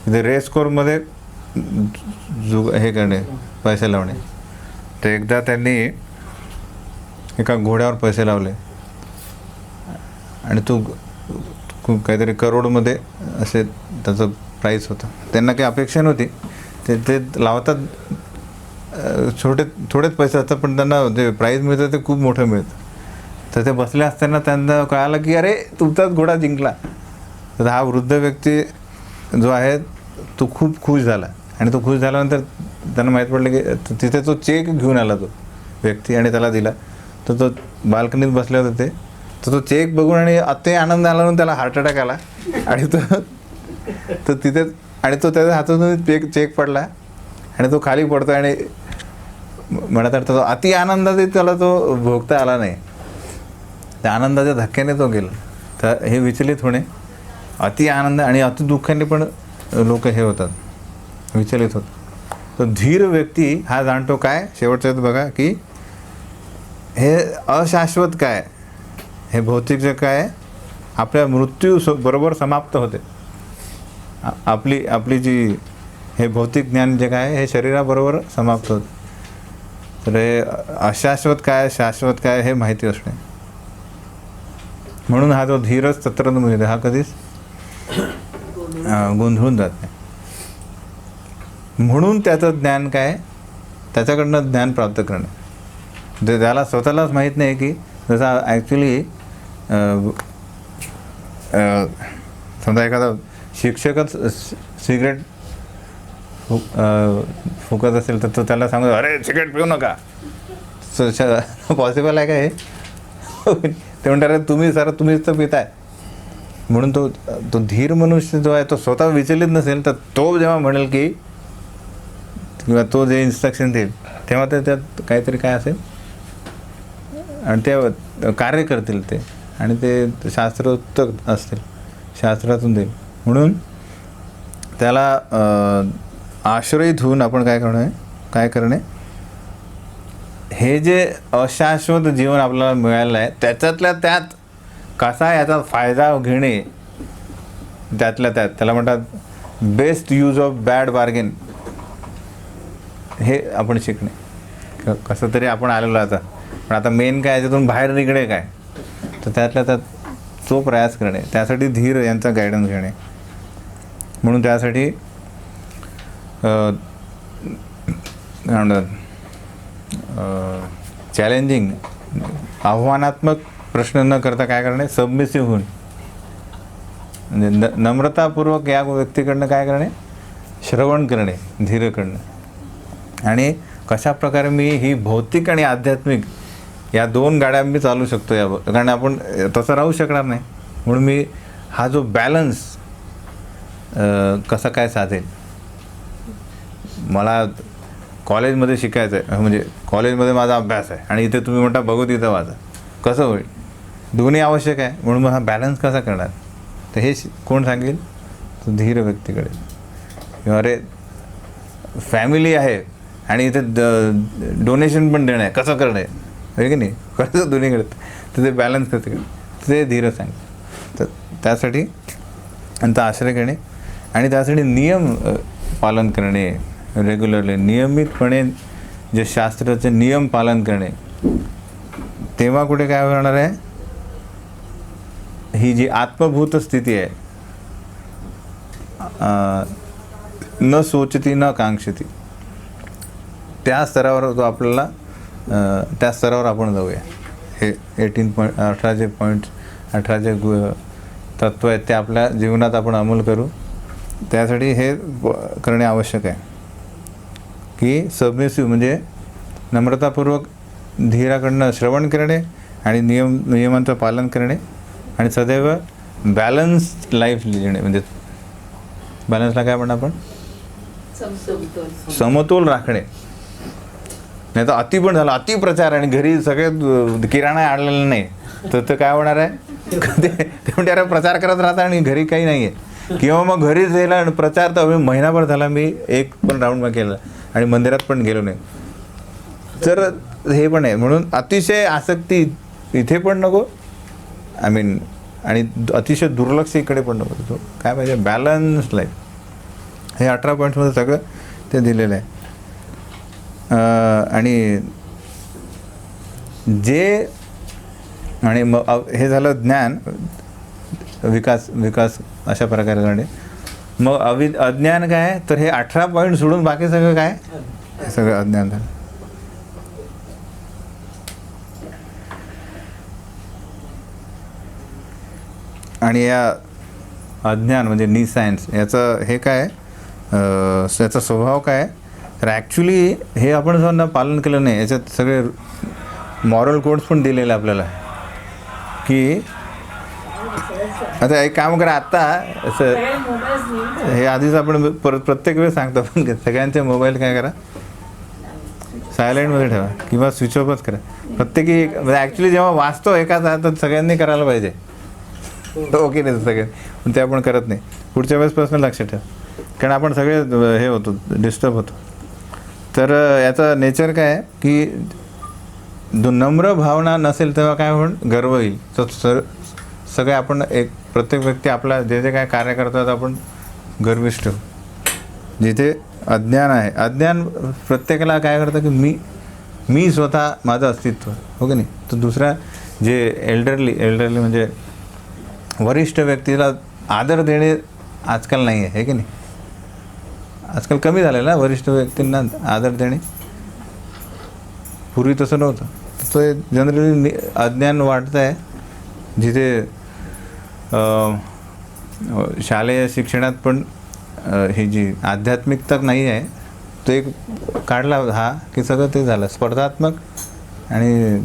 ते रेस कोर्समध्ये हे करणे, पैसे लावणे. तर एकदा त्यांनी एका घोड्यावर पैसे लावले आणि तो खूप काहीतरी करोडमध्ये असे त्याचं प्राईस होतं. त्यांना काही अपेक्षा नव्हती, ते लावतात थोडेच पैसे असतात, पण त्यांना जे प्राईज मिळतं ते खूप मोठं मिळतं. तर ते बसले असताना त्यांना कळालं की अरे तुमचाच घोडा जिंकला. तर हा वृद्ध व्यक्ती जो आहे तो खूप खुश झाला, आणि तो खुश झाल्यानंतर त्यांना माहीत पडलं की तिथे तो चेक घेऊन आला तो व्यक्ती आणि त्याला दिला. तर तो बाल्कनीत बसले होते, तर तो चेक बघून आणि अति आनंद आला म्हणून त्याला हार्ट अटॅक आला, आणि तो तिथे, आणि तो त्याच्या हातातून चेक पडला आणि तो खाली पडतो, आणि म्हणत अर्थ तो अति आनंदाचे त्याला तो भोगता आला नाही, त्या आनंदाच्या धक्क्याने तो गेला. तर हे विचलित होणे, अति आनंद आणि अति दुःखाने पण लोक हे होतात, विचलित होतात. तर धीर व्यक्ती हा जाणतो काय, शेवटचं बघा की हे अशाश्वत काय, हे भौतिक जे काय आपल्या मृत्यू बरोबर समाप्त होते. आपली जी हे भौतिक ज्ञान जे काय हे शरीराबरोबर समाप्त होते. तर हे अशाश्वत काय शाश्वत काय हे माहिती असणे, म्हणून हा जो धीरच सत्रन मिळते हा कधीच गोंधळून जात नाही. म्हणून त्याचं ज्ञान काय, त्याच्याकडनं ज्ञान प्राप्त करणे. जे त्याला स्वतःलाच माहीत नाही की जसं ॲक्च्युली समजा एखादा शिक्षकच सिगरेट फुकत असेल तर तो त्याला सांगतो अरे सिगरेट पिऊ नका, पॉसिबल आहे का हे? ते म्हणतात अरे तुम्हीच तर पिताय. म्हणून तो धीर मनुष्य जो आहे तो स्वतः विचलित नसेल तर तो जेव्हा म्हणेल की किंवा तो जे इन्स्ट्रक्शन देईल तेव्हा ते त्यात काहीतरी काय असेल आणि ते कार्य करतील ते, आणि ते शास्त्रोक्त असतील, शास्त्रातून देईल. म्हणून त्याला आश्रयित होऊन आपण काय करणे, हे जे अशाश्वत जीवन आपल्याला मिळालं आहे त्याच्यातल्या त्यात कसा याचा फायदा घेणे, त्यातल्या त्यात त्याला म्हणतात best use of bad bargain, हे आपण शिकणे. कसं तरी आपण आलेलो आता, पण आता मेन काय याच्यातून बाहेर निघणे काय, तर त्यातल्या त्यात तो प्रयास करणे, त्यासाठी धीर यांचा गायडन्स घेणे. म्हणून त्यासाठी काय म्हणतात चॅलेंजिंग आव्हानात्मक प्रश्न न करता काय करणे, सबमिसिव्ह होऊन म्हणजे नम्रतापूर्वक या व्यक्तीकडनं काय करणे, श्रवण करणे, धीर करणे. आणि कशा प्रकारे मी ही भौतिक आणि आध्यात्मिक या दोन गाड्या मी चालू शकतो या, कारण आपण तसं राहू शकणार नाही. म्हणून मी हा जो बॅलन्स कसा काय साधेल, मला कॉलेजमध्ये शिकायचं आहे, म्हणजे कॉलेजमध्ये माझा अभ्यास आहे आणि इथे तुम्ही म्हणता भगवद्गीता वाचा, कसं होईल? दोन्ही आवश्यक आहे. म्हणून मग हा बॅलन्स कसा करणार, तर हे कोण सांगेल, तो धीर व्यक्तीकडे. किंवा अरे फॅमिली आहे आणि इथे डोनेशन पण देणं आहे, कसं करणं आहे की नाही, कसं दोन्हीकडे, तर ते बॅलन्स कसं करणं ते धीर सांग. तर त्यासाठी त्यांचा आश्रय घेणे आणि त्यासाठी नियम पालन करणे, रेग्युलरली नियमितपणे जे शास्त्राचे नियम पालन करणे. तेव्हा कुठे काय होणार आहे, ही जी आत्मभूत स्थिती आहे, न सोचती न कांक्षती, त्या स्तरावर जो आपल्याला त्या स्तरावर आपण जाऊया. हे 18 तत्व आहेत ते आपल्या जीवनात आपण अंमल करू. त्यासाठी हे करणे आवश्यक आहे की सबमिसिव्ह म्हणजे नम्रतापूर्वक धीराकडनं श्रवण करणे आणि नियमांचं पालन करणे आणि सदैव बॅलन्स लाईफ लिहिणे. म्हणजे बॅलन्सला काय म्हणणार आपण, समतोल राखणे. नाही तर अति पण झालं, अति प्रचार आणि घरी सगळे किराणा आणलेला नाही तर काय होणार आहे, ते म्हणजे अरे प्रचार करत राहता आणि घरी काही नाही आहे. किंवा मग घरीच यायला आणि प्रचार तर महिनाभर झाला मी एक पण राऊंड मग केला आणि मंदिरात पण गेलो नाही, तर हे पण आहे. म्हणून अतिशय आसक्ती इथे पण नको, आय मीन, आणि अतिशय दुर्लक्ष इकडे पण नको. तो काय पाहिजे, बॅलन्स लाईफ. हे 18 पॉईंट्समध्ये सगळं ते दिलेलं आहे. आणि जे आणि मग हे झालं ज्ञान, विकास अशा प्रकारे करणे. मग अज्ञान काय, तर हे 18 पॉईंट सोडून बाकी सगळं काय, सगळं अज्ञान झालं. आणि या अज्ञान म्हणजे निसायन्स याचं हे काय, याचा स्वभाव काय, तर ॲक्च्युली हे आपण जर पालन केलं नाही, याच्यात सगळे मॉरल कोड्स पण दिलेले आपल्याला की आता एक काम करा, आत्ता असं हे आधीच आपण प्रत्येक वेळेस सांगतो, पण सगळ्यांचे मोबाईल काय करा सायलेंटमध्ये ठेवा किंवा स्विच ऑफच करा. प्रत्येकी म्हणजे ॲक्च्युली जेव्हा वाचतो एकाच तर सगळ्यांनी करायला पाहिजे. ओके नाही सगळे, पण ते आपण करत नाही. पुढच्या वेळेसपासून लक्षात ठेवा, कारण आपण सगळे हे होतो, डिस्टर्ब होतो. तर याचं नेचर काय आहे की नम्र भावना नसेल तेव्हा काय होईल, गर्व येईल. तर सगळे आपण एक प्रत्येक व्यक्ती आपला जे जे काय कार्य करतात आपण गर्विष्ठ होऊ. जिथे अज्ञान आहे, अज्ञान प्रत्येकाला काय करतं की मी स्वतः माझं अस्तित्व, हो की नाही. तर दुसरा जे एल्डरली म्हणजे वरिष्ठ व्यक्तीला आदर देणे आजकाल नाही आहे, हे की नाही. आजकाल कमी झालेलं ना वरिष्ठ व्यक्तींना आदर देणे. पूर्वी तसं नव्हतं. तर जनरली अज्ञान वाढतं आहे. जिथे शालेय शिक्षणात पण ही जी आध्यात्मिकता नाही आहे, तो एक काढला हा की सगळं ते झालं स्पर्धात्मक. आणि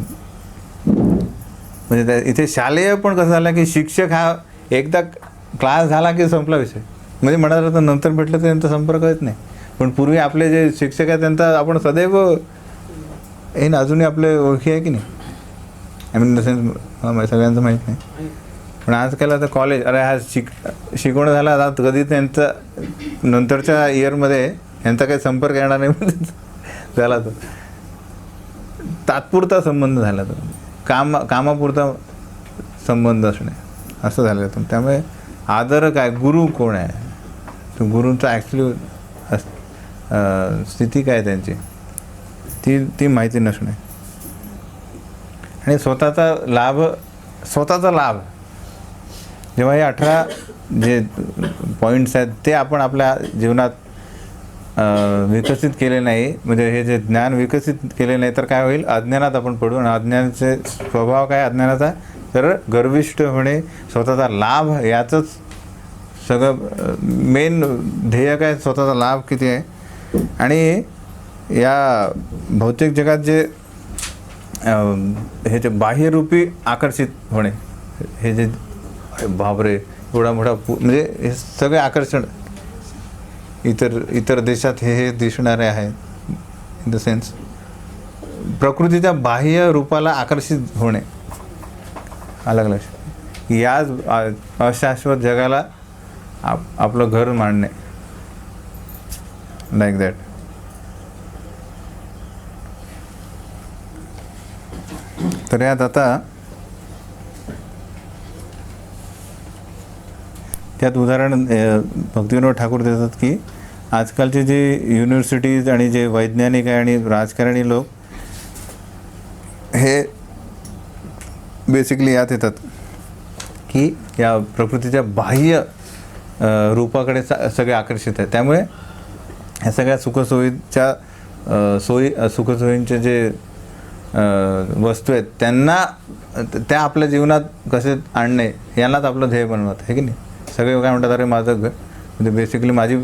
म्हणजे इथे शालेय पण कसं झालं की शिक्षक हा एकदा क्लास झाला की संपला विषय. म्हणजे म्हणाला तर नंतर भेटलं तर त्यांचा संपर्क येत नाही. पण पूर्वी आपले जे शिक्षक आहेत त्यांचा आपण सदैव हे ना अजूनही आपले ओळखी आहे की नाही. आय मीन द सेन्स सगळ्यांचं माहीत नाही. पण आजकाल आता कॉलेज, अरे हा शिकवणं झाला, आता कधी त्यांचा नंतरच्या इयरमध्ये यांचा काही संपर्क येणार नाही झाला. तो तात्पुरता संबंध झाला, तो कामापुरता संबंध असणे असं झालं. त्यामुळे आदर काय, गुरु कोण आहे, तो गुरूंचा ॲक्च्युली स्थिती काय त्यांची ती माहिती नसणे. आणि स्वतःचा लाभ जेव्हा हे 18 जे पॉईंट्स आहेत ते आपण आपल्या जीवनात विकसित केले नाही, म्हणजे हे जे ज्ञान विकसित केले नाही तर काय होईल, अज्ञानात आपण पडू. आणि अज्ञानाचे स्वभाव काय अज्ञानाचा, तर गर्विष्ठ होणे, स्वतःचा लाभ, याचंच सगळं मेन ध्येय काय, स्वतःचा लाभ किती आहे. आणि या भौतिक जगात जे हे जे बाह्यरूपी आकर्षित होणे, हे जे बापरे एवढा मोठा म्हणजे हे सगळे आकर्षण इतर देशात हे दिसणारे आहेत. इन द सेन्स प्रकृतीच्या बाह्य रूपाला आकर्षित होणे, अलग लक्ष, याच अशाश्वत जगाला आपलं घर मांडणे, लाईक दॅट. तर यात आता त्यात उदाहरण भक्तिविनोद ठाकूर देतात की आजकालचे जे युनिव्हर्सिटीज आणि जे वैज्ञानिक आहे आणि राजकारणी लोक हे बेसिकली यात येतात की या प्रकृतीच्या बाह्य रूपाकडे सगळे आकर्षित आहेत. त्यामुळे ह्या सगळ्या सुखसोयींचे जे वस्तू आहेत त्यांना त्या आपल्या जीवनात कसे आणणे यालाच आपलं ध्येय बनवत आहे की नाही. सगळे काय म्हणतात, अरे माझं घर म्हणजे बेसिकली माझी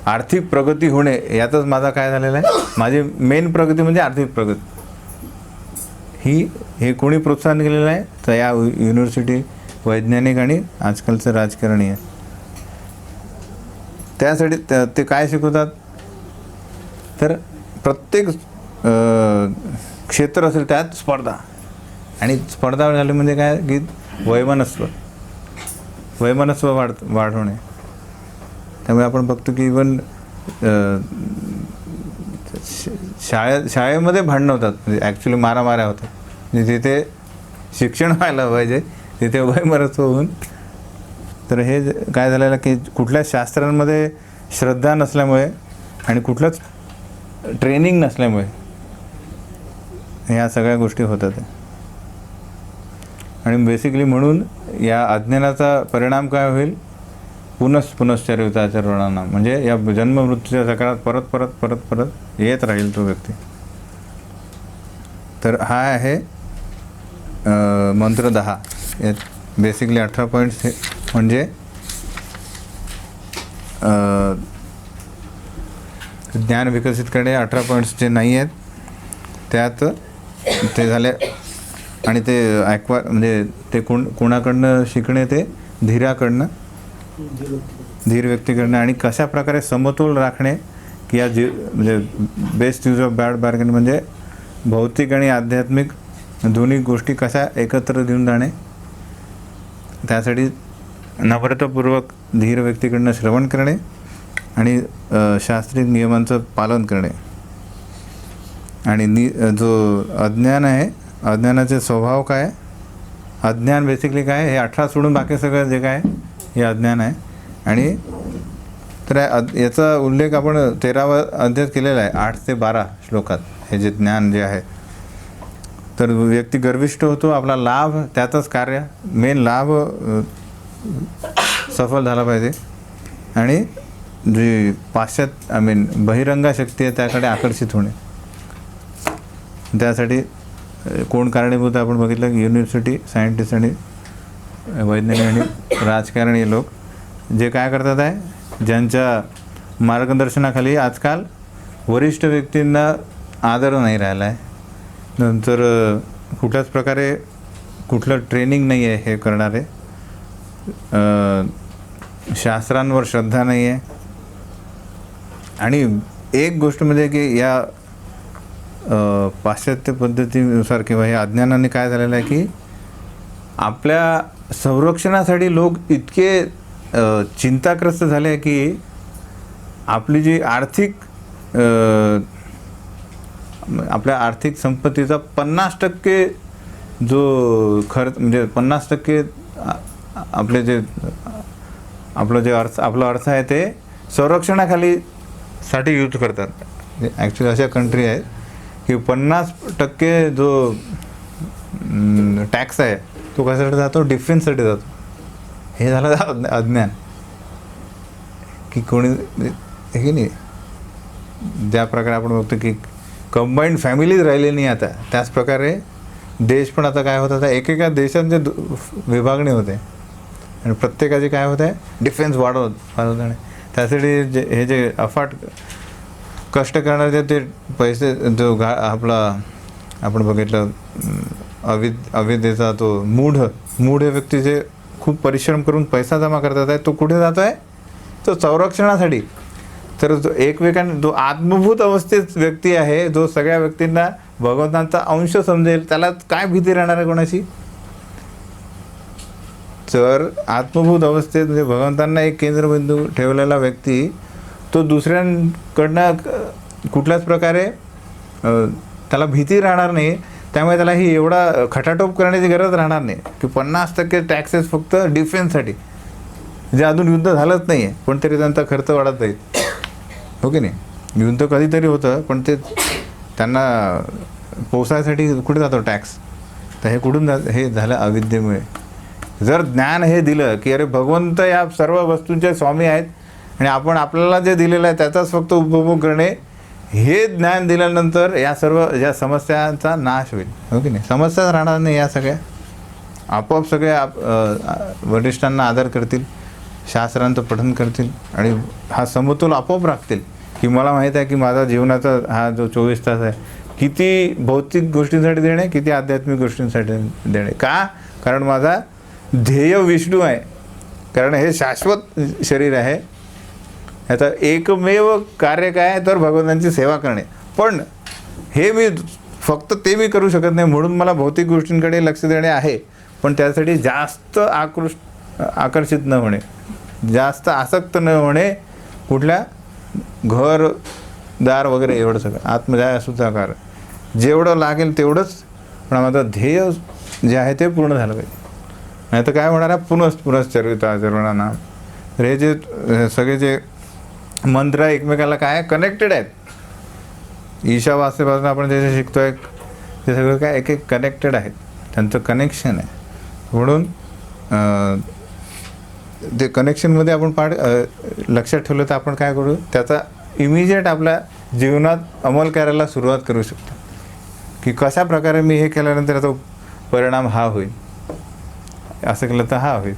आर्थिक प्रगती होणे यातच माझा काय झालेला आहे, माझी मेन प्रगती म्हणजे आर्थिक प्रगती. हे कोणी प्रोत्साहन केलेलं आहे, तर या युनिव्हर्सिटी, वैज्ञानिक आणि आजकालचं राजकारणी आहे. त्यासाठी ते काय शिकवतात, तर प्रत्येक क्षेत्र असेल त्यात स्पर्धा. आणि स्पर्धा झाली म्हणजे काय की वैमनस्व वाढवणे. त्यामुळे आपण बघतो की इवन शाळेमध्ये भांडणं होतात, म्हणजे ॲक्च्युली मारामाऱ्या होतात. म्हणजे तिथे शिक्षण व्हायला पाहिजे तिथे वैमनस्व होऊन. तर हे काय झालेलं की कुठल्याच शास्त्रांमध्ये श्रद्धा नसल्यामुळे आणि कुठलंच ट्रेनिंग नसल्यामुळे ह्या सगळ्या गोष्टी होतात. आणि बेसिकली म्हणून या अज्ञानाचा परिणाम काय होईल, पुनश्चरिताचरणांना, म्हणजे या जन्ममृत्यूच्या चक्रात परत परत परत परत येत राहील तो व्यक्ती. तर हा आहे मंत्र 10. यात बेसिकली 18 पॉईंट्स म्हणजे ज्ञान विकसित करणे 18 पॉईंट्स जे नाही आहेत त्यात ते झाले. आणि ते म्हणजे ते कोणाकडनं शिकणे, ते धीर व्यक्तीकडनं. आणि कशा प्रकारे समतोल राखणे की या म्हणजे best use of bad bargain म्हणजे भौतिक आणि आध्यात्मिक दोन्ही गोष्टी कशा एकत्र देऊन जाणे, त्यासाठी नम्रतापूर्वक धीर व्यक्तीकडनं श्रवण करणे आणि शास्त्रीय नियमांचं पालन करणे. आणि जो अज्ञान आहे, अज्ञानाचे स्वभाव काय, अज्ञान बेसिकली काय, हे 18 सोडून बाकी सगळं जे काय हे अज्ञान आहे. आणि तर याचा उल्लेख आपण 13वा अध्यायात केलेला आहे, 8 ते 12 श्लोकात. हे जे ज्ञान जे आहे, तर व्यक्ती गर्विष्ठ होतो, आपला लाभ त्यातच कार्य, मेन लाभ सफल झाला पाहिजे. आणि जी पाश्चात्य बहिरंगा शक्ती आहे त्याकडे आकर्षित होणे, त्यासाठी कोण कारणीभूत आपण बघितलं की युनिव्हर्सिटी सायंटिस्ट आणि वैज्ञानिक आणि राजकारणी लोक जे काय करतात आहे, ज्यांच्या मार्गदर्शनाखाली आजकाल वरिष्ठ व्यक्तींना आदर नाही राहिला आहे, नंतर कुठल्याच प्रकारे कुठलं ट्रेनिंग नाही आहे हे करणारे, शास्त्रांवर श्रद्धा नाही आहे. आणि एक गोष्ट म्हणजे की या पाश्चात्य पद्धतीनुसार किंवा हे अज्ञानाने काय झालेलं आहे की आपल्या संरक्षणासाठी लोक इतके चिंताग्रस्त झाले आहे की आपली जी आपल्या आर्थिक संपत्तीचा 50% जो खर्च म्हणजे 50% आपले जे आपला अर्थ आहे ते संरक्षणाखाली साठी यूज करतात. ॲक्च्युली अशा कंट्री आहेत की 50% जो टॅक्स आहे तो कशासाठी जातो, डिफेन्ससाठी जातो. हे झालं अज्ञान की कोणी हे की नाही. ज्या प्रकारे आपण बघतो की कंबाईंड फॅमिलीज राहिली नाही आता, त्याच प्रकारे देश पण आता काय होत आता एकेका देशांचे विभागणी होते आणि प्रत्येकाचे काय होत आहे, डिफेन्स वाढवत आणि त्यासाठी हे जे अफाट कष्ट करणारे ते पैसे जो आपला आपण बघितलं अविद्येचा तो मूढ व्यक्ती जे खूप परिश्रम करून पैसा जमा करतात आहे, तो कुठे जातो आहे, तो संरक्षणासाठी. तर जो आत्मभूत अवस्थेत व्यक्ती आहे, जो सगळ्या व्यक्तींना भगवंतांचा अंश समजेल, त्याला काय भीती राहणार आहे कोणाची. तर आत्मभूत अवस्थेत म्हणजे भगवंतांना एक केंद्रबिंदू ठेवलेला व्यक्ती तो दुसऱ्यांकडनं कुठल्याच प्रकारे त्याला भीती राहणार नाही. त्यामुळे त्याला ही एवढा खटाटोप करण्याची गरज राहणार नाही की 50% टॅक्सेस फक्त डिफेन्ससाठी, जे अजून युद्ध झालंच नाही आहे पण तरी त्यांचा खर्च वाढत जाईल. हो की नाही. युद्ध कधीतरी होतं पण ते त्यांना पोसायसाठी कुठे जातो टॅक्स. तर हे कुठून हे झालं अविद्येमुळे. जर ज्ञान हे दिलं की अरे भगवंत या सर्व वस्तूंचे स्वामी आहेत आणि आपण आपल्याला जे दिलेलं आहे त्याचाच फक्त उपभोग करणे, हे ज्ञान दिल्यानंतर या सर्व ज्या समस्यांचा नाश होईल. हो की नाही. समस्याच राहणार नाही या सगळ्या. आपोआप सगळे वरिष्ठांना आदर करतील, शास्त्रांचं पठन करतील आणि हा समतोल आपोआप राखतील की मला माहीत आहे की माझा जीवनाचा हा जो 24 तास आहे किती भौतिक गोष्टींसाठी देणे, किती आध्यात्मिक गोष्टींसाठी देणे. का? कारण माझा ध्येय विष्णू आहे. कारण हे शाश्वत शरीर आहे. याचं एकमेव कार्य काय आहे तर भगवंतांची सेवा करणे. पण हे मी फक्त ते मी करू शकत नाही म्हणून मला भौतिक गोष्टींकडे लक्ष देणे आहे. पण त्यासाठी जास्त आकर्षित न होणे, जास्त आसक्त न होणे, कुठल्या घरदार वगैरे एवढं सगळं आत्मध्यायासुद्धा कार्य जेवढं लागेल तेवढंच. पण माझं ध्येय जे आहे ते पूर्ण झालं पाहिजे. नाही तर काय होणार आहे, पुनश्चरिताचरणाना. तर हे जे सगळे जे मंत्र एकमेकाला काय कनेक्टेड आहेत. ईशावास्यपासून आपण जे शिकतो आहे ते सगळं काय एक कनेक्टेड आहेत, त्यांचं कनेक्शन आहे. म्हणून ते कनेक्शनमध्ये आपण लक्षात ठेवलं तर आपण काय करू, त्याचा इमिजिएट आपल्या जीवनात अंमल करायला सुरुवात करू शकतो की कशा प्रकारे मी हे केल्यानंतर याचा परिणाम हा होईल, असं केलं तर हा होईल.